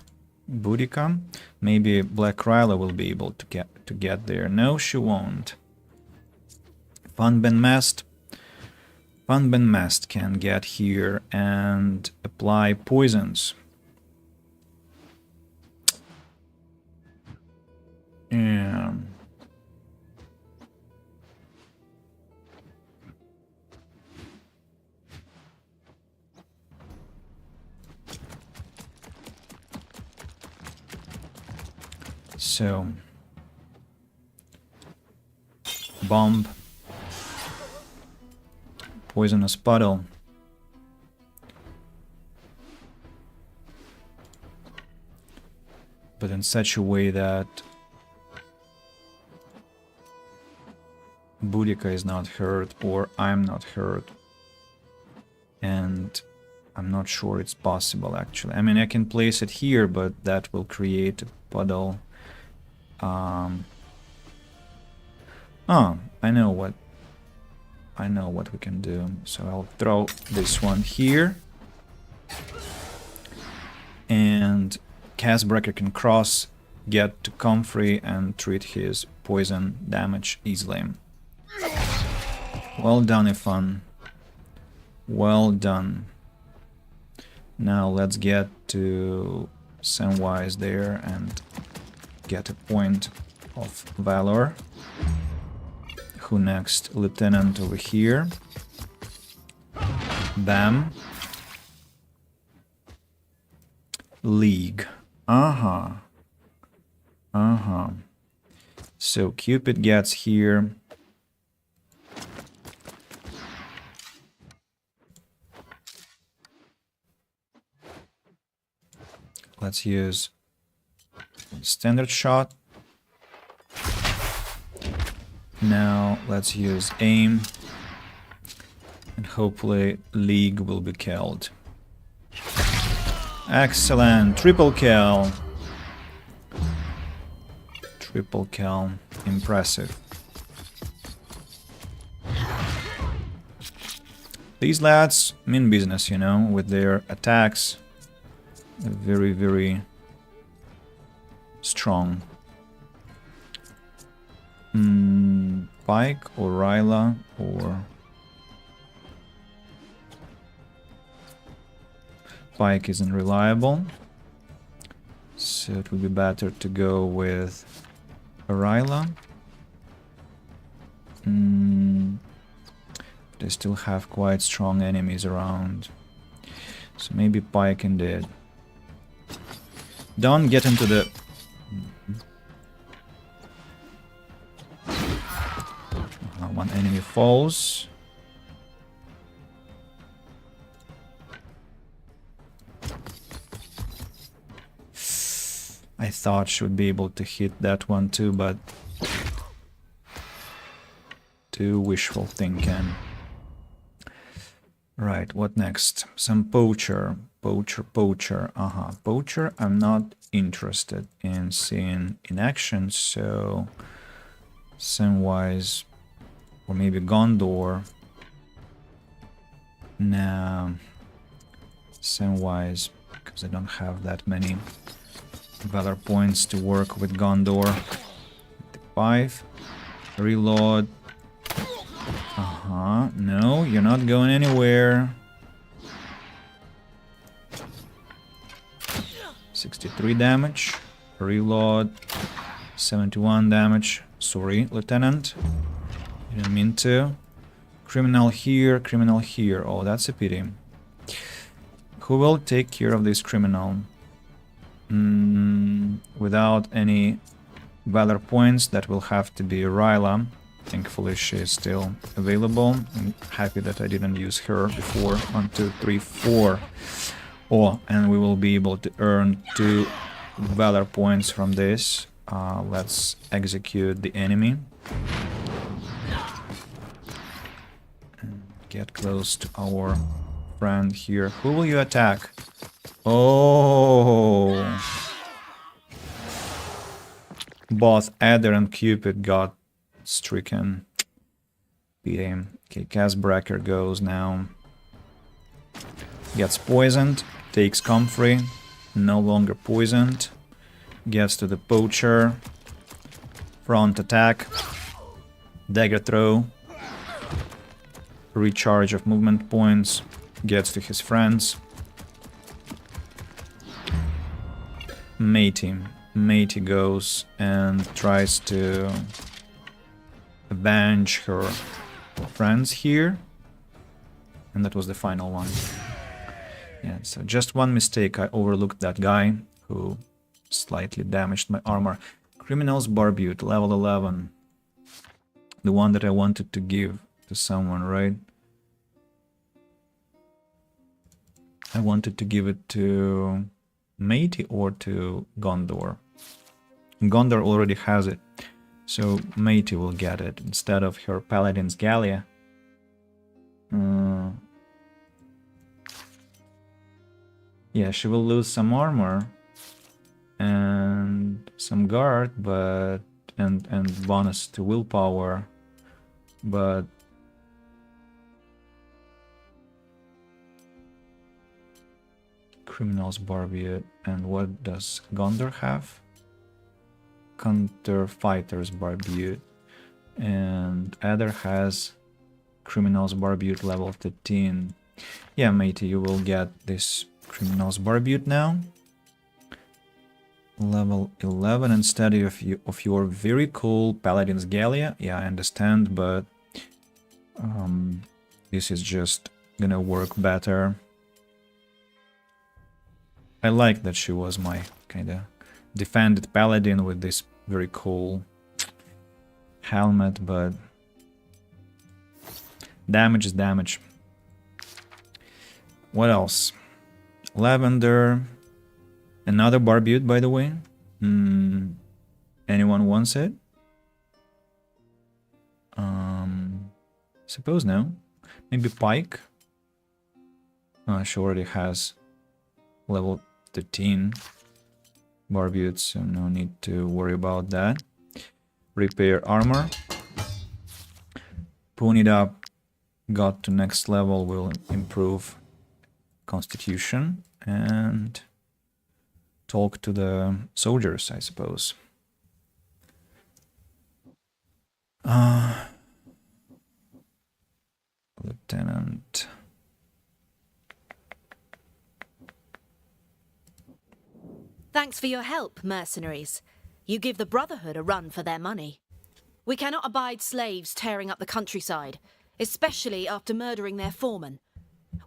Boudica? Maybe Black Ryla will be able to get there. No, she won't. Funben Mast can get here and apply poisons. Yeah. So, bomb, poisonous puddle. But in such a way that Boudica is not hurt or I'm not hurt. And I'm not sure it's possible actually. I mean, I can place it here, but that will create a puddle. I know what we can do. So I'll throw this one here. And Casbreaker can cross, get to Comfrey and treat his poison damage easily. Well done, Ifan. Well done. Now let's get to Samwise there and get a point of valor. Who next? Lieutenant over here. Bam. League. So Cupid gets here. Let's use standard shot. Now let's use aim. And hopefully League will be killed. Excellent. Triple kill. Triple kill. Impressive. These lads mean business, you know, with their attacks. They're very, very strong. Pike or Ryla or... Pike isn't reliable, so it would be better to go with Ryla. They still have quite strong enemies around, so maybe Pike indeed. Don't get into the... One enemy falls. I thought she would be able to hit that one too, but too wishful thinking. Right, what next? Some poacher. Poacher. Poacher I'm not interested in seeing in action, so Samwise or maybe Gondor. Nah, Samwise, because I don't have that many valor points to work with Gondor. 5. Reload. No, you're not going anywhere. 63 damage. Reload. 71 damage. Sorry, Lieutenant. Didn't mean to. Criminal here, criminal here. Oh, that's a pity. Who will take care of this criminal? Without any valor points, that will have to be Ryla. Thankfully, she is still available. I'm happy that I didn't use her before. 1, 2, 3, 4. Oh, and we will be able to earn 2 valor points from this. Let's execute the enemy. And get close to our friend here. Who will you attack? Oh! Both Adder and Cupid got stricken. Beat him. Okay, Casbracker goes now. Gets poisoned. Takes Comfrey. No longer poisoned. Gets to the Poacher. Front attack. Dagger throw. Recharge of movement points. Gets to his friends. Matey. Matey goes and tries to avenge her friends here. And that was the final one. Yeah, so just one mistake. I overlooked that guy who slightly damaged my armor. Criminal's Barbute, level 11. The one that I wanted to give to someone, right? I wanted to give it to Matey or to Gondor. Gondor already has it, so Matey will get it instead of her Paladin's Gallia. Yeah, she will lose some armor and some guard, but and bonus to willpower, but Criminal's Barbute. And what does Gondor have? Counter Fighter's Barbute. And Adder has Criminal's Barbute level 13. Yeah, matey, you will get this Criminal's Barbute now. Level 11 instead of your very cool Paladin's Gallia. Yeah, I understand, but this is just gonna work better. I like that she was my kinda defended Paladin with this very cool helmet, but damage is damage. What else? Lavender. Another Barbute, by the way. Anyone wants it? Suppose no. Maybe Pike. She already has level 13 Barbute, so no need to worry about that. Repair armor. Pony it up. Got to next level will improve constitution and talk to the soldiers, I suppose. Lieutenant. Thanks for your help, mercenaries. You give the Brotherhood a run for their money. We cannot abide slaves tearing up the countryside, especially after murdering their foreman.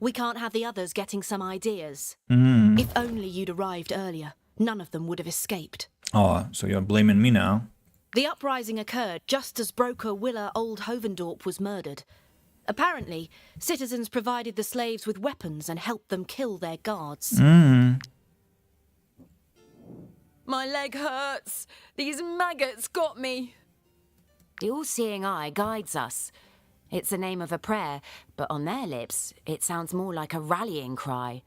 We can't have the others getting some ideas. If only you'd arrived earlier, none of them would have escaped. Oh, so you're blaming me now? The uprising occurred just as broker Willa Old Hovendorp was murdered. Apparently, citizens provided the slaves with weapons and helped them kill their guards. My leg hurts. These maggots got me. The all-seeing eye guides us. It's the name of a prayer, but on their lips, it sounds more like a rallying cry.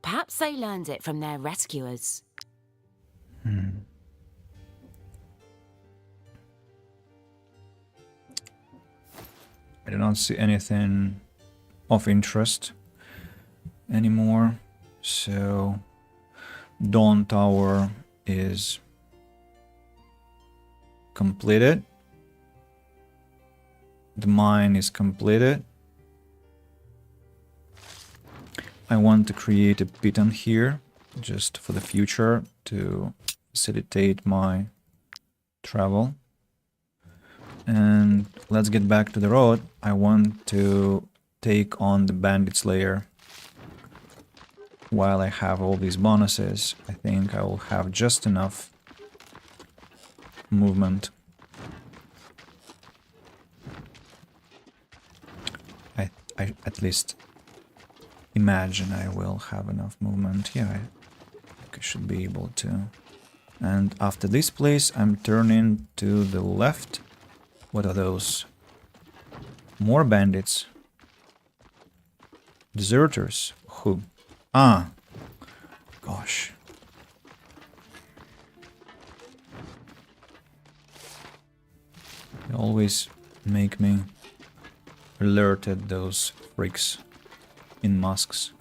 Perhaps they learned it from their rescuers. I do not see anything of interest anymore, so Dawn Tower is completed. The mine is completed. I want to create a piton here just for the future to facilitate my travel. And let's get back to the road. I want to take on the Bandit Slayer. While I have all these bonuses, I think I will have just enough movement. I at least imagine I will have enough movement. Yeah, I think I should be able to. And after this place, I'm turning to the left. What are those? More bandits. Deserters. Who? Ah. Gosh. They always make me alerted, those freaks in masks.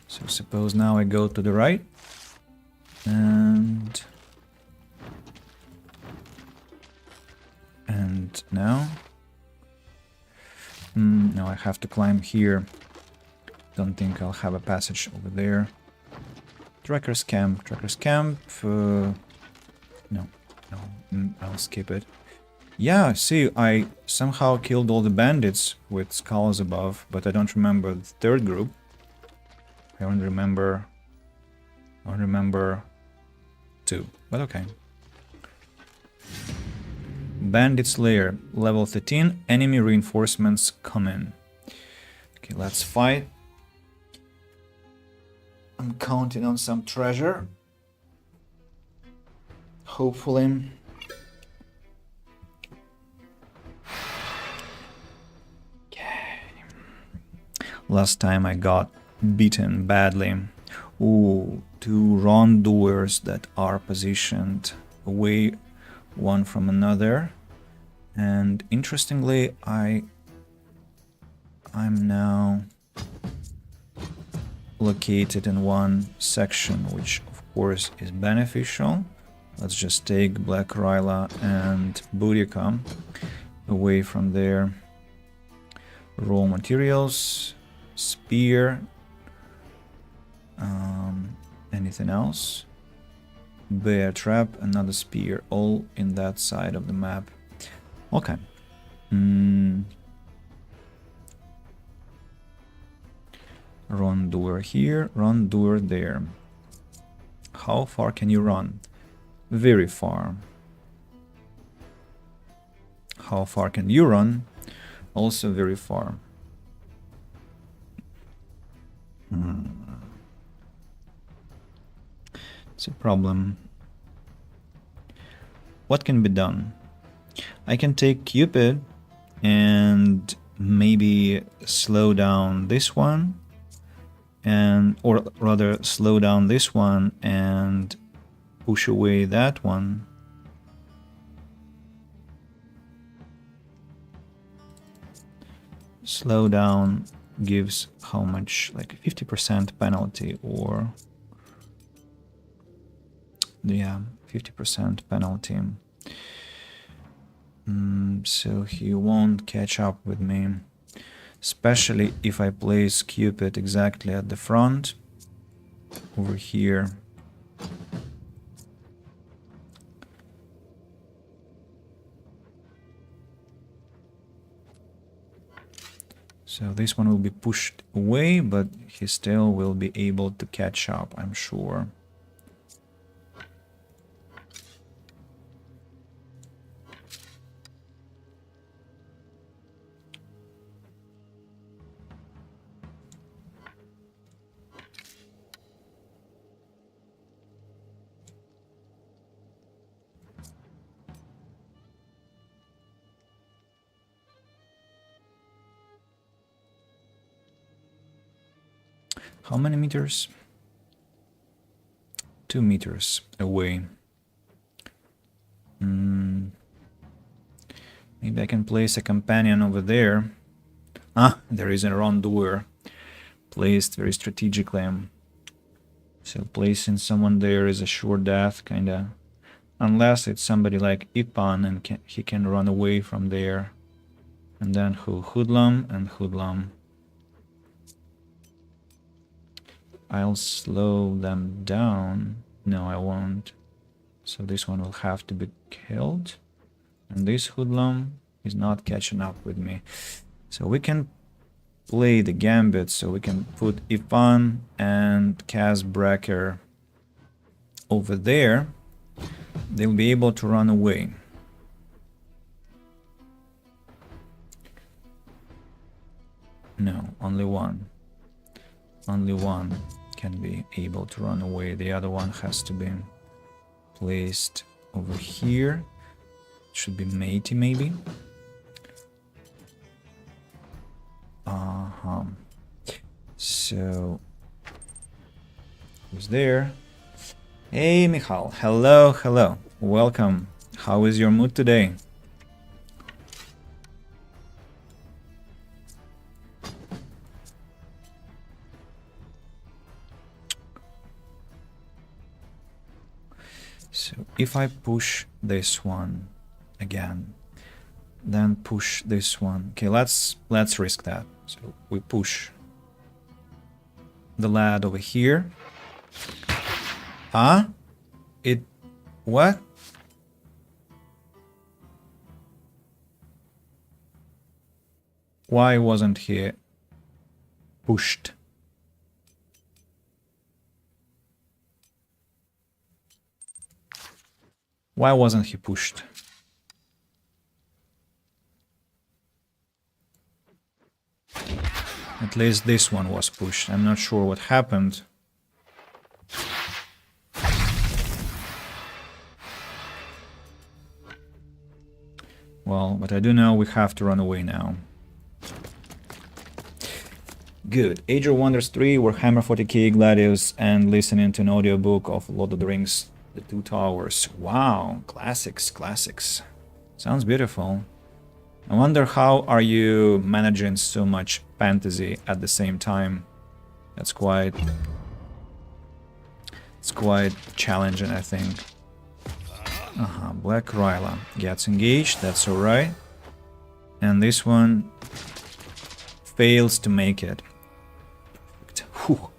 So suppose now I go to the right and now no, I have to climb here. Don't think I'll have a passage over there. Tracker's camp. No, I'll skip it. Yeah, see, I somehow killed all the bandits with skulls above, but I don't remember the third group. I don't remember two, but okay. Bandit Slayer, level 13, enemy reinforcements come in. Okay, let's fight. I'm counting on some treasure. Hopefully. Okay. Last time I got beaten badly. Ooh, two wrongdoers that are positioned away one from another. And interestingly, I'm now located in one section, which of course is beneficial. Let's just take Black Ryla and Boudica away from there. Raw materials, spear, anything else? Bear trap, another spear, all in that side of the map. Okay. Wrongdoer here, wrongdoer there. How far can you run? Very far. How far can you run? Also very far. It's a problem. What can be done? I can take Cupid and maybe slow down this one, or rather slow down this one and push away that one. Slow down gives how much? Like 50% penalty, or yeah, 50% penalty. So he won't catch up with me, especially if I place Cupid exactly at the front over here. So this one will be pushed away, but he still will be able to catch up, I'm sure. How many meters? 2 meters away. Maybe I can place a companion over there. Ah, there is a wrongdoer placed very strategically. So placing someone there is a sure death, kinda. Unless it's somebody like Ipan and he can run away from there. And then hoodlum and hoodlum. I'll slow them down. No, I won't. So this one will have to be killed. And this hoodlum is not catching up with me. So we can play the gambit. So we can put Ifan and Casbracker over there. They'll be able to run away. No, only one. Only one can be able to run away. The other one has to be placed over here. Should be matey, maybe. So, who's there? Hey, Michal. Hello, hello. Welcome. How is your mood today? So if I push this one again, then push this one. Okay, let's risk that. So we push the lad over here. Huh? It what? Why wasn't he pushed? Why wasn't he pushed? At least this one was pushed. I'm not sure what happened. Well, but I do know we have to run away now. Good. Age of Wonders 3, Warhammer 40k, Gladius, and listening to an audiobook of Lord of the Rings, The Two Towers. Wow, classics, classics. Sounds beautiful. I wonder how are you managing so much fantasy at the same time. It's quite challenging, I think. Black Ryla gets engaged, that's alright. And this one fails to make it. Whew.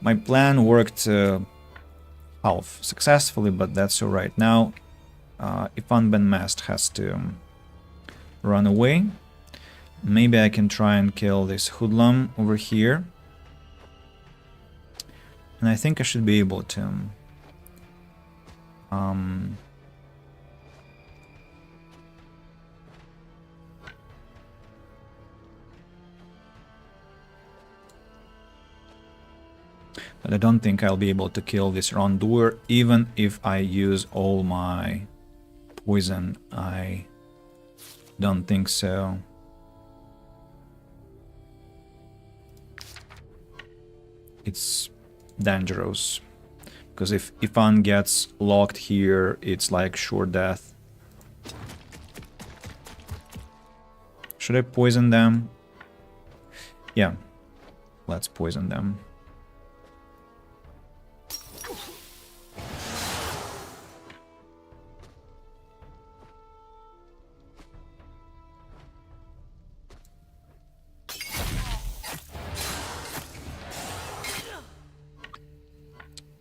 My plan worked half successfully, but that's alright. Now, Ifan Ben Mast has to run away. Maybe I can try and kill this hoodlum over here. And I think I should be able to. But I don't think I'll be able to kill this Rondour, even if I use all my poison. I don't think so. It's dangerous. Because if Ifan gets locked here, it's like sure death. Should I poison them? Yeah, let's poison them.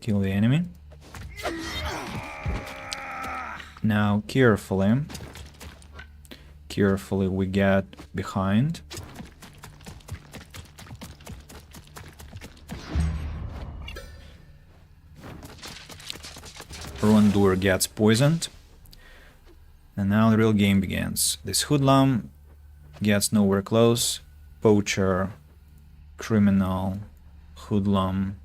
Kill the enemy. Now carefully we get behind. Rondour gets poisoned. And now the real game begins. This hoodlum gets nowhere close. Poacher, criminal, hoodlum.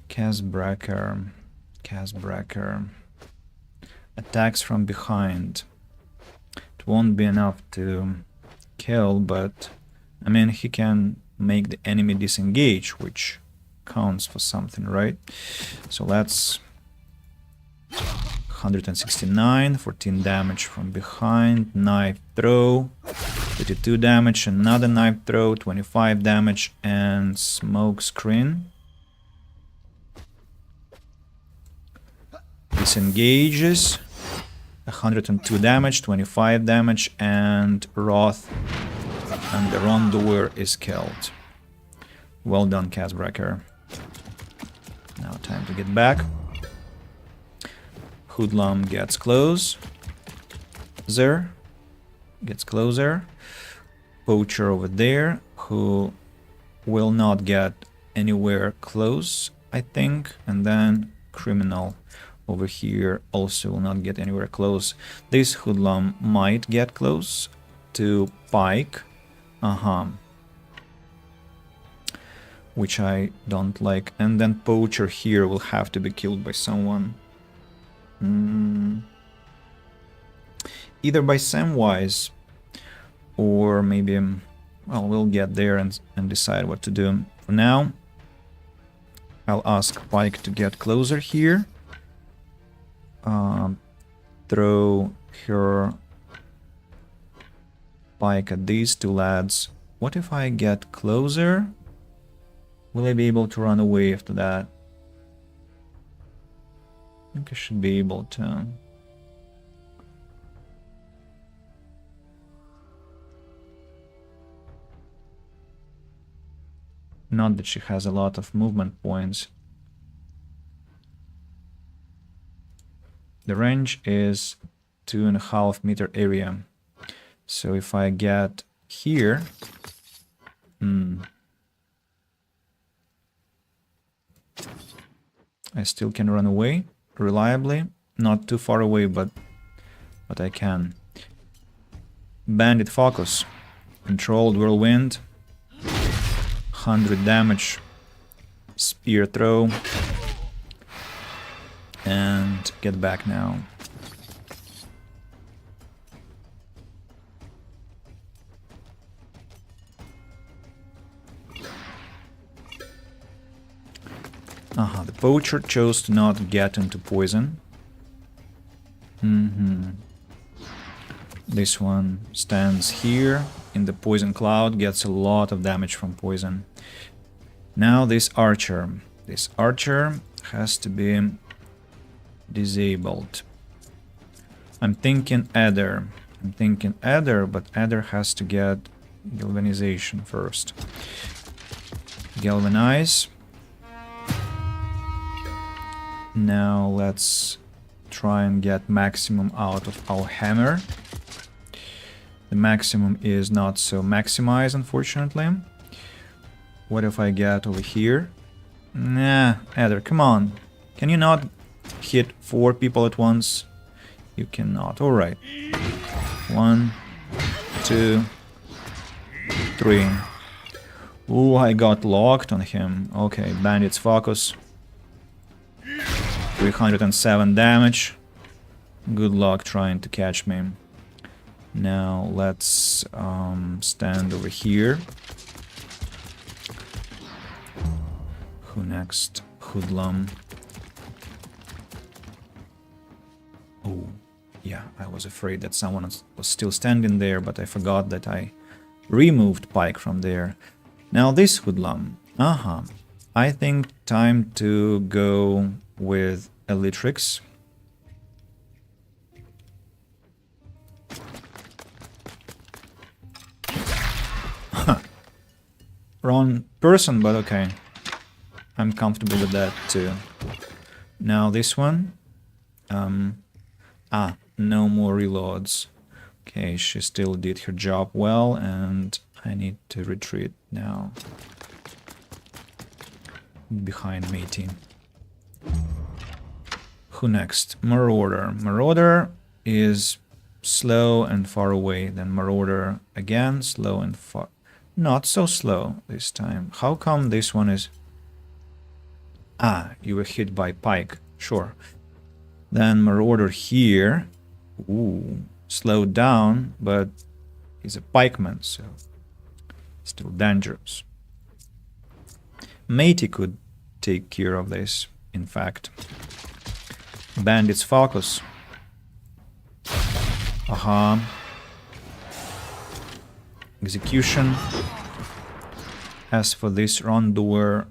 Casbracker attacks from behind. It won't be enough to kill, but I mean he can make the enemy disengage, which counts for something, right? So let's 169, 14 damage from behind, knife throw, 32 damage, another knife throw, 25 damage, and smoke screen. Disengages. 102 damage, 25 damage, and Wrath and the wrongdoer is killed. Well done, Casbreaker. Now time to get back. Hoodlum gets close. Zer gets closer. Poacher over there, who will not get anywhere close, I think. And then Criminal over here also will not get anywhere close. This Hoodlum might get close to Pike. Which I don't like. And then Poacher here will have to be killed by someone. Either by Samwise or maybe, well, we'll get there and decide what to do. For now, I'll ask Pike to get closer here. Throw her Pike at these two lads. What if I get closer? Will I be able to run away after that? I think I should be able to. Not that she has a lot of movement points. The range is 2.5 meter area. So if I get here, I still can run away reliably. Not too far away, but I can. Bandit Focus. Controlled Whirlwind. 100 damage. Spear Throw. And get back now. The Poacher chose to not get into poison. This one stands here in the poison cloud, gets a lot of damage from poison. Now this archer. This archer has to be disabled. I'm thinking Adder. But Adder has to get galvanization first. Galvanize. Now let's try and get maximum out of our hammer. The maximum is not so maximized, unfortunately. What if I get over here? Nah, Adder, come on. Can you not hit 4 people at once? You cannot. Alright. 1, 2, 3. Ooh, I got locked on him. Okay, Bandit's Focus. 307 damage. Good luck trying to catch me. Now let's stand over here. Who next? Hoodlum. Oh, yeah, I was afraid that someone was still standing there, but I forgot that I removed Pike from there. Now this Hoodlum. I think time to go with Elytrix. Wrong person, but okay. I'm comfortable with that too. Now this one. No more reloads. Okay, she still did her job well, and I need to retreat now. Behind Matey. Who next? Marauder. Marauder is slow and far away. Then Marauder again, slow and far. Not so slow this time. How come this one is... you were hit by Pike. Sure. Then Marauder here. Ooh, slowed down, but he's a pikeman, so still dangerous. Matey could take care of this, in fact. Bandit's Focus. Execution. As for this wrongdoer,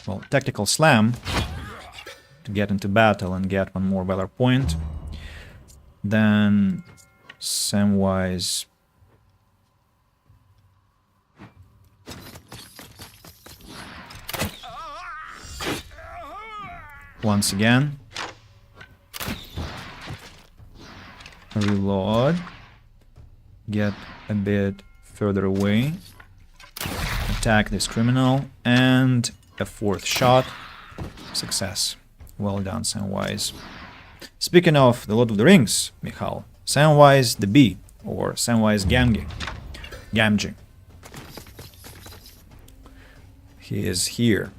well, Tactical Slam to get into battle and get one more valor point. Then Samwise once again. Reload. Get a bit further away. Attack this criminal. And a fourth shot. Success. Well done, Samwise. Speaking of the Lord of the Rings, Michal, Samwise the Bee, or Samwise Gamgee. He is here.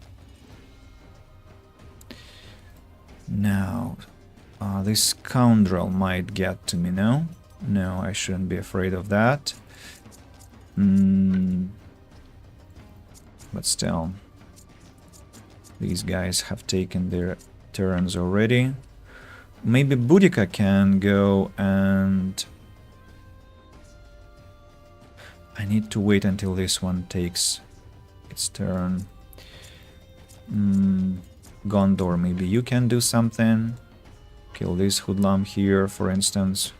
Now, this scoundrel might get to me, no? No, I shouldn't be afraid of that. But still, these guys have taken their turns already. Maybe Boudica can go and... I need to wait until this one takes its turn. Gondor, maybe you can do something. Kill this hoodlum here, for instance.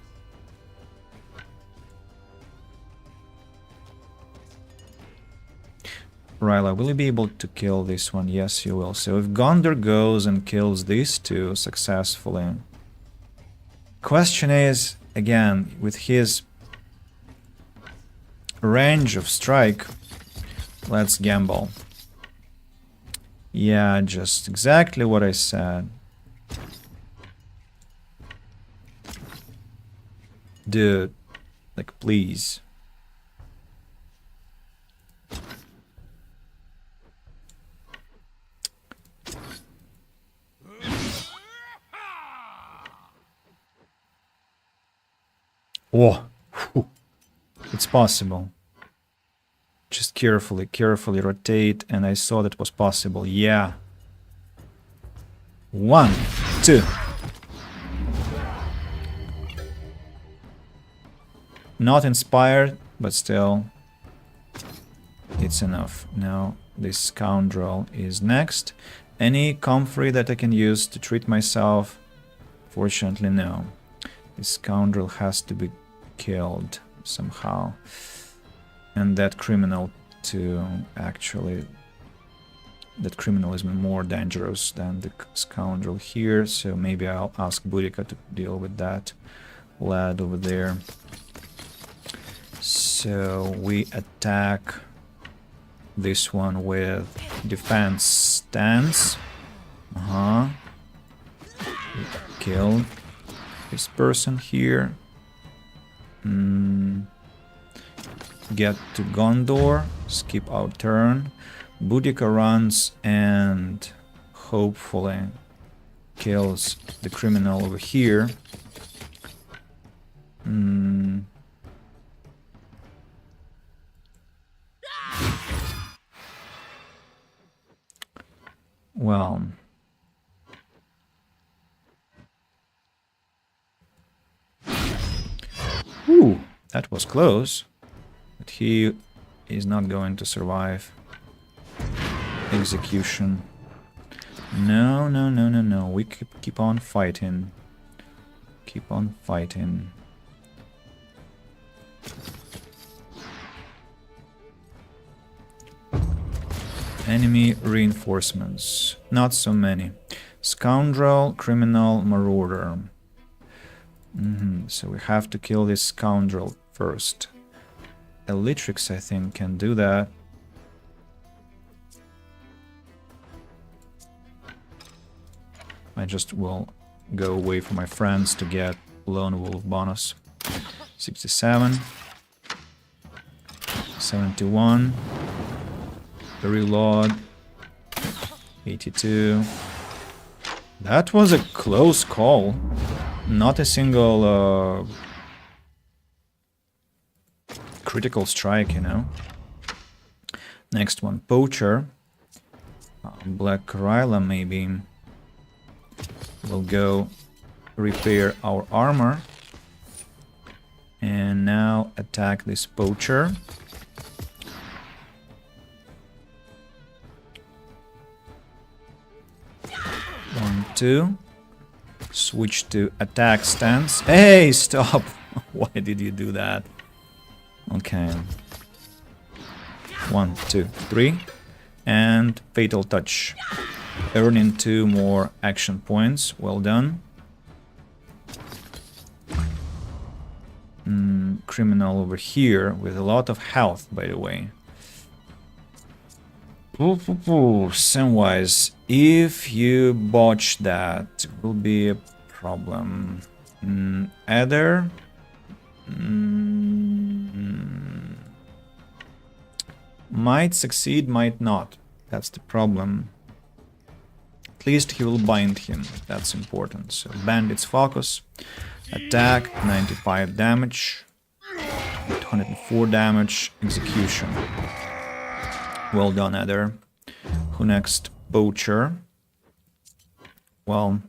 Ryla, will you be able to kill this one? Yes, you will. So if Gondor goes and kills these two successfully... Question is, again, with his range of strike, let's gamble. Yeah, just exactly what I said. Dude, like, please. Oh, it's possible. Just carefully rotate, and I saw that was possible. Yeah. 1, 2. Not inspired, but still, it's enough. Now, this scoundrel is next. Any comfrey that I can use to treat myself? Fortunately, no. This scoundrel has to be killed somehow. And that criminal too, actually. That criminal is more dangerous than the scoundrel here, so maybe I'll ask Boudica to deal with that lad over there. So we attack this one with defense stance. Kill this person here. Get to Gondor, skip our turn. Boudica runs and hopefully kills the criminal over here. Well, ooh, that was close, but he is not going to survive execution. No, no, no, no, no. We keep on fighting. Keep on fighting. Enemy reinforcements. Not so many. Scoundrel, criminal, marauder. So we have to kill this scoundrel first. Elytrix, I think, can do that. I just will go away from my friends to get Lone Wolf bonus. 67. 71. Reload. 82. That was a close call. Not a single critical strike, you know. Next one, Poacher. Black Ryla maybe will go repair our armor. And now attack this Poacher. 2. Switch to attack stance. Hey, stop! Why did you do that? Okay. 1, 2, 3. And fatal touch. Earning 2 more action points. Well done. Criminal over here with a lot of health, by the way. Samwise, if you botch that, it will be a problem. Adder. Might succeed, might not. That's the problem. At least he will bind him. That's important. So bandits focus. Attack, 95 damage. 104 damage. Execution. Well done, Adder. Who next? Poacher. Well,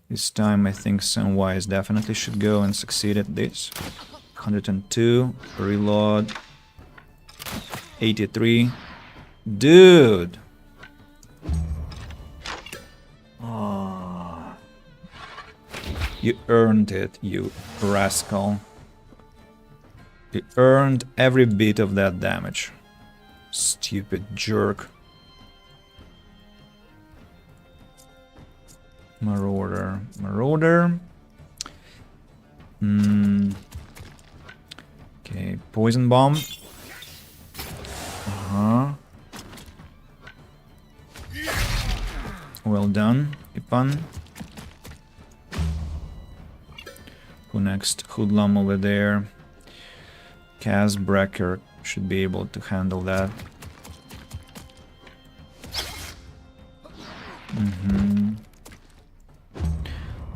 this time I think Samwise definitely should go and succeed at this. 102. Reload. 83. Dude! Oh. You earned it, you rascal. You earned every bit of that damage. Stupid jerk. Marauder. Marauder. Okay, poison bomb. Well done, Ipan. Who next? Hoodlum over there. Casbreaker should be able to handle that.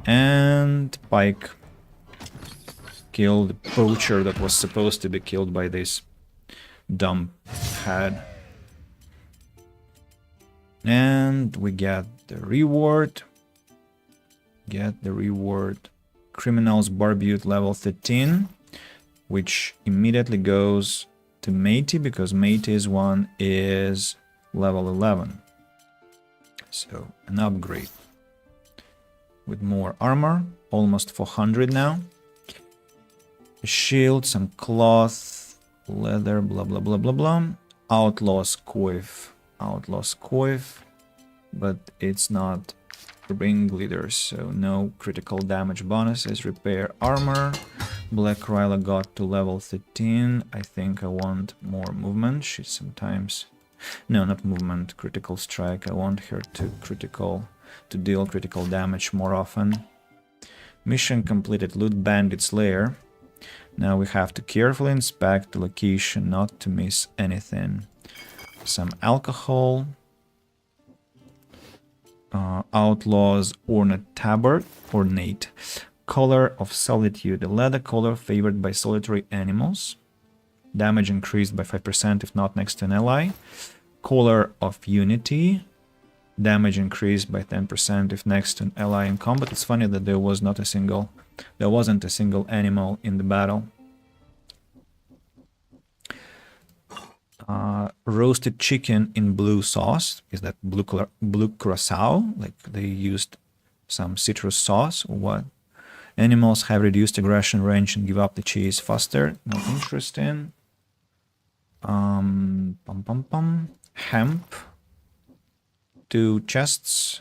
And Pike killed the poacher that was supposed to be killed by this dumb head. And we get the reward. Criminal's Barbute level 13, which immediately goes to Matey because Matey's one is level 11. So an upgrade. With more armor, almost 400 now. A shield, some cloth, leather, blah blah blah blah blah. Outlaw's coif. Outlaw's coif, but it's not ringleader, so no critical damage bonuses. Repair armor. Black Ryla got to level 13. I think I want more movement. She sometimes... No, not movement. Critical strike. I want her to deal critical damage more often. Mission completed. Loot Bandit's lair. Now we have to carefully inspect the location not to miss anything. Some alcohol. Outlaw's ornate. Color of Solitude. A leather color favored by solitary animals. Damage increased by 5% if not next to an ally. Color of Unity. Damage increased by 10% if next to an ally in combat. It's funny that there wasn't a single animal in the battle. Roasted chicken in blue sauce. Is that blue curacao? Like they used some citrus sauce or what? Animals have reduced aggression range and give up the cheese faster. Not interesting. Hemp. 2 chests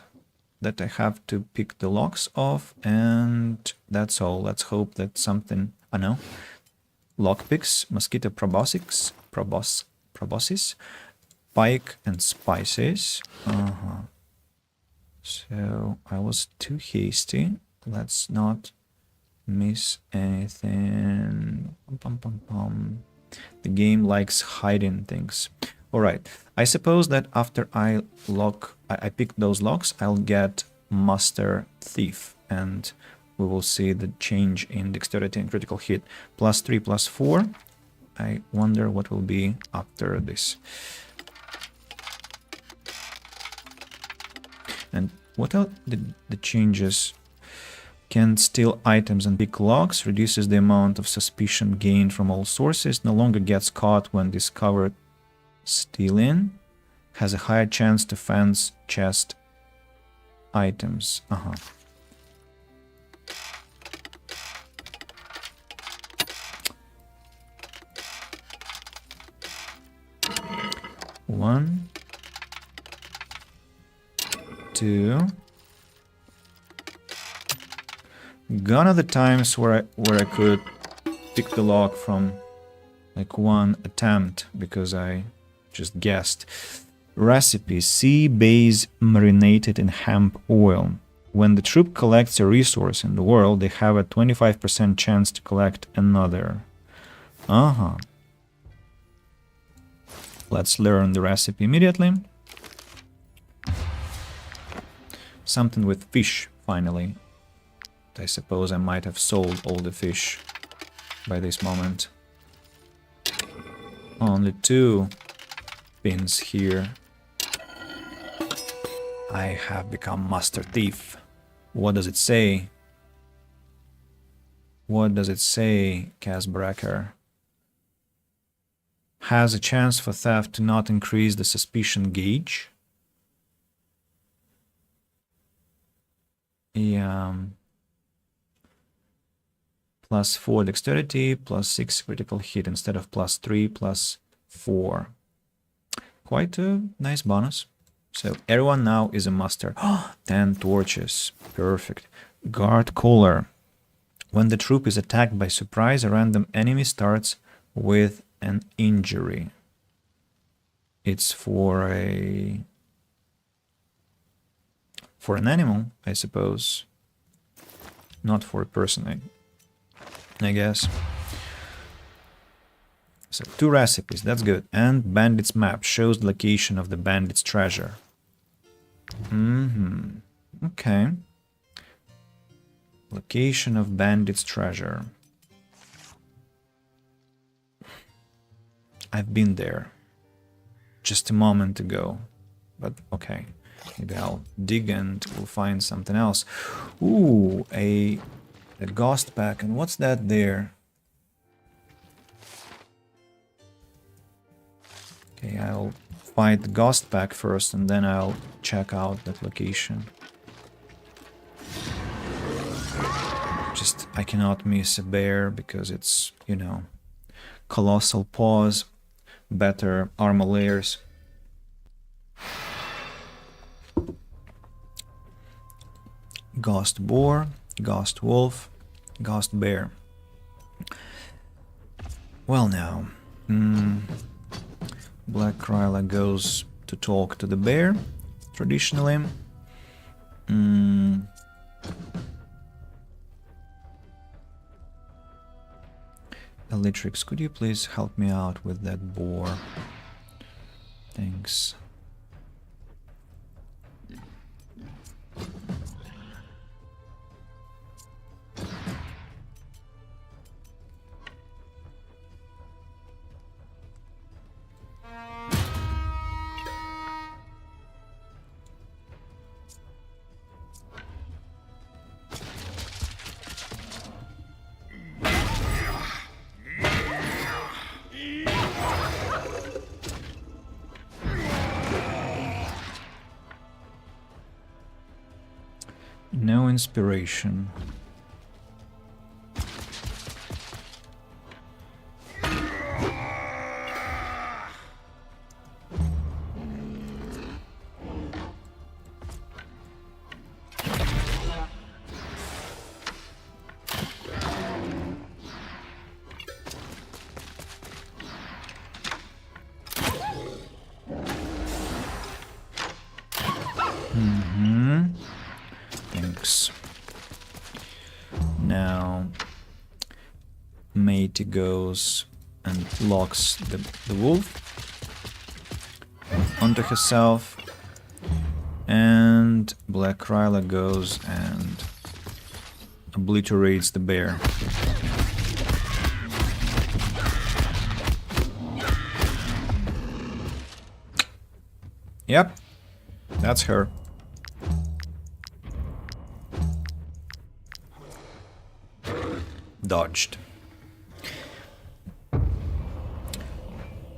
that I have to pick the locks of, and that's all. Let's hope that something... I know. Lockpicks, mosquito proboscis, pike, and spices. So I was too hasty. Let's not miss anything. The game likes hiding things. Alright, I suppose that after I pick those locks, I'll get Master Thief, and we will see the change in dexterity and critical hit. +3, +4. I wonder what will be after this. And what are the changes? Can steal items and pick locks, reduces the amount of suspicion gained from all sources, no longer gets caught when discovered stealing, has a higher chance to fence chest items. One, two. Gone are the times where I could pick the lock from like one attempt because I just guessed. Recipe: sea bass marinated in hemp oil. When the troop collects a resource in the world, they have a 25% chance to collect another. Let's learn the recipe immediately. Something with fish, finally. I suppose I might have sold all the fish by this moment. Only 2 pins here. I have become Master Thief. What does it say? What does it say, Casbracker? Has a chance for theft to not increase the suspicion gauge. Yeah. +4 dexterity, +6 critical hit instead of +3, +4. Quite a nice bonus. So everyone now is a master. 10 torches. Perfect. Guard collar. When the troop is attacked by surprise, a random enemy starts with an injury. It's for an animal, I suppose. Not for a person, I guess. So 2 recipes, that's good. And bandit's map shows the location of the bandit's treasure. Okay. Location of bandit's treasure. I've been there just a moment ago, but okay. Maybe I'll dig and we'll find something else. Ooh, a ghost pack. And what's that there? Okay, I'll find the ghost pack first and then I'll check out that location. Just, I cannot miss a bear because it's, you know, colossal paws, better armor layers. Ghost boar, ghost wolf, ghost bear. Well now, Black Kryla goes to talk to the bear, traditionally. Elytrix, could you please help me out with that boar? Thanks. No inspiration. Thanks. Now Matey goes and locks the wolf onto herself, and Black Kryla goes and obliterates the bear. Yep, that's her. Dodged.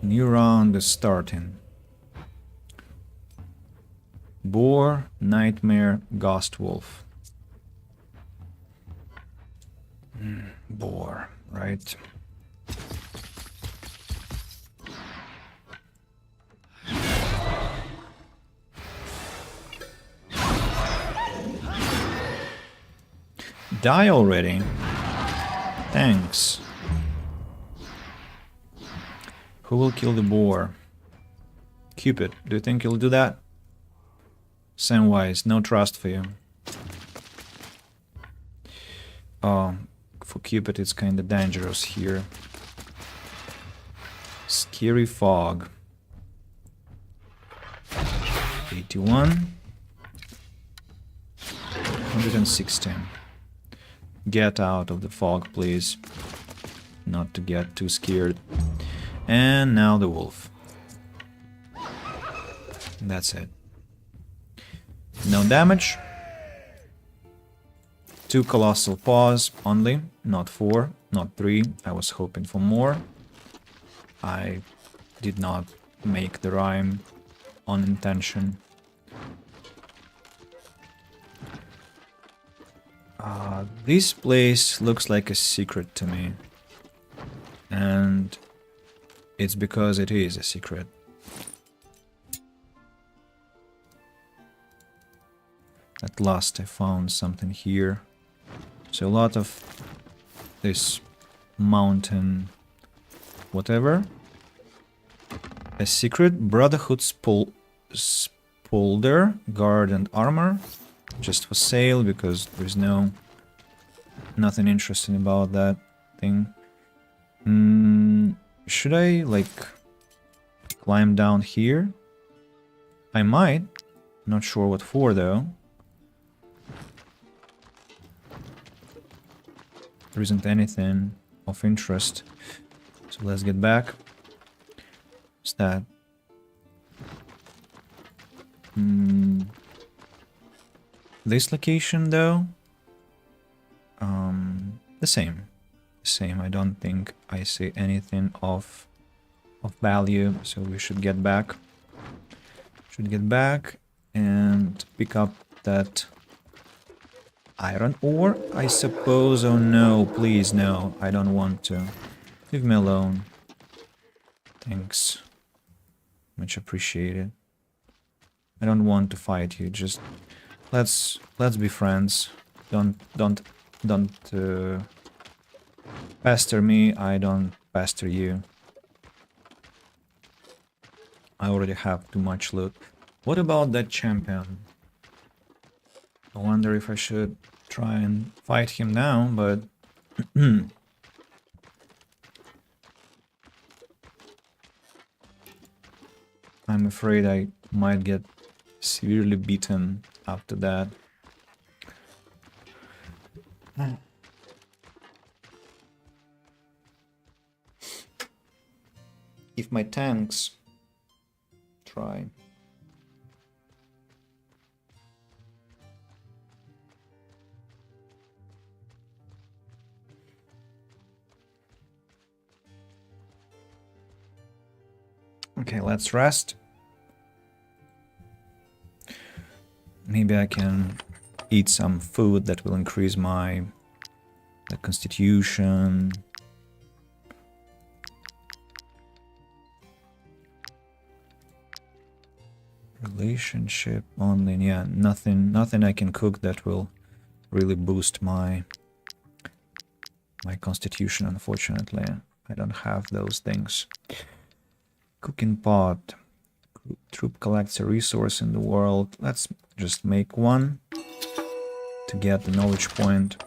New round is starting. Boar, nightmare, ghost wolf. Boar, right? Die already. Thanks. Who will kill the boar? Cupid, do you think you'll do that? Samwise, no trust for you. Oh, for Cupid it's kinda dangerous here. Scary fog. 81. 116. Get out of the fog, please. Not to get too scared. And now the wolf. That's it. No damage. 2 colossal paws only, not 4, not 3. I was hoping for more. I did not make the rhyme on intention. This place looks like a secret to me. And it's because it is a secret. At last I found something here. So a lot of this mountain whatever. A secret Brotherhood spolder, guard and armor. Just for sale because there's nothing interesting about that thing. Should I like climb down here? I might. Not sure what for though. There isn't anything of interest. So let's get back. What's that? This location though? The same. The same. I don't think I see anything of value, so we should get back. Should get back and pick up that iron ore, I suppose. Oh no, please no, I don't want to. Leave me alone. Thanks. Much appreciated. I don't want to fight you, just let's be friends. Don't pester me, I don't pester you. I already have too much loot. What about that champion? I wonder if I should try and fight him now, but I'm afraid I might get severely beaten after that. If my tanks try. Okay, let's rest. Maybe I can eat some food that will increase my constitution. Relationship only, yeah, nothing I can cook that will really boost my constitution, unfortunately. I don't have those things. Cooking pot. Troop collects a resource in the world. Let's just make one to get the knowledge point.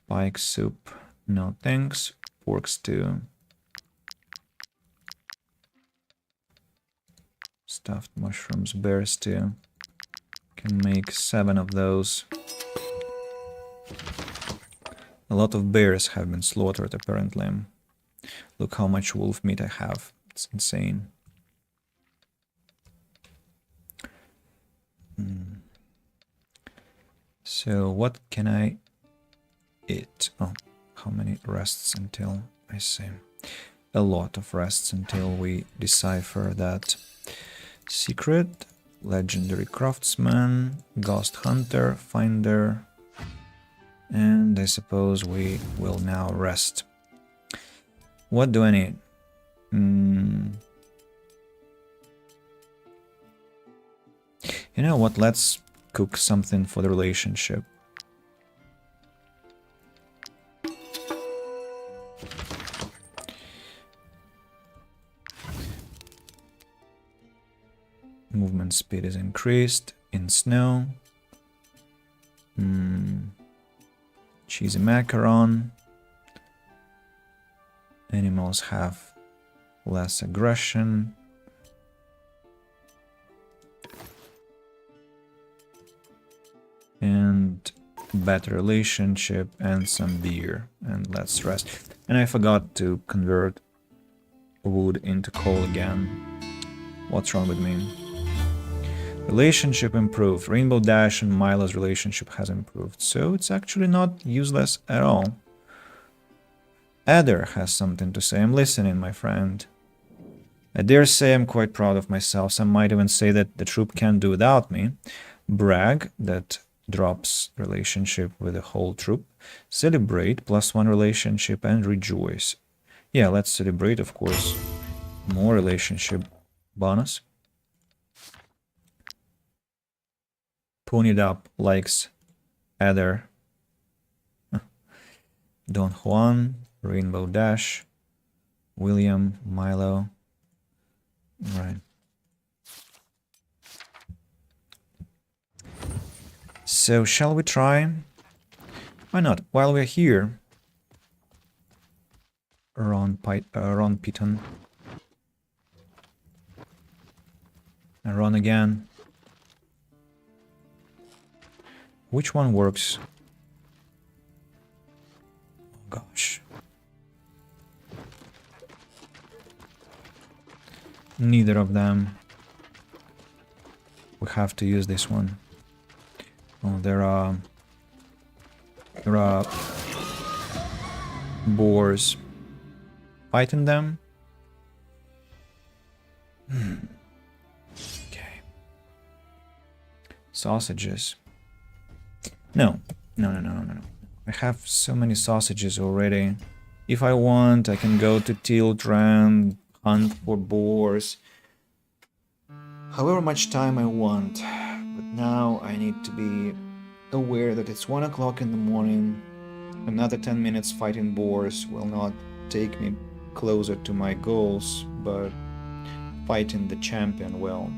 Pike soup, no thanks. Pork stew. Stuffed mushrooms, bear stew. Can make 7 of those. A lot of bears have been slaughtered apparently. Look how much wolf meat I have. It's insane. So what can I eat? Oh, how many rests until I see? A lot of rests until we decipher that secret. Legendary Craftsman, Ghost Hunter, Finder, and I suppose we will now rest. What do I need? You know what, let's cook something for the relationship. Movement speed is increased in snow. Cheesy macaron. Animals have less aggression. And better relationship and some beer. And let's rest. And I forgot to convert wood into coal again. What's wrong with me? Relationship improved. Rainbow Dash and Milo's relationship has improved. So it's actually not useless at all. Adder has something to say. I'm listening, my friend. I dare say I'm quite proud of myself. Some might even say that the troop can't do without me. Brag, that drops relationship with the whole troop. Celebrate, +1 relationship, and rejoice. Yeah, let's celebrate, of course. More relationship bonus. Ponied Up likes Adder. Don Juan, Rainbow Dash, William, Milo. Right. So shall we try? Why not? While we're here, Ron Piton. And run again. Which one works? Oh gosh. Neither of them. We have to use this one. Oh, there are boars. Fighting them? Okay. Sausages. No. I have so many sausages already. If I want, I can go to Tiltran, hunt for boars. However much time I want. But now I need to be aware that it's 1 o'clock in the morning. Another 10 minutes fighting boars will not take me closer to my goals, but fighting the champion will.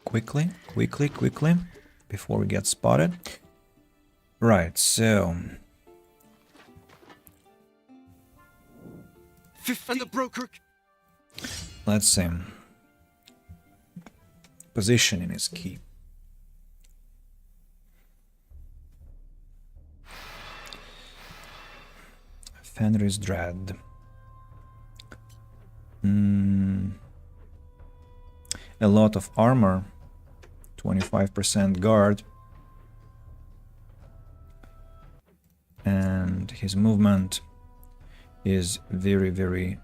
Quickly, before we get spotted. Right, so... And the broker... Let's see. Positioning is key. Fenris Dread. A lot of armor. 25% guard. And his movement is very very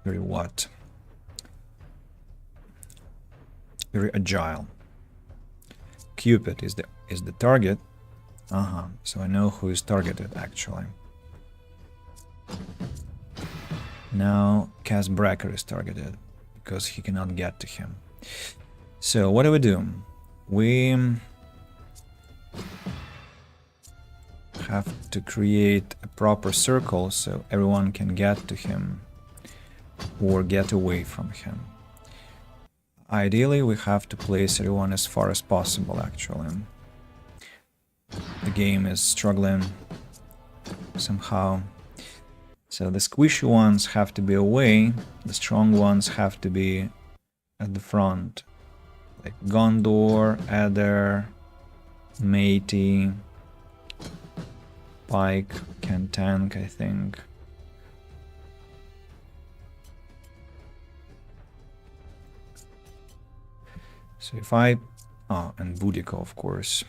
what? Very agile. Cupid is the target. So I know who is targeted actually. Now Casbracker is targeted because he cannot get to him. So what do? We have to create a proper circle so everyone can get to him or get away from him. Ideally, we have to place everyone as far as possible actually. The game is struggling somehow. So the squishy ones have to be away, the strong ones have to be at the front. Like Gondor, Adder, Matey. Pike can tank, I think. So if I... Oh, and Boudica, of course.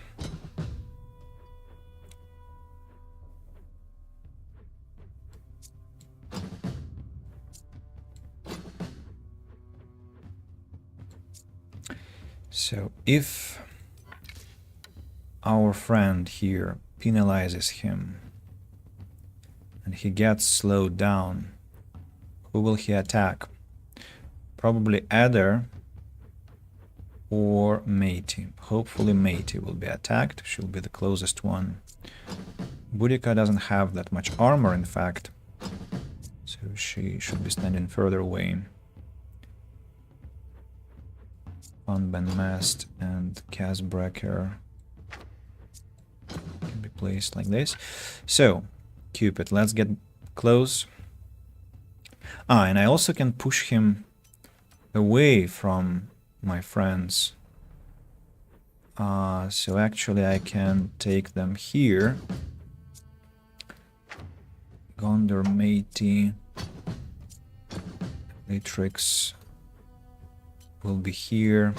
So if our friend here penalizes him and he gets slowed down, who will he attack? Probably Adder or Matey. Hopefully Matey will be attacked. She'll be the closest one. Boudica doesn't have that much armor, in fact, so she should be standing further away. Unban Mast and Casbreaker can be placed like this. So, Cupid, let's get close. Ah, and I also can push him away from my friends. So actually I can take them here. Gondor, Matey, Matrix will be here.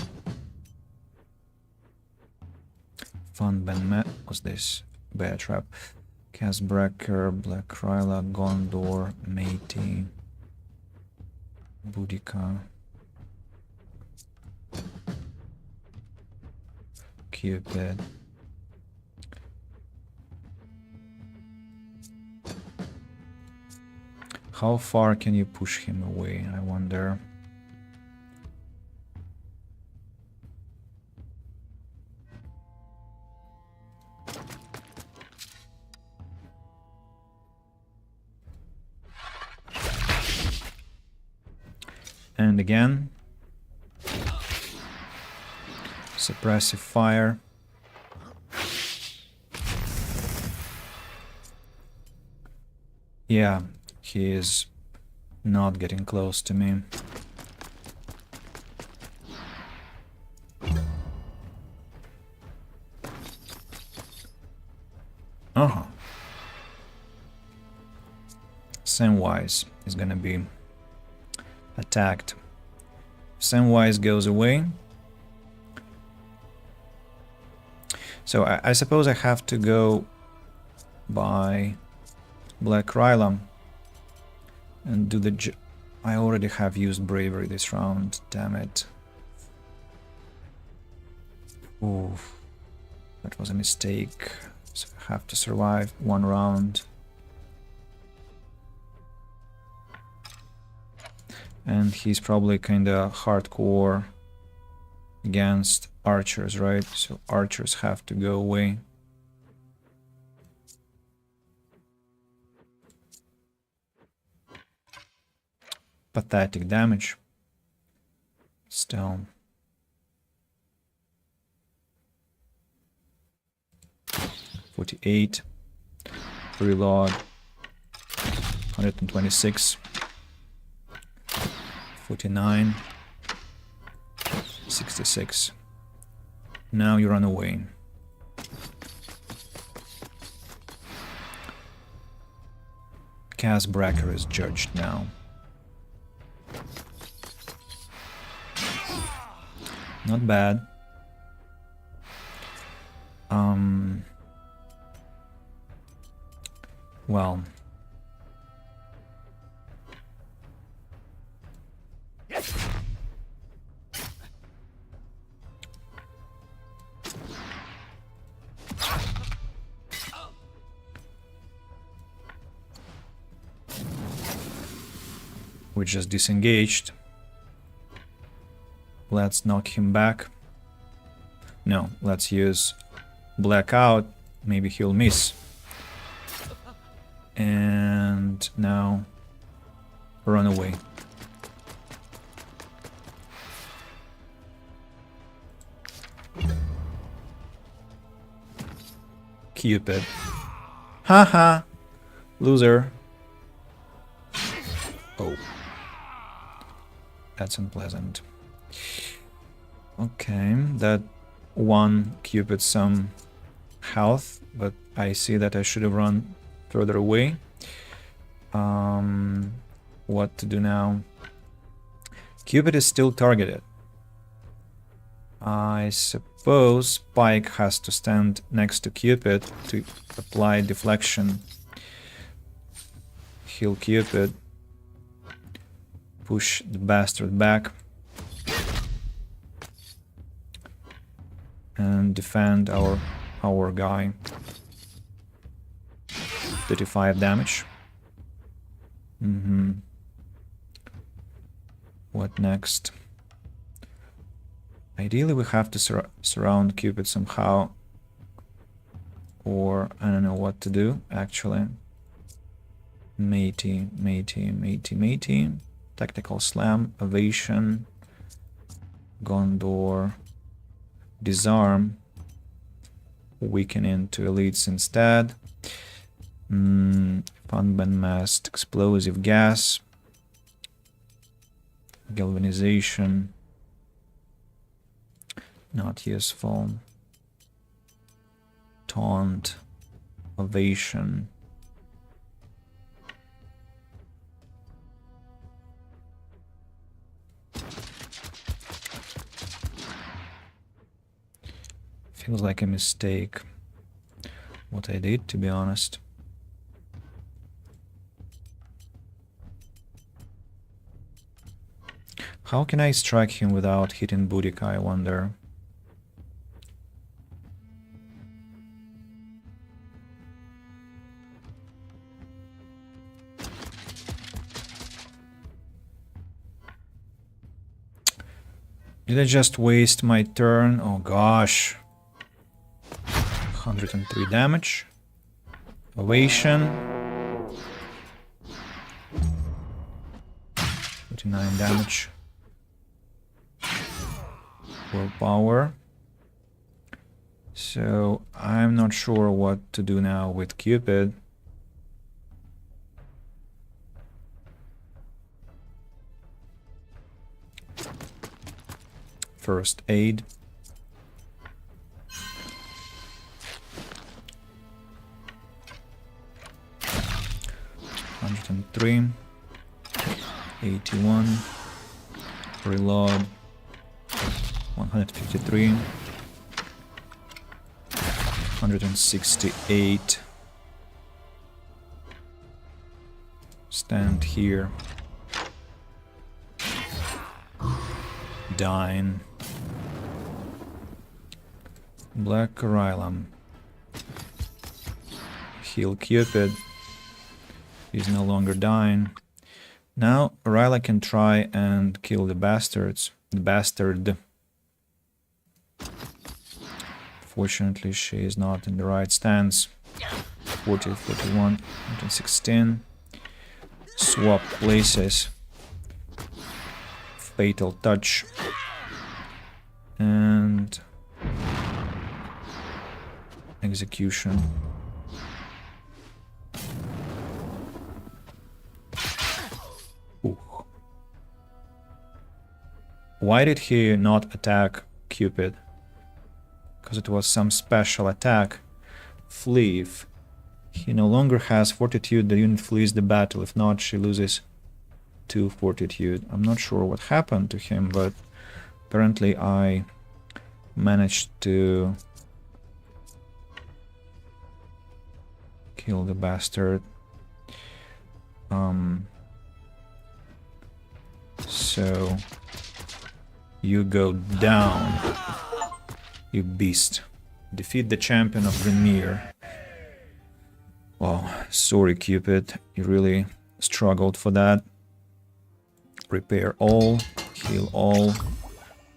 Funban what's this? Bear Trap. Casbreaker, Black Kryla, Gondor, Matey, Boudica, Cupid. How far can you push him away, I wonder? And again, suppressive fire. Yeah, he is not getting close to me. Samwise is gonna be attacked. Samwise goes away. So I suppose I have to go by Black Kryla and do the... I already have used bravery this round, damn it. Oof, that was a mistake. So I have to survive one round. And he's probably kinda hardcore against archers, right? So archers have to go away. Pathetic damage. Still. $48. Reload. 126. 49. 66. Now you run away. Casbreaker is judged now. Not bad. Well. We just disengaged. Let's knock him back. No, let's use Blackout. Maybe he'll miss. And now run away. Cupid. Haha. Loser. Oh. That's unpleasant. Okay, that won Cupid some health, but I see that I should have run further away. What to do now? Cupid is still targeted. I suppose Spike has to stand next to Cupid to apply deflection. Heal Cupid. Push the bastard back. And defend our guy. 35 damage. What next? Ideally we have to surround Cupid somehow. Or I don't know what to do actually. Matey. Tactical slam, evasion, Gondor, disarm, weaken into elites instead. Funban masked, explosive gas, galvanization, not useful. Taunt, ovation. Feels like a mistake what I did, to be honest. How can I strike him without hitting Boudica, I wonder? Did I just waste my turn? Oh gosh. 103 damage. Ovation. 49 damage. Willpower. So I'm not sure what to do now with Cupid. First aid. $103, 81, reload, 153, 168, stand here, dine, Black Corylum, heal Cupid. He's no longer dying. Now Ryla can try and kill the bastards. The bastard. Fortunately, she is not in the right stance. 40, 41, 116. Swap places. Fatal touch. And execution. Why did he not attack Cupid? Because it was some special attack. Flee. If he no longer has fortitude, the unit flees the battle. If not, she loses 2 fortitude. I'm not sure what happened to him, but apparently I managed to kill the bastard. So you go down, you beast. Defeat the champion of Grimir. Wow, sorry Cupid, you really struggled for that. Repair all, heal all.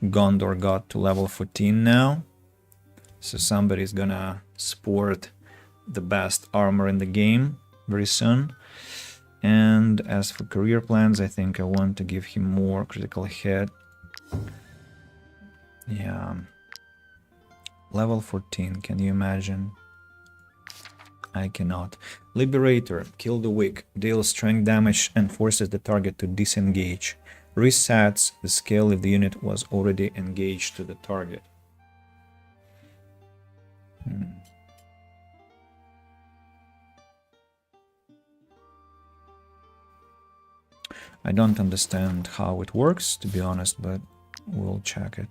Gondor got to level 14 now. So somebody's gonna sport the best armor in the game very soon. And as for career plans, I think I want to give him more critical hit. Yeah. Level 14, can you imagine? I cannot. Liberator, kill the weak, deals strength damage and forces the target to disengage. Resets the skill if the unit was already engaged to the target. I don't understand how it works, to be honest, but we'll check it.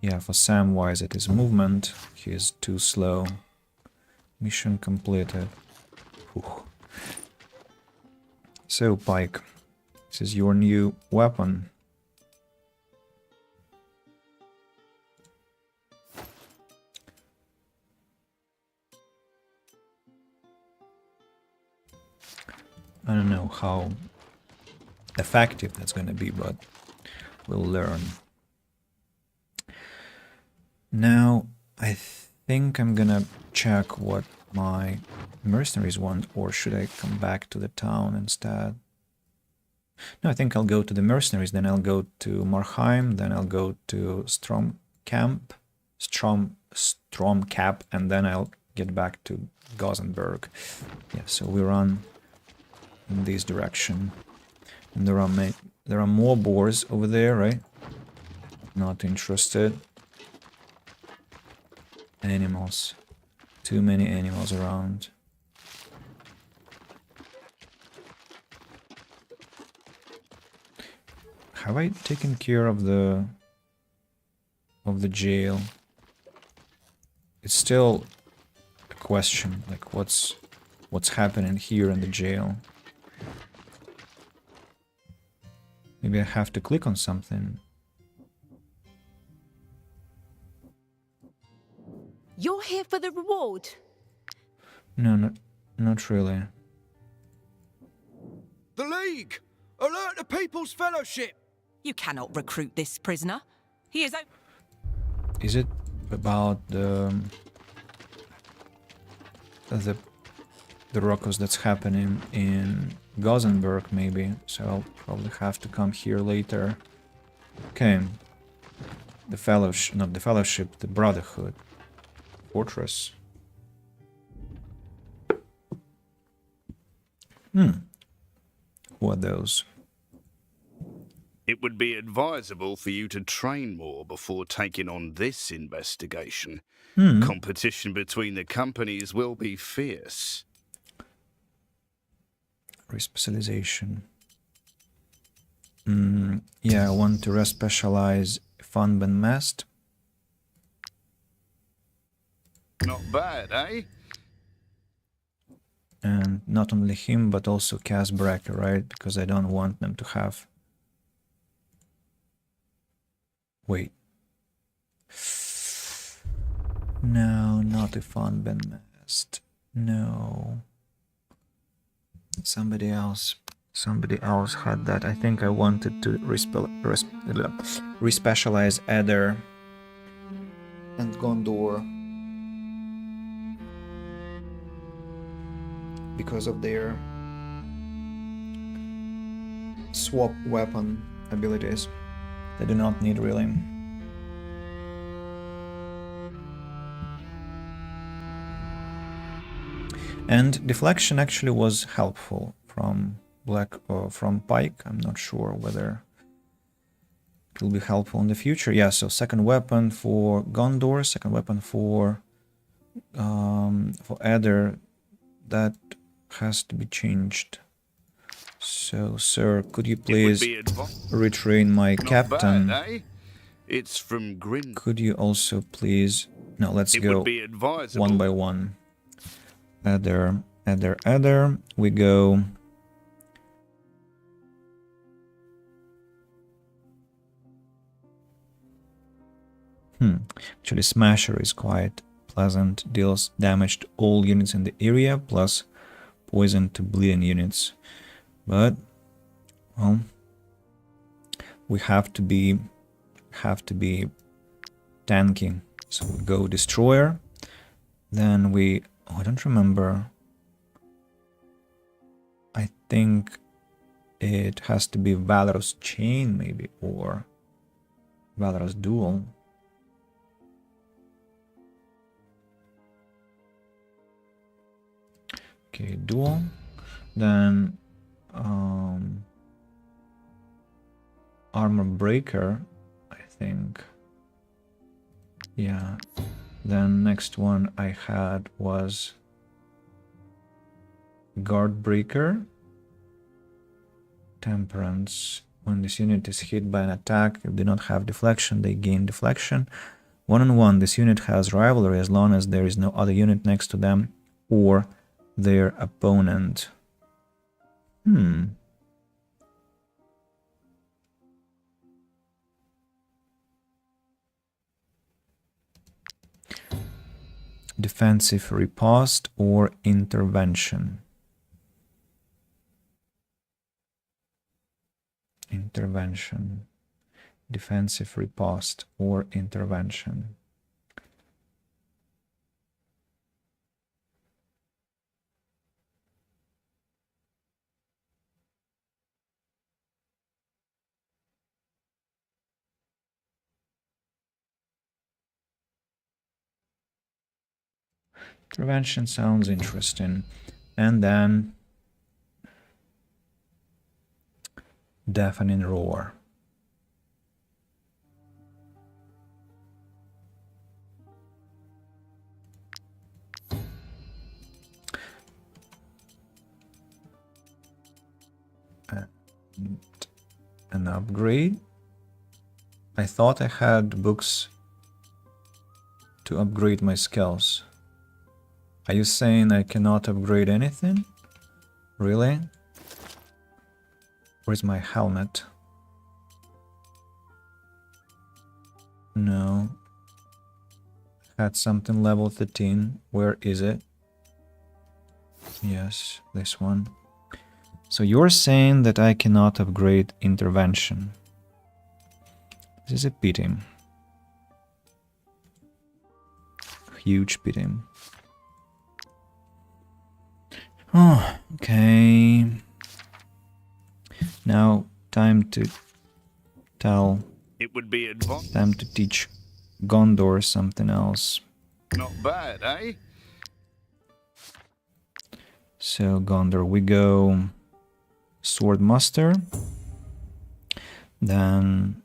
Yeah, for Samwise it is movement. He is too slow. Mission completed. Whew. So, Pike, this is your new weapon. I don't know how effective that's gonna be, but we'll learn. Now, I think I'm gonna check what my mercenaries want, or should I come back to the town instead? No, I think I'll go to the mercenaries, then I'll go to Marheim, then I'll go to Stromcap, and then I'll get back to Gothenburg. Yeah, so we run in this direction. And there are more boars over there, right? Not interested. Animals. Too many animals around. Have I taken care of the jail? It's still a question, like what's happening here in the jail. Maybe I have to click on something. You're here for the reward. No, not really. The League! Alert the People's Fellowship! You cannot recruit this prisoner. He is... Is it about the ruckus that's happening in Gothenburg, maybe? So I'll probably have to come here later. Okay. The Fellowship, not the Fellowship, the Brotherhood. Fortress. Who are those? It would be advisable for you to train more before taking on this investigation. Competition between the companies will be fierce. Respecialization. Yeah, I want to respecialize Funben Mast. Not bad, eh? And not only him, but also Casbracker, right? Because I don't want them to have... Wait. No, not a Funben Mast. No. Somebody else had that. I think I wanted to respecialize Eder and Gondor because of their swap weapon abilities. They do not need really. And deflection actually was helpful from from Pike. I'm not sure whether it will be helpful in the future. Yeah, so second weapon for Gondor, second weapon for Eder, that has to be changed. So, sir, could you please retrain my captain? Bad, eh? It's from Grim. Could you also please... No, let's go one by one. Eder. We go... Actually, Smasher is quite pleasant. Deals damage to all units in the area, plus poison to bleeding units. But, well, we have to be tanky. So we go Destroyer. Then we... Oh, I don't remember. I think it has to be Valorous Chain, maybe, or Valorous Duel. Okay, Duel. Then Armor Breaker, I think. Yeah. Then next one I had was Guard Breaker. Temperance. When this unit is hit by an attack, if they don't have deflection, they gain deflection. 1-on-1, this unit has rivalry as long as there is no other unit next to them or their opponent. Defensive riposte or intervention. Intervention. Defensive riposte or intervention. Intervention sounds interesting. And then deafening roar. And an upgrade. I thought I had books to upgrade my skills. Are you saying I cannot upgrade anything? Really? Where's my helmet? No. Had something level 13. Where is it? Yes, this one. So you're saying that I cannot upgrade intervention. This is a pity. Huge pity. Oh, okay. Now, time to tell. It would be advanced. Time to teach Gondor something else. Not bad, eh? So, Gondor, we go Swordmaster. Then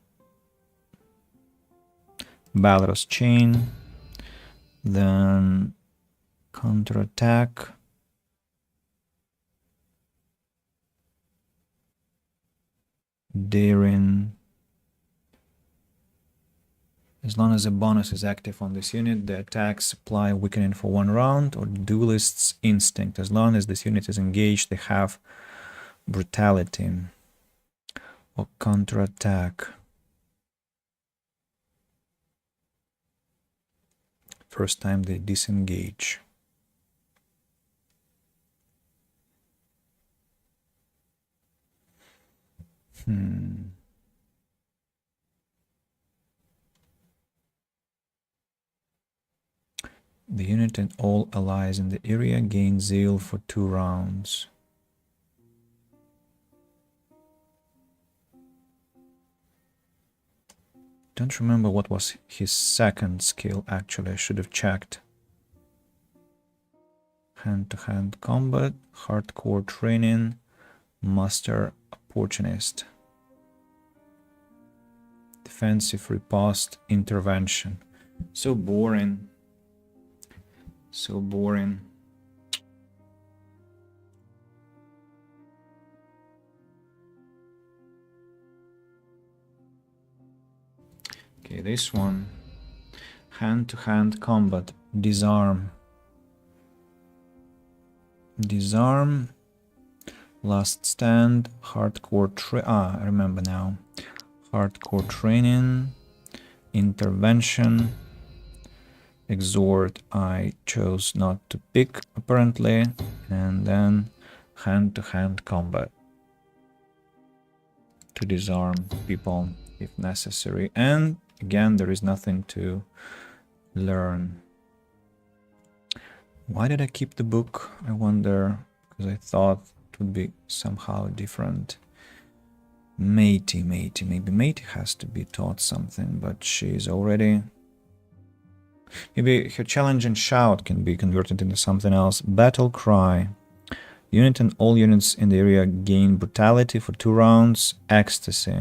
Balros Chain. Then Counterattack. Daring. As long as a bonus is active on this unit, the attacks apply weakening for 1 round, or Duelist's Instinct. As long as this unit is engaged, they have Brutality or Counterattack. First time they disengage. The unit and all allies in the area gain zeal for 2 rounds. Don't remember what was his second skill actually, I should have checked. Hand-to-hand combat, hardcore training, master opportunist. Defensive riposte, intervention. So boring. So boring. Okay, this one. Hand-to-hand combat. Disarm. Disarm. Last stand. Hardcore I remember now. Hardcore training. Intervention. Exhort I chose not to pick apparently. And then hand-to-hand combat. To disarm people if necessary. And again, there is nothing to learn. Why did I keep the book? I wonder, because I thought it would be somehow different. Matey. Maybe Matey has to be taught something, but she's already... Maybe her challenge and shout can be converted into something else. Battle cry. Unit and all units in the area gain brutality for 2 rounds. Ecstasy.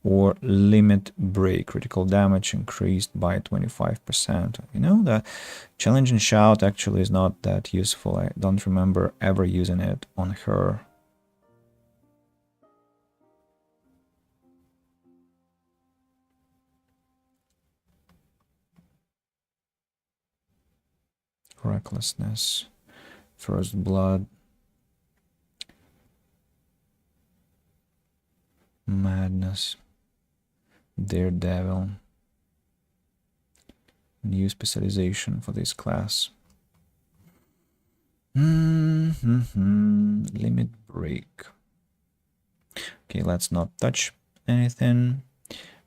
Or limit break. Critical damage increased by 25%. You know, the challenge and shout actually is not that useful. I don't remember ever using it on her. Recklessness. First blood. Madness. Daredevil. New specialization for this class. Limit break. Okay, let's not touch anything.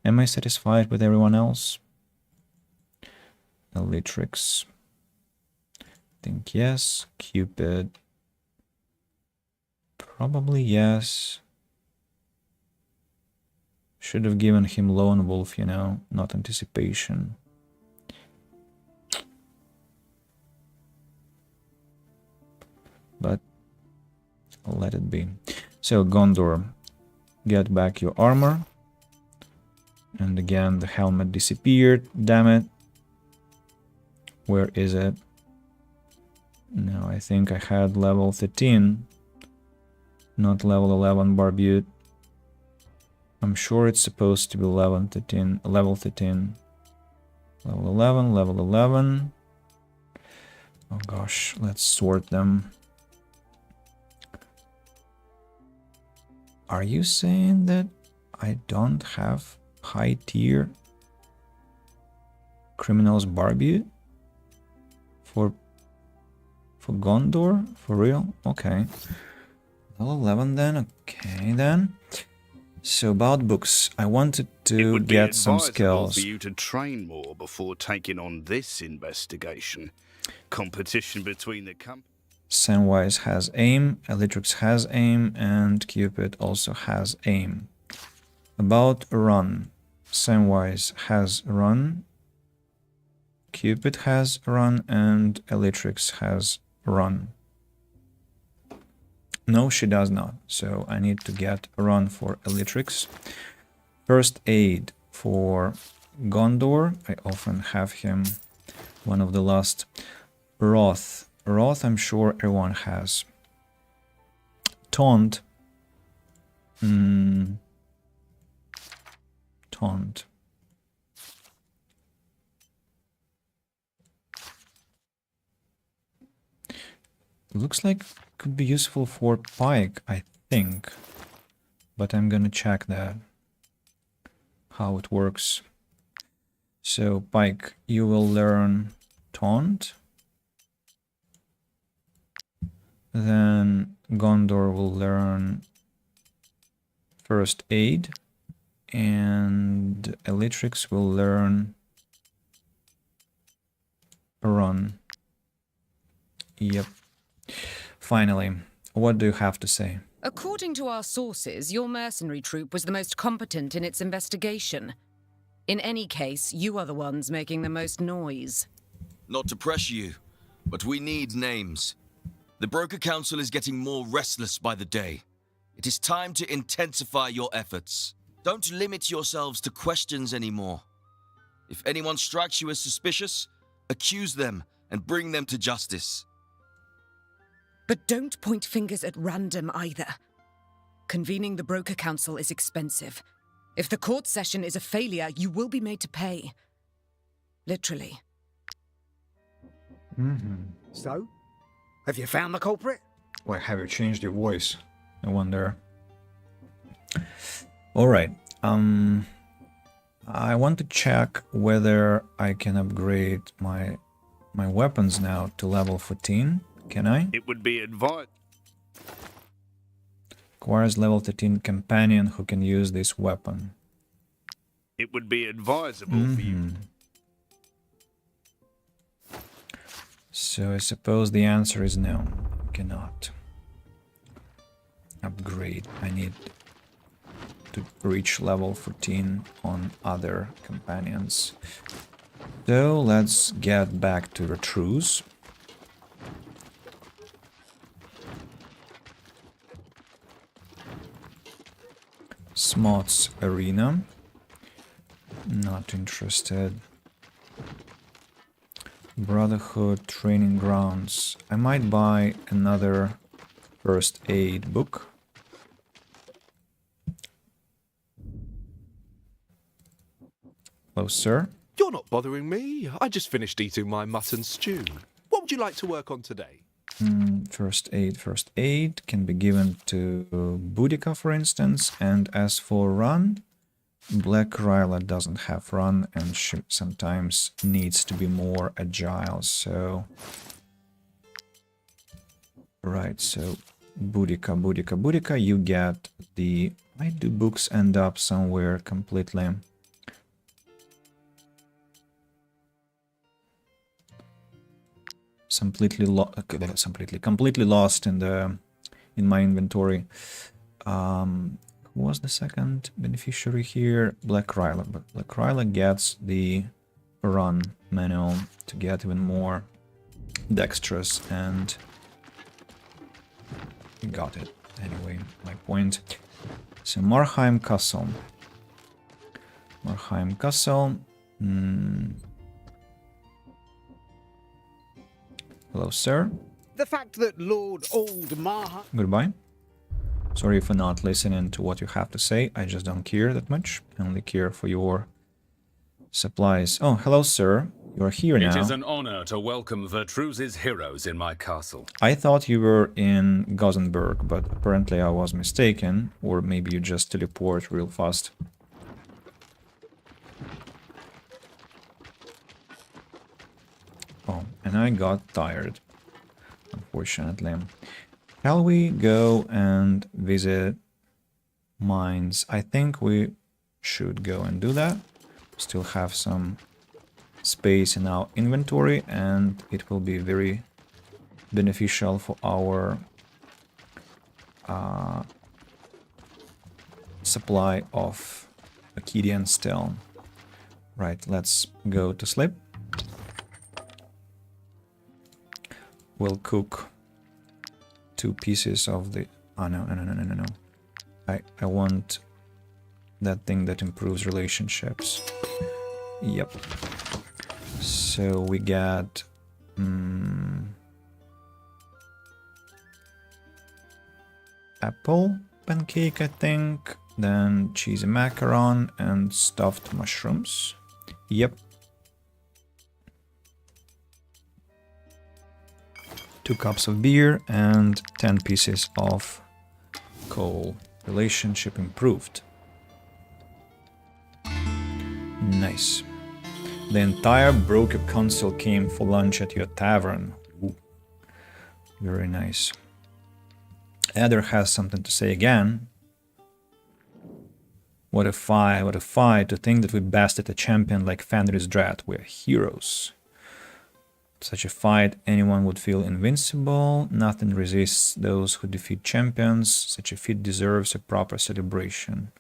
Am I satisfied with everyone else? Elytrix. Think yes. Cupid. Probably yes. Should have given him Lone Wolf, you know, not anticipation. But I'll let it be. So, Gondor, get back your armor. And again, the helmet disappeared. Damn it. Where is it? No, I think I had level 13. Not level 11 Barbute. I'm sure it's supposed to be level 13. Level 13. Level 11, level 11. Oh gosh, let's sort them. Are you saying that I don't have high tier criminals Barbute for Gondor? For real? Okay. Level 11 then. Okay then. So about books, I wanted to get some skills. For you to train more before taking on this investigation. Competition between the companies. Samwise has aim, Elytrix has aim, and Cupid also has aim. About run, Samwise has run, Cupid has run, and Elytrix has run. No, she does not, so I need to get a run for Elytrix. First aid for Gondor, I often have him one of the last. Wrath, I'm sure everyone has. Taunt. Taunt. Looks like could be useful for Pike, I think. But I'm gonna check that. How it works. So, Pike, you will learn Taunt. Then Gondor will learn First Aid, and Elytrix will learn Run. Yep. Finally, what do you have to say? According to our sources, your mercenary troop was the most competent in its investigation. In any case, you are the ones making the most noise. Not to pressure you, but we need names. The Broker Council is getting more restless by the day. It is time to intensify your efforts. Don't limit yourselves to questions anymore. If anyone strikes you as suspicious, accuse them and bring them to justice. But don't point fingers at random either. Convening the Broker Council is expensive. If the court session is a failure, you will be made to pay. Literally. So? Have you found the culprit? Why have you changed your voice? I wonder. Alright. I want to check whether I can upgrade my weapons now to level 14. Can I? It would be advised. Requires level 13 companion who can use this weapon. It would be advisable for you. So I suppose the answer is no. Cannot. Upgrade. I need to reach level 14 on other companions. So let's get back to the truce. Smots Arena. Not interested. Brotherhood Training Grounds. I might buy another first aid book. Hello, sir. You're not bothering me. I just finished eating my mutton stew. What would you like to work on today? First aid can be given to Boudica, for instance. And as for run, Black Ryla doesn't have run, and she sometimes needs to be more agile. So, right, so Boudica, you get the... Why do books end up somewhere completely... completely lost in my inventory. Who was the second beneficiary here? Black Ryla. But Black Ryla gets the run manual to get even more dexterous, and got it. Anyway, my point. So Marheim Castle. Hello, sir. The fact that Lord Old Maha... Goodbye. Sorry for not listening to what you have to say. I just don't care that much. I only care for your supplies. Oh, hello, sir. You're here now. It is an honor to welcome Vertruz's heroes in my castle. I thought you were in Gothenburg, but apparently I was mistaken. Or maybe you just teleport real fast. Oh, and I got tired, unfortunately. Shall we go and visit mines? I think we should go and do that. Still have some space in our inventory, and it will be very beneficial for our supply of Akkadian steel. Right, let's go to sleep. We'll cook 2 pieces of the... Oh, no. I want that thing that improves relationships. Yep. So we got... apple pancake, I think. Then cheesy macaron and stuffed mushrooms. Yep. 2 cups of beer and 10 pieces of coal. Relationship improved. Nice. The entire broker council came for lunch at your tavern. Ooh. Very nice. Eder has something to say again. What a fight, to think that we bested a champion like Fenris Dread. We're heroes. Such a fight, anyone would feel invincible. Nothing resists those who defeat champions. Such a feat deserves a proper celebration.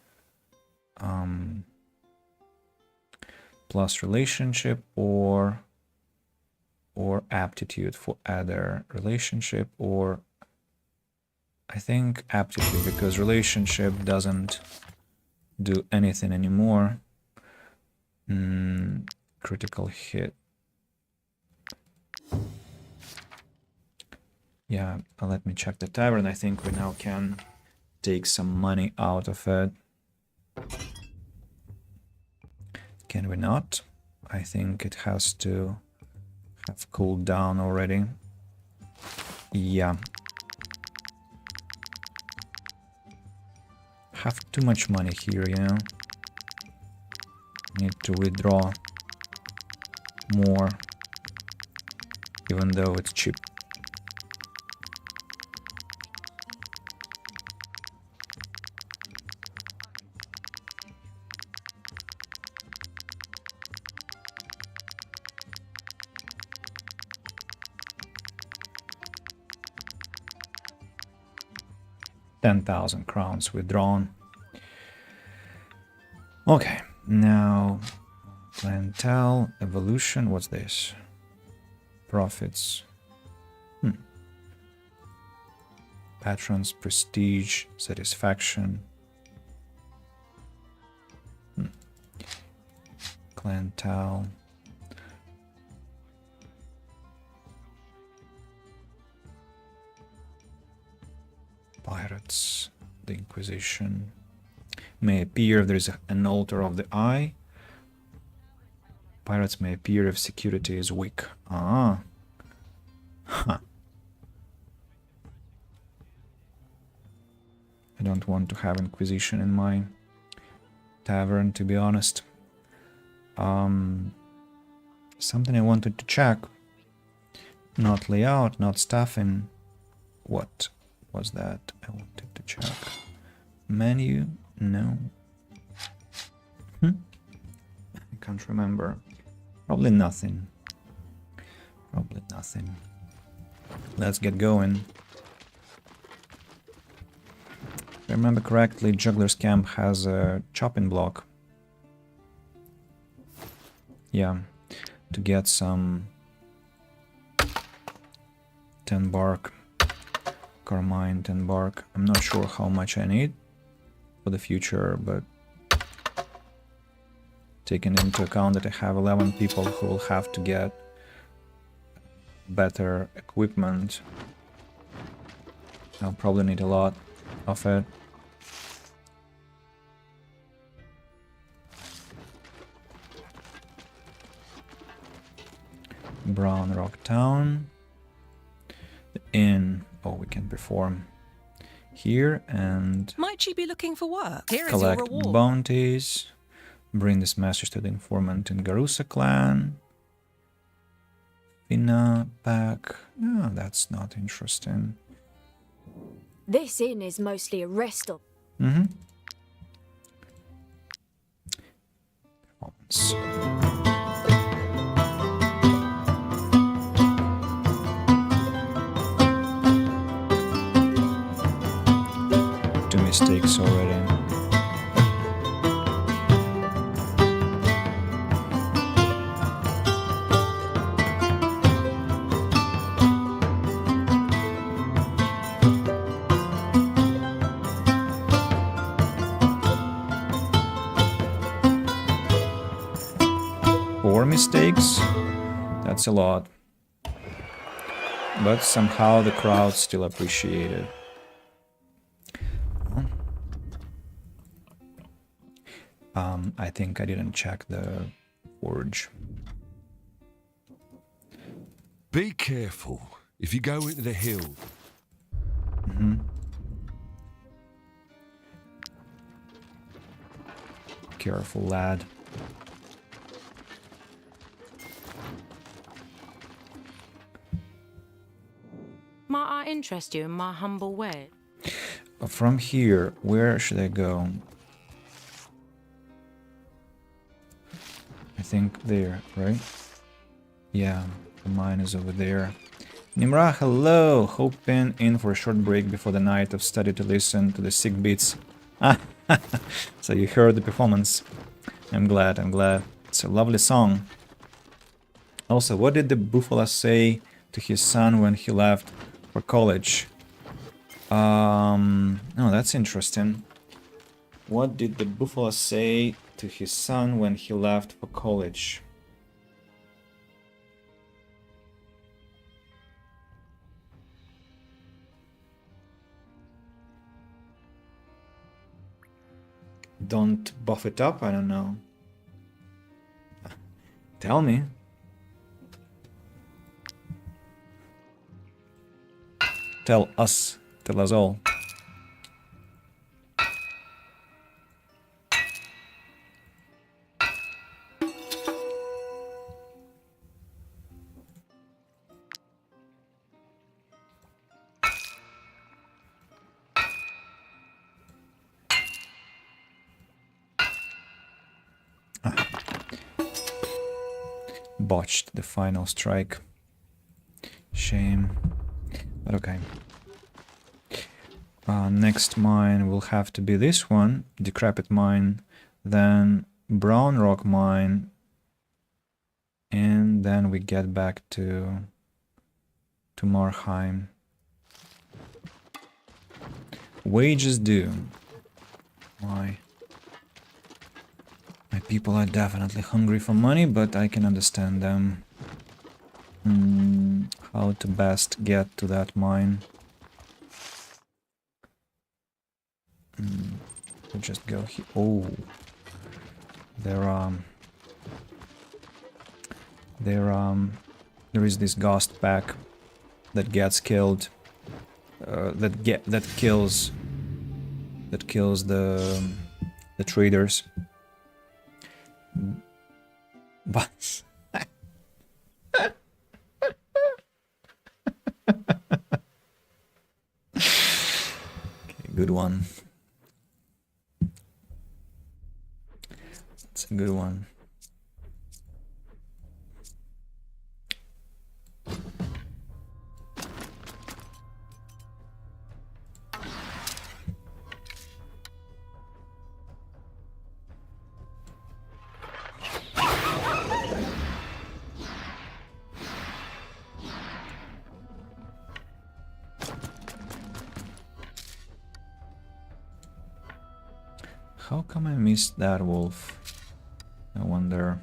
Plus relationship or aptitude for either relationship or... I think aptitude, because relationship doesn't do anything anymore. Critical hit. Yeah, let me check the tavern. I think we now can take some money out of it. Can we not? I think it has to have cooled down already. Yeah. Have too much money here, you know. Need to withdraw more, even though it's cheap. $10,000 crowns withdrawn. Okay, now clientele, evolution, what's this? Profits. Patrons, prestige, satisfaction. Clientele. Pirates, the Inquisition. May appear if there is an altar of the eye. Pirates may appear if security is weak. I don't want to have Inquisition in my tavern, to be honest. Something I wanted to check. Not layout, not staffing. What was that I wanted to check? Menu? No. I can't remember. Probably nothing. Probably nothing. Let's get going. If I remember correctly, Juggler's Camp has a chopping block. Yeah, to get some 10 bark, Carmine 10 bark. I'm not sure how much I need for the future, but taking into account that I have 11 people who will have to get better equipment, I'll probably need a lot of it. Brown Rock Town. The inn. Oh, we can perform here and Might you be looking for work? Here is collect your reward. bounties. Bring this message to the informant in Garusa clan. Fina pack. Oh, that's not interesting. This inn is mostly a rest stop. Mm-hmm. Two mistakes already. Four mistakes? That's a lot. But somehow the crowd still appreciate it. I think I didn't check the forge. Be careful if you go into the hill. Mm-hmm. Careful, lad. Might I interest you in my humble way? From here, where should I go? I think there, right? Yeah, the mine is over there. Nimra, hello! Hoping in for a short break before the night of study to listen to the sick beats. Ah, so you heard the performance. I'm glad, I'm glad. It's a lovely song. Also, what did the Buffalo say to his son when he left for college? Oh, that's interesting. What did the Buffalo say to his son when he left for college? Don't buff it up? I don't know. Tell me. Tell us. Tell us all. Botched the final strike. Shame. But okay. Next mine will have to be this one, Decrepit Mine, then Brown Rock Mine, and then we get back to Marheim. Wages due. My people are definitely hungry for money, but I can understand them. How to best get to that mine. We'll just go here. Oh, there is this ghost pack that gets killed. That kills that kills the traders. But okay, good one. It's a good one. How come I missed that wolf? I wonder.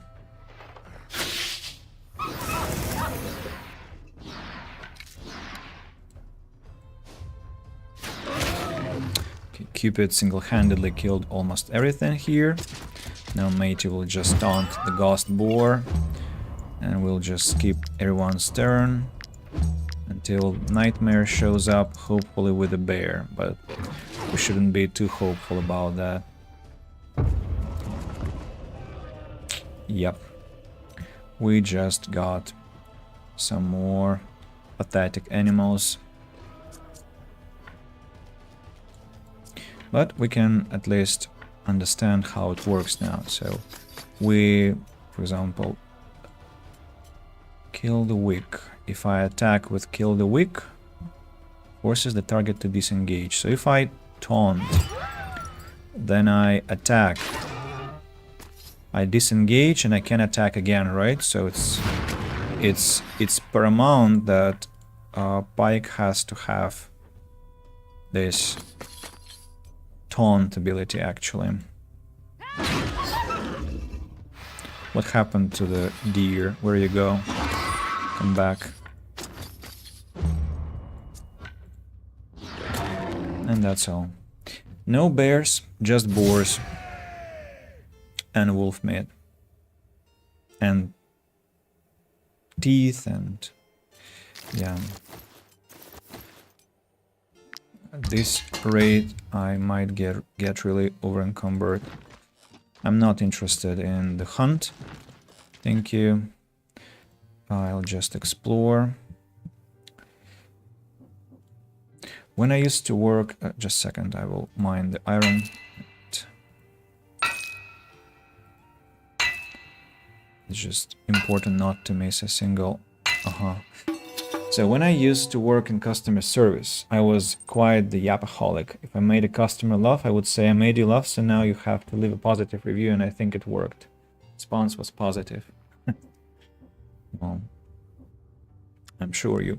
Okay, Cupid single-handedly killed almost everything here. Now Matey will just taunt the ghost boar, and we'll just skip everyone's turn until Nightmare shows up, hopefully with a bear, but we shouldn't be too hopeful about that. Yep, we just got some more pathetic animals. But we can at least understand how it works now. So we, for example, kill the weak. If I attack with kill the weak, forces the target to disengage. So if I taunt, then I attack, I disengage and I can attack again, right? So it's paramount that Pike has to have this taunt ability actually. What happened to the deer? Where you go? Come back. And that's all. No bears, just boars. And wolf meat. And teeth and... yeah. At this rate, I might get really over-encumbered. I'm not interested in the hunt. Thank you. I'll just explore. When I used to work... just a second, I will mine the iron. It's just important not to miss a single... So when I used to work in customer service, I was quite the yapaholic. If I made a customer laugh, I would say, I made you laugh, so now you have to leave a positive review, and I think it worked. Response was positive. Well, I'm sure you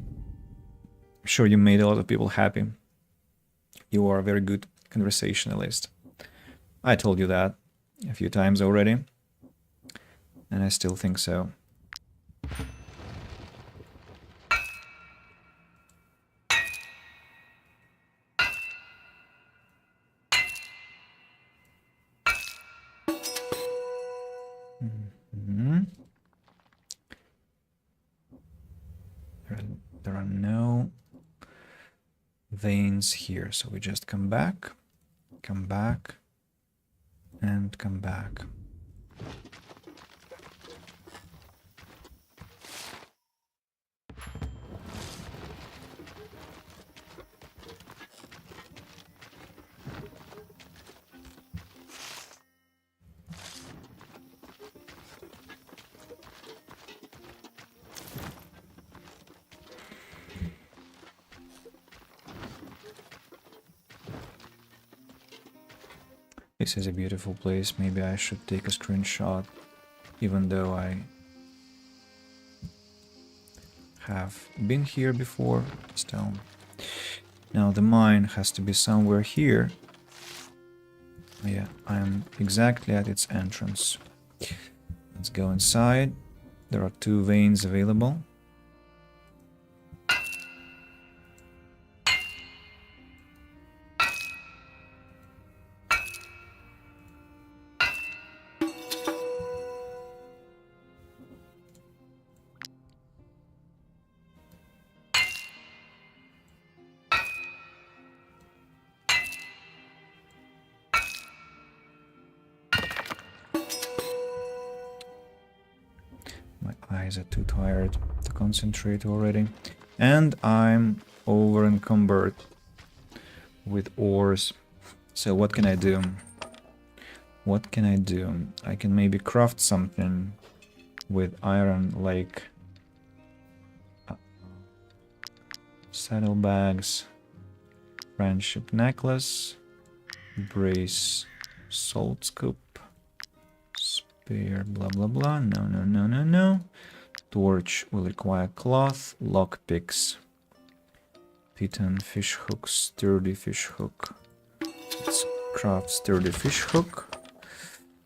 made a lot of people happy. You are a very good conversationalist. I told you that a few times already, and I still think so. There are no veins here, so we just come back, and come back. This is a beautiful place. Maybe I should take a screenshot, even though I have been here before. Stone. Now the mine has to be somewhere here. Yeah, I'm exactly at its entrance. Let's go inside. There are 2 veins available. Guys are too tired to concentrate already. And I'm over encumbered with ores. So what can I do? What can I do? I can maybe craft something with iron, like saddlebags, friendship necklace, brace, salt scoop, spear, blah blah blah. No, no, no, no, no. Torch will require cloth, lockpicks, piton, fish hook, sturdy fish hook. Let's craft sturdy fish hook.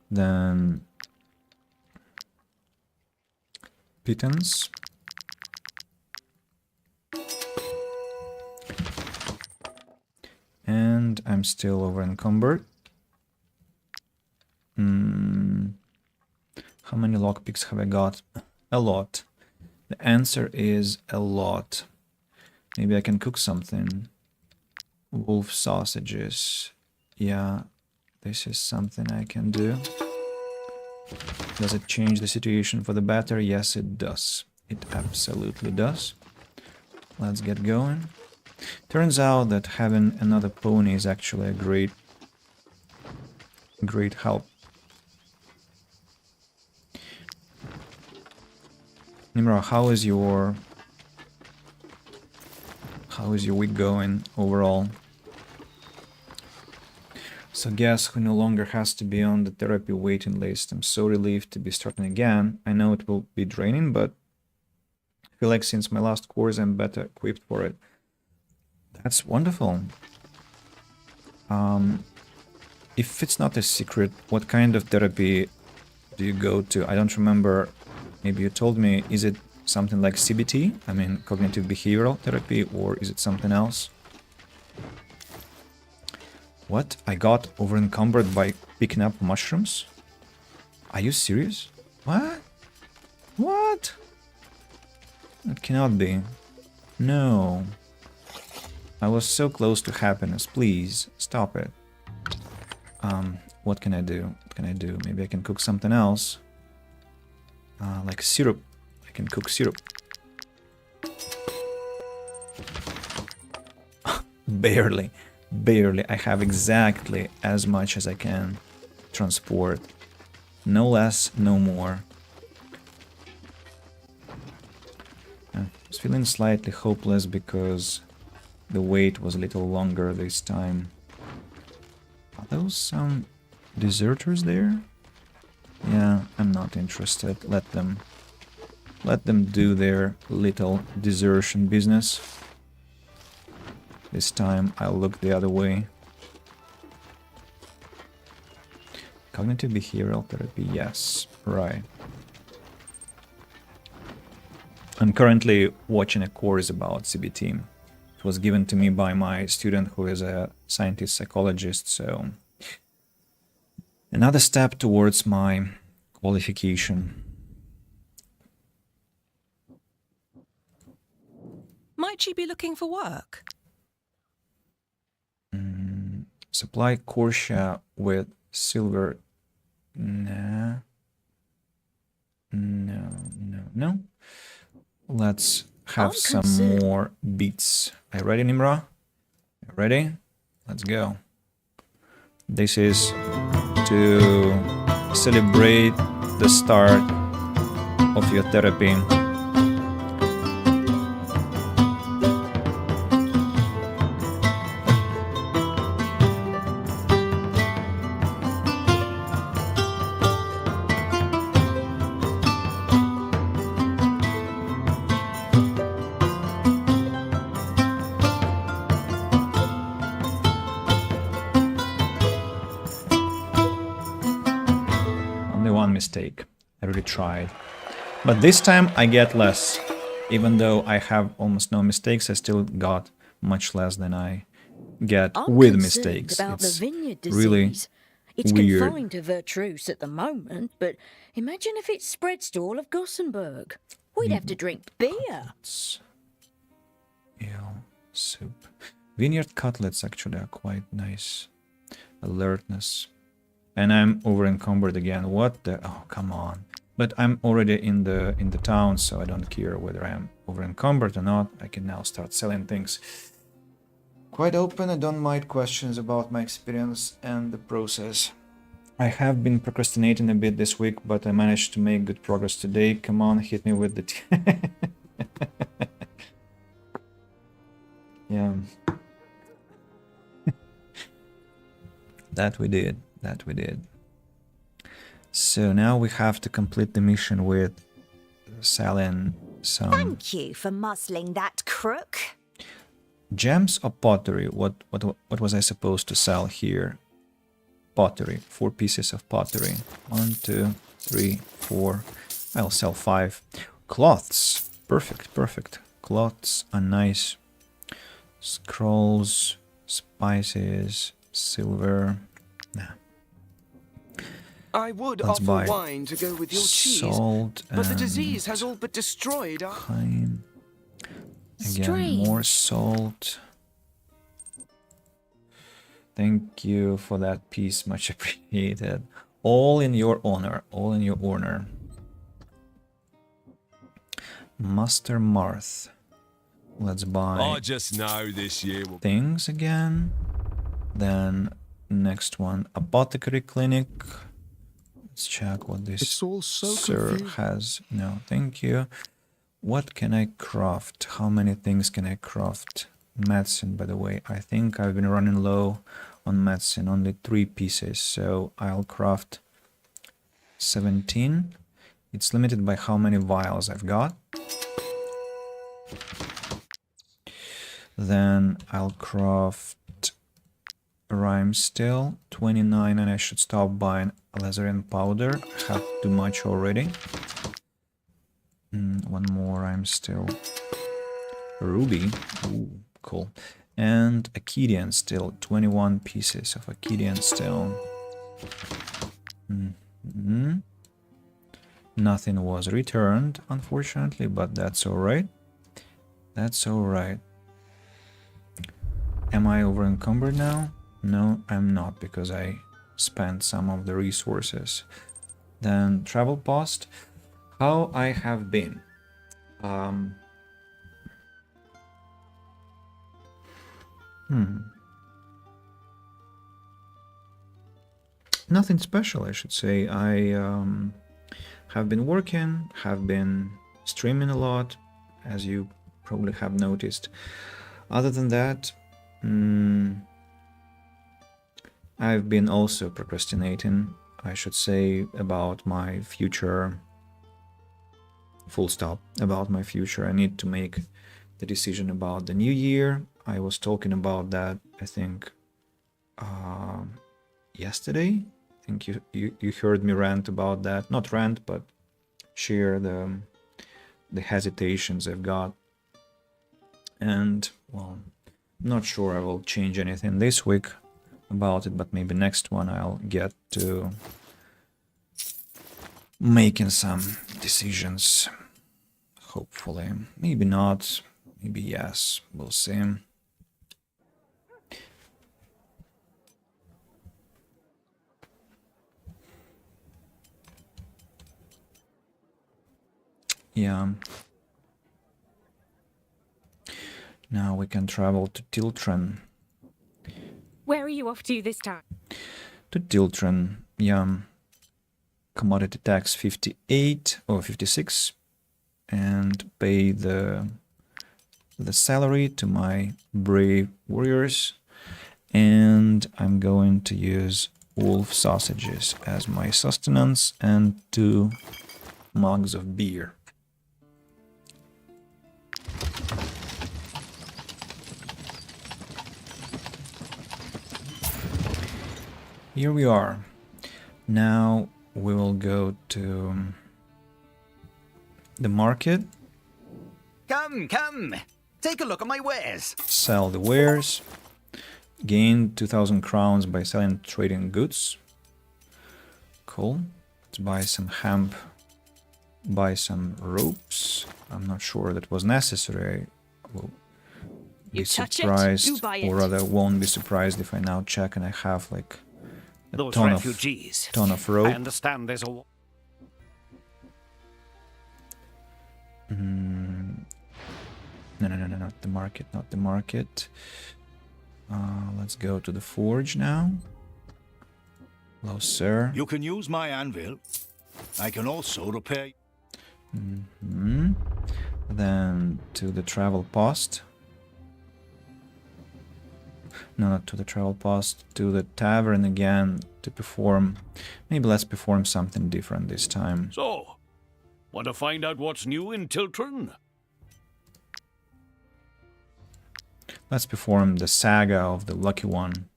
Then pitons. And I'm still over encumbered. How many lockpicks have I got? A lot. The answer is a lot. Maybe I can cook something. Wolf sausages. Yeah, this is something I can do. Does it change the situation for the better? Yes, it does. It absolutely does. Let's get going. Turns out that having another pony is actually a great help. Nimra, how is your week going overall? So guess who no longer has to be on the therapy waiting list. I'm so relieved to be starting again. I know it will be draining, but I feel like since my last course I'm better equipped for it. That's wonderful. If it's not a secret, what kind of therapy do you go to? I don't remember. Maybe you told me. Is it something like CBT? I mean, cognitive behavioral therapy, or is it something else? What? I got over encumbered by picking up mushrooms? Are you serious? What? What? That cannot be. No. I was so close to happiness. Please, stop it. What can I do? What can I do? Maybe I can cook something else. Like syrup. I can cook syrup. Barely. Barely. I have exactly as much as I can transport. No less, no more. I was feeling slightly hopeless because the wait was a little longer this time. Are those some deserters there? Yeah, I'm not interested. Let them do their little desertion business. This time I'll look the other way. Cognitive behavioral therapy, yes, right. I'm currently watching a course about CBT. It was given to me by my student who is a scientist psychologist, so another step towards my qualification. Might she be looking for work? Supply Corsia with silver. Nah. No. Let's have some more beats. Are you ready, Nimra? You ready? Let's go. This is to celebrate the start of your therapy. Mistake. I really tried. But this time I get less. Even though I have almost no mistakes, I still got much less than I get with mistakes. About it's the vineyard disease. really it's weird. Confined to Vertruse at the moment, but imagine if it spreads to all of Gossenburg. We'd have to drink beer. Ale, soup. Vineyard cutlets actually are quite nice. Alertness. And I'm over encumbered again. What the? Oh, come on. But I'm already in the town, so I don't care whether I am over encumbered or not. I can now start selling things. Quite open, I don't mind questions about my experience and the process. I have been procrastinating a bit this week, but I managed to make good progress today. Come on, hit me with the yeah. That we did. That we did. So now we have to complete the mission with selling some Thank you for muzzling that crook. gems or pottery. What was I supposed to sell here? Pottery. 4 pieces of pottery. 1, 2, 3, 4. I'll sell 5. Cloths. Perfect, perfect. Cloths are nice. Scrolls, spices, silver. Nah. I would Let's offer buy wine to go with your cheese, salt but the and disease has all but destroyed our... Again, Strange. more salt. Thank you for that piece, much appreciated. All in your honor, all in your honor. Master Marth. Let's buy I just know this year will... things again. Then next one, apothecary clinic. Let's check what this It's all so sir confusing. has. No, thank you. What can I craft? How many things can I craft? Medicine, by the way. I think I've been running low on medicine. Only 3 pieces, so I'll craft 17. It's limited by how many vials I've got. Then I'll craft rhyme still 29, and I should stop buying alizarin powder. I have too much already. One more rhyme still. Ruby. Ooh, cool. And Acadian still. 21 pieces of Acadian still. Nothing was returned, unfortunately, but that's alright. That's alright. Am I over encumbered now? No, I'm not, because I spent some of the resources. Then travel post. How I have been. Nothing special, I should say. I have been working, have been streaming a lot, as you probably have noticed. Other than that, I've been also procrastinating, I should say, about my future. Full stop. About my future. I need to make the decision about the new year. I was talking about that, I think, yesterday. I think you heard me rant about that. Not rant, but share the hesitations I've got. And, well, I'm not sure I will change anything this week about it, but maybe next one I'll get to making some decisions. Hopefully. Maybe not. Maybe yes. We'll see. Yeah. Now we can travel to Tiltren. Where are you off to this time? To Tiltren, yeah. Commodity tax 58 or 56. And pay the salary to my brave warriors, and I'm going to use wolf sausages as my sustenance and 2 mugs of beer. Here we are. Now we will go to the market. Come, come. Take a look at my wares. Sell the wares. Gain 2,000 crowns by selling trading goods. Cool. Let's buy some hemp. Buy some ropes. I'm not sure that was necessary. I will be surprised, do buy it. or rather won't be surprised if I now check and I have like a Those ton refugees. of I rope. understand there's a... No, not the market, not the market. Let's go to the forge now. Hello, sir. You can use my anvil. I can also repair... Then to the travel post. No, not to the travel post, to the tavern again to perform... Maybe let's perform something different this time. So, want to find out what's new in Tiltron? Let's perform the saga of the Lucky One.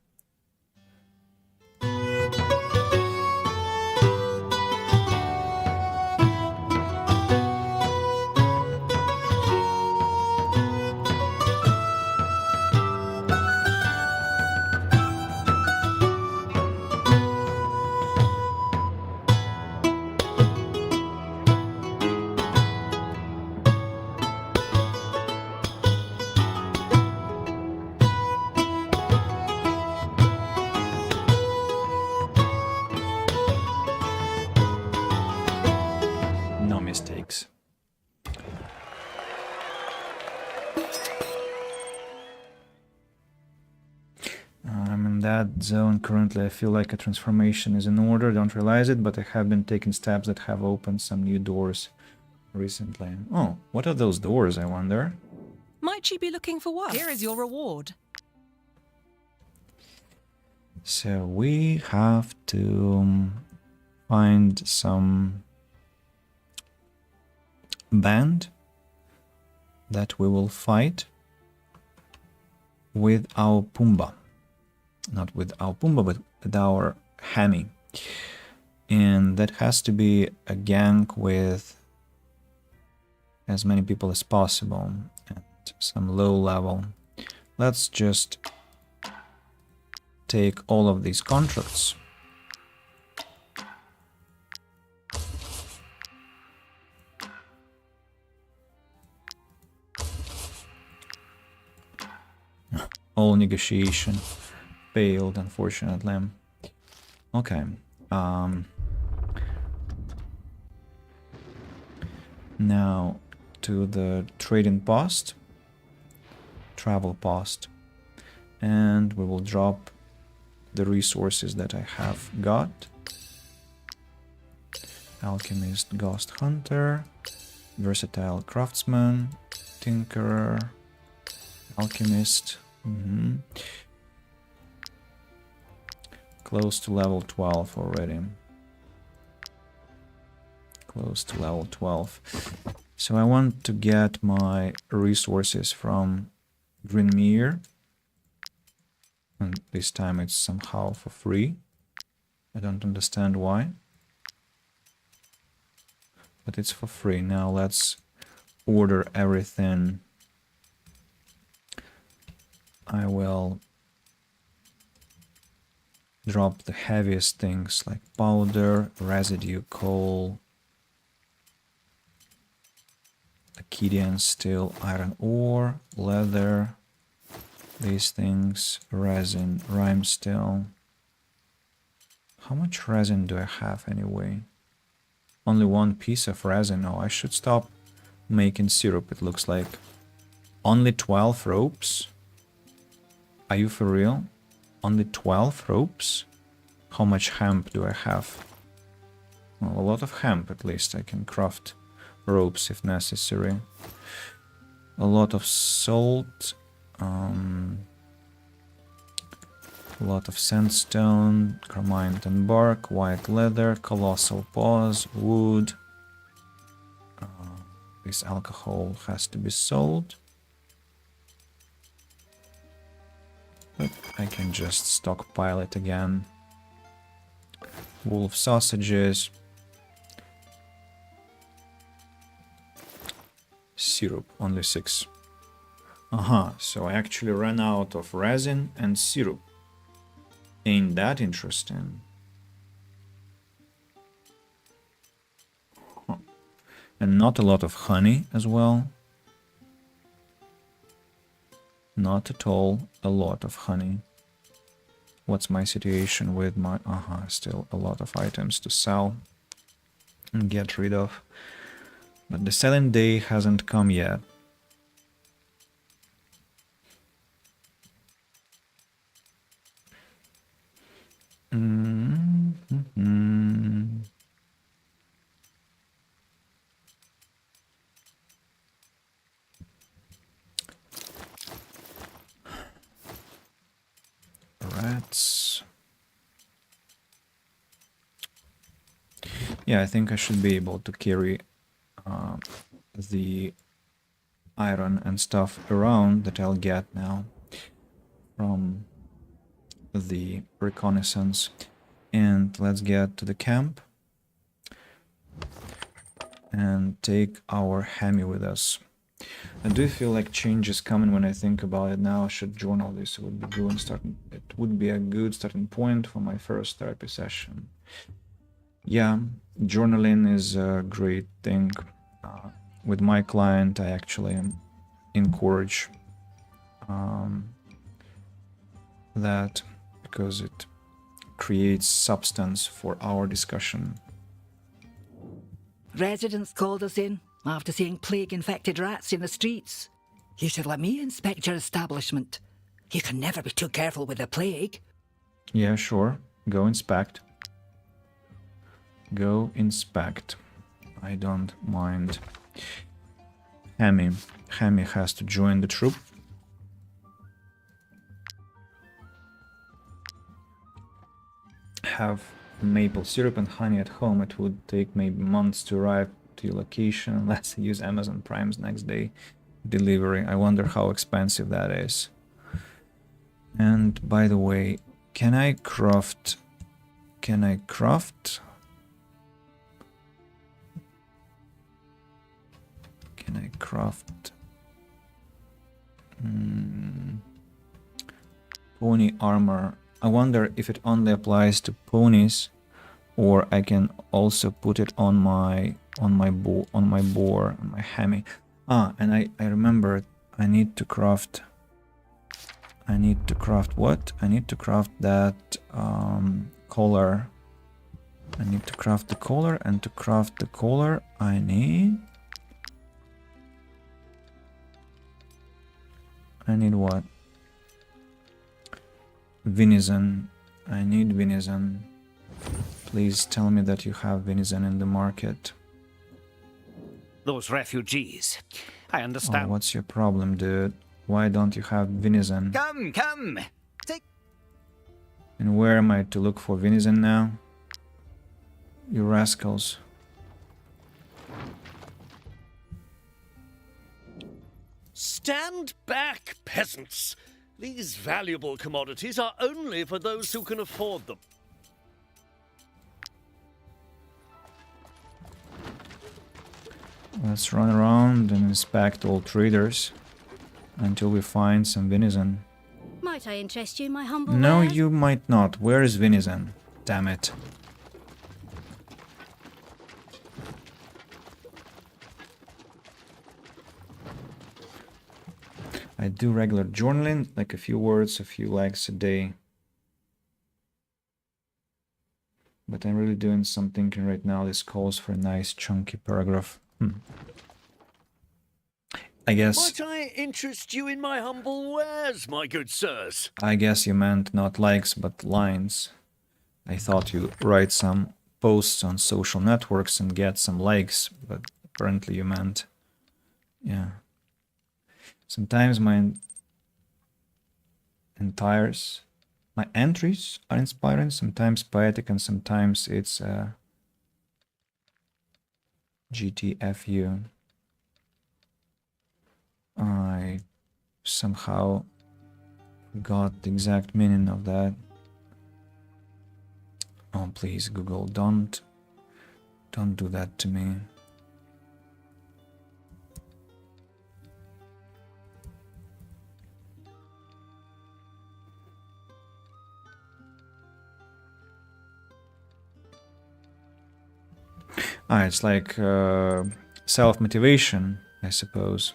No mistakes. I'm in that zone currently. I feel like a transformation is in order. Don't realize it, but I have been taking steps that have opened some new doors recently. Oh, what are those doors, I wonder? Might you be looking for work? Here is your reward. So we have to find some band that we will fight with our Pumbaa. Not with our Pumbaa, but with our Hammy. And that has to be a gang with as many people as possible and some low level. Let's just take all of these contracts. All negotiation failed, unfortunately. Okay. Now to the trading post, travel post, and we will drop the resources that I have got. Alchemist, Ghost Hunter, Versatile Craftsman, Tinkerer, Alchemist. Close to level 12 already. Close to level 12. So I want to get my resources from Greenmere. And this time it's somehow for free. I don't understand why. But it's for free. Now let's order everything. I will drop the heaviest things like powder, residue, coal, Akkadian steel, iron ore, leather, these things, resin, rhymestone. How much resin do I have anyway? Only one piece of resin. Oh, I should stop making syrup, it looks like. Only 12 ropes? Are you for real? Only 12 ropes? How much hemp do I have? Well, a lot of hemp at least. I can craft ropes if necessary. A lot of salt. A lot of sandstone, carmine and bark, white leather, colossal paws, wood. This alcohol has to be sold. But I can just stockpile it again. Wolf sausages. Syrup, only 6. So I actually ran out of resin and syrup. Ain't that interesting? And not a lot of honey as well. Not at all a lot of honey. What's my situation with my... Still a lot of items to sell and get rid of. But the selling day hasn't come yet. Rats. Yeah, I think I should be able to carry the iron and stuff around that I'll get now from the reconnaissance. And let's get to the camp and take our Hemi with us. I do feel like change is coming when I think about it now. I should journal this. It would be good it would be a good starting point for my first therapy session. Yeah, journaling is a great thing. With my client, I actually encourage that because it creates substance for our discussion. Residents called us in after seeing plague-infected rats in the streets. You should let me inspect your establishment. You can never be too careful with the plague. Yeah, sure. Go inspect. Go inspect. I don't mind. Hemi. Hemi has to join the troop. Have maple syrup and honey at home. It would take maybe months to arrive to your location unless you use Amazon Prime's next day delivery. I wonder how expensive that is. And by the way, can I craft? Can I craft pony armor? I wonder if it only applies to ponies, or I can also put it on my boar, on my Hemi. And I remembered I need to craft what? I need to craft that collar. I need to craft the collar, and to craft the collar I need what? Venison. I need venison. Please tell me that you have venison in the market. Those refugees. I understand. Oh, what's your problem, dude? Why don't you have venison? Come. Take. And where am I to look for venison now? You rascals. Stand back, peasants. These valuable commodities are only for those who can afford them. Let's run around and inspect all traders until we find some venison. Might I interest you in my humble No, wares? you might not. Where is venison? Damn it. I do regular journaling, like a few words, a few likes a day. But I'm really doing some thinking right now. This calls for a nice chunky paragraph. I guess... Might I interest you in my humble wares, my good sirs? I guess you meant not likes, but lines. I thought you'd write some posts on social networks and get some likes, but apparently you meant... Yeah. Sometimes my entries are inspiring, sometimes poetic, and sometimes it's GTFU. I somehow got the exact meaning of that. Oh, please, Google, don't do that to me. It's like self-motivation, I suppose.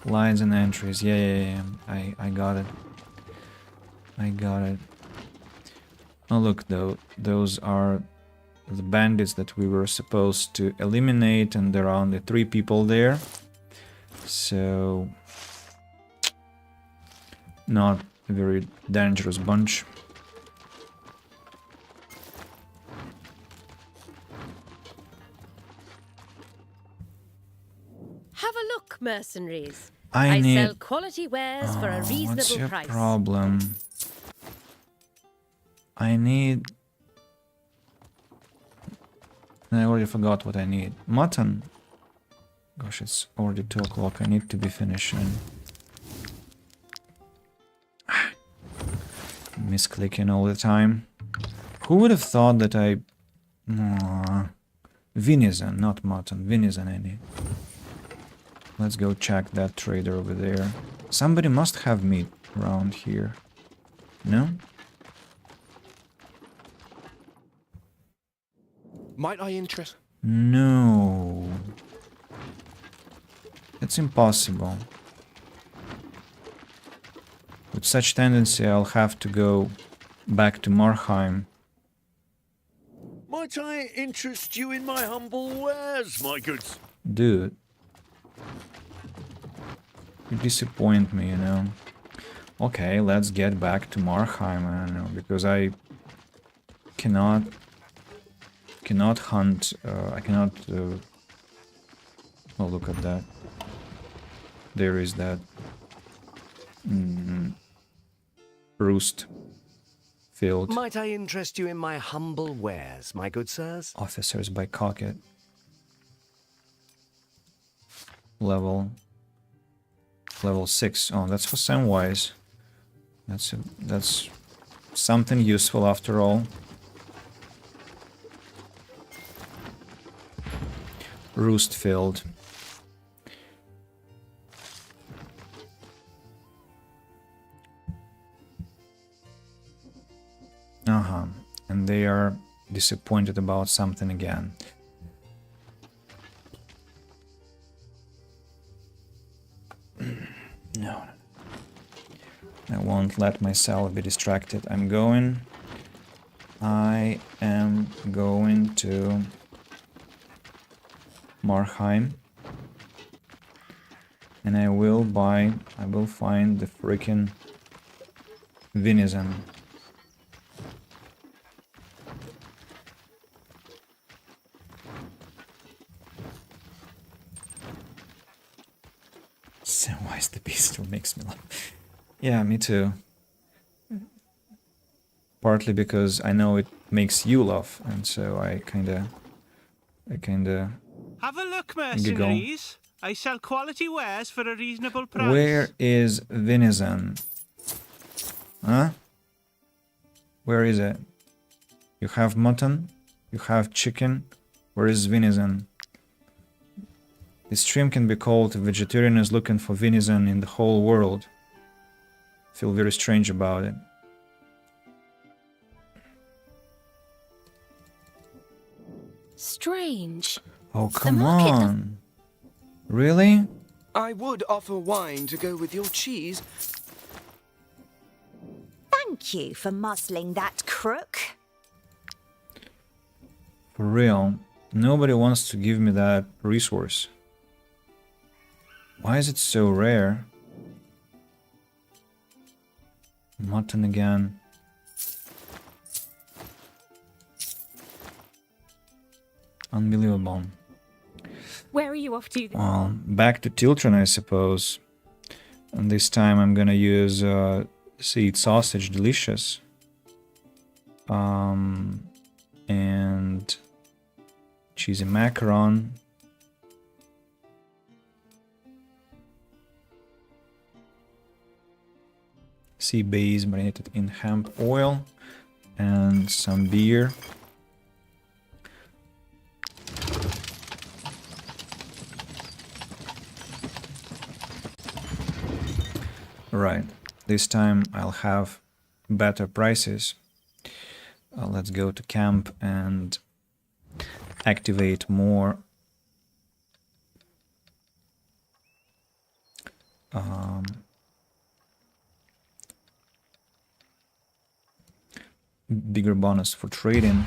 Lines and entries. Yeah. I got it. I got it. Oh, look, though. Those are the bandits that we were supposed to eliminate, and there are only 3 people there. So, not a very dangerous bunch. Have a look, mercenaries. I sell need... quality wares for a what's reasonable your price. problem? I need... I already forgot what I need. Mutton? Gosh, it's already 2 o'clock. I need to be finishing. Misclicking all the time. Who would have thought that I... venison, not mutton. Venison I need. Let's go check that trader over there. Somebody must have meat around here. No? Might I interest? No. It's impossible. With such tendency, I'll have to go back to Marheim. Might I interest you in my humble wares, my goods? Dude. You disappoint me, you know. Okay, let's get back to Marheim, I don't know, because I cannot hunt, I cannot, oh, look at that. There is that roost field. Might I interest you in my humble wares, my good sirs? Officers by Cocket. Level 6. Oh, that's for Samwise. That's something useful after all. Roost field. And they are disappointed about something again. No. I won't let myself be distracted. I am going to Marheim. And I will find the freaking venison. Samwise the Beast makes me laugh. Yeah, me too. Partly because I know it makes you laugh, and so I kinda Have a look, mercenaries. I sell quality wares for a reasonable price. Where is venison? Huh? Where is it? You have mutton? You have chicken? Where is venison? This stream can be called "A Vegetarian is Looking for Venison in the Whole World." I feel very strange about it. Strange. Oh, come on. Really? I would offer wine to go with your cheese. Thank you for muzzling that crook. For real. Nobody wants to give me that resource. Why is it so rare? Mutton again. Unbelievable. Where are you off to? Well, back to Tiltron, I suppose. And this time I'm gonna use seed sausage, delicious. And cheesy macaron. Sea bass marinated in hemp oil and some beer. Right, this time I'll have better prices. Let's go to camp and activate more bigger bonus for trading.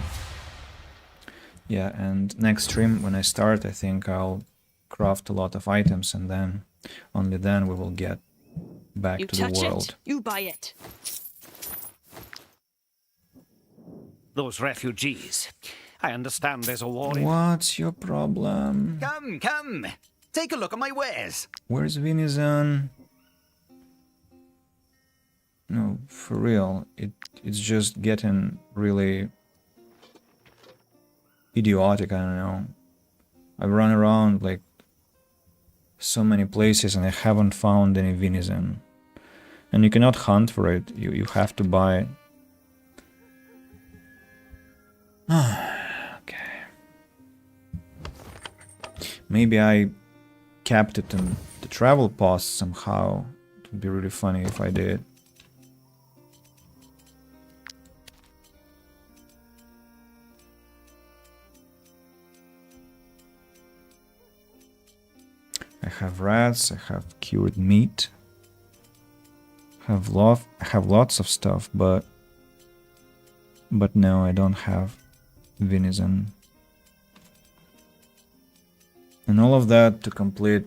Yeah, and next stream when I start, I think I'll craft a lot of items, and then only then we will get back You to the touch world. it, you buy it. Those refugees. I understand there's a war in... What's your problem? Come. Take a look at my wares. Where's Vinizan? No, for real. It's just getting really idiotic, I don't know. I've run around like so many places and I haven't found any venison. And you cannot hunt for it, you have to buy it. Okay. Maybe I kept it in the travel pass somehow. It would be really funny if I did. I have rats, I have cured meat. I have lots of stuff, but no, I don't have venison. And all of that to complete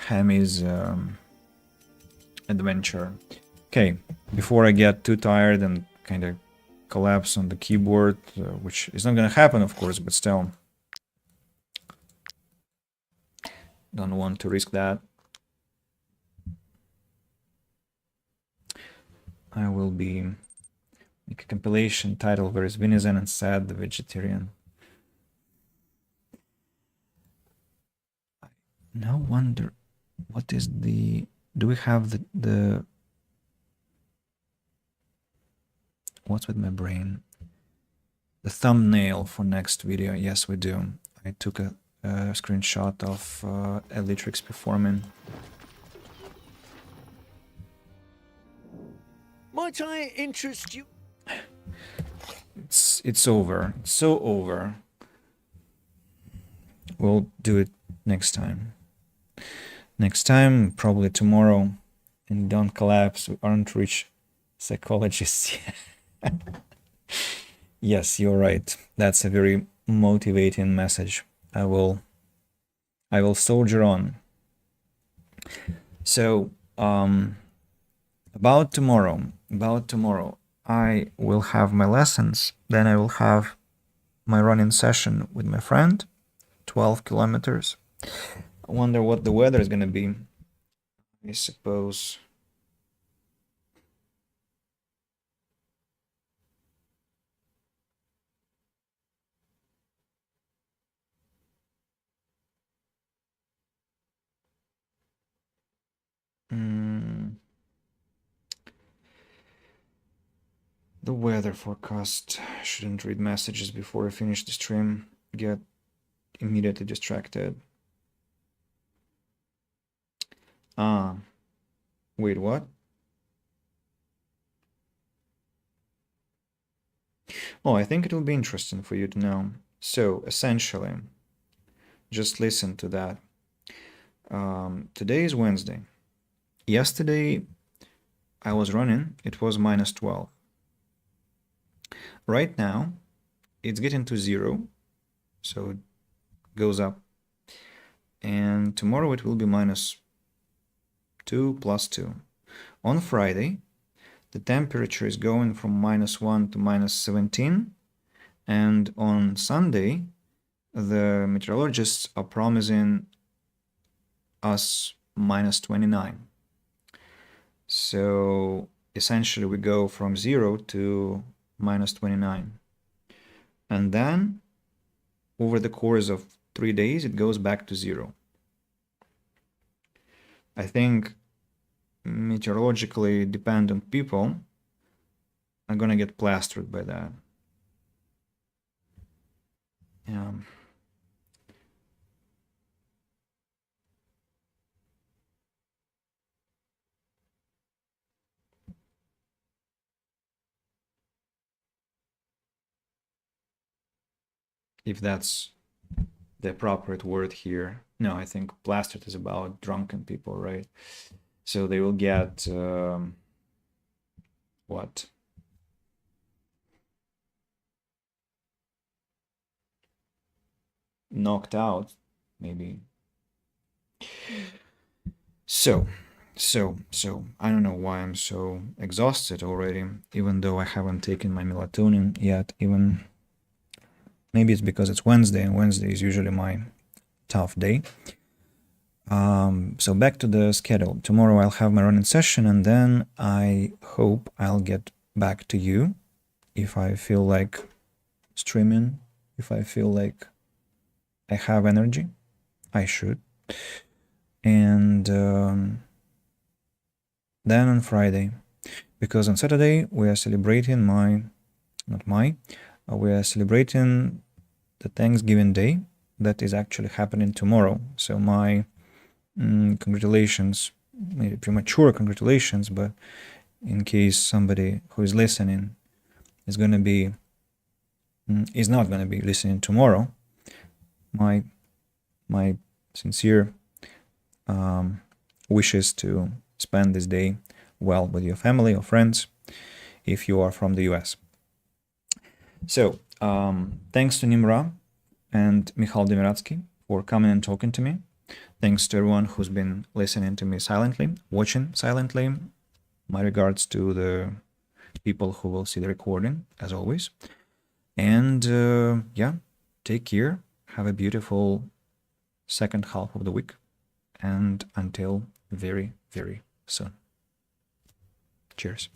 Hammy's adventure. Okay, before I get too tired and kind of collapse on the keyboard, which is not gonna happen, of course, but still. Don't want to risk that. I will make a compilation title where is venison and sad the vegetarian. No wonder. What is the... Do we have the... What's with my brain? The thumbnail for next video. Yes, we do. I took a screenshot of Elytrix performing. Might I interest you? It's over. It's so over. We'll do it next time. Next time, probably tomorrow. And don't collapse. We aren't rich psychologists yet. Yes, you're right. That's a very motivating message. I will soldier on. So, about tomorrow, I will have my lessons, then I will have my running session with my friend, 12 kilometers. I wonder what the weather is gonna be. I suppose... The weather forecast. Shouldn't read messages before I finish the stream. Get immediately distracted. Wait, what? Oh, I think it will be interesting for you to know. So, essentially, just listen to that. Today is Wednesday. Yesterday, I was running. It was minus 12. Right now, it's getting to 0. So, it goes up. And tomorrow, it will be minus 2 plus 2. On Friday, the temperature is going from minus 1 to minus 17. And on Sunday, the meteorologists are promising us minus 29. So essentially we go from 0 to minus 29. And then over the course of 3 days, it goes back to 0. I think meteorologically dependent people are gonna get plastered by that. Yeah. If that's the appropriate word here. No, I think plastered is about drunken people, right? So they will get what? knocked out, maybe. So, I don't know why I'm so exhausted already, even though I haven't taken my melatonin yet. Even maybe it's because it's Wednesday, and Wednesday is usually my tough day. So back to the schedule. Tomorrow I'll have my running session, and then I hope I'll get back to you if I feel like streaming, if I feel like I have energy. I should. And then on Friday, because on Saturday we are celebrating we are celebrating the Thanksgiving Day that is actually happening tomorrow. So my congratulations, maybe premature congratulations, but in case somebody who is listening is not going to be listening tomorrow, my sincere wishes to spend this day well with your family or friends if you are from the US. So thanks to Nimra and Michal Demiratsky for coming and talking to me. Thanks to everyone who's been listening to me silently, watching silently. My regards to the people who will see the recording, as always. And take care. Have a beautiful second half of the week. And until very, very soon. Cheers.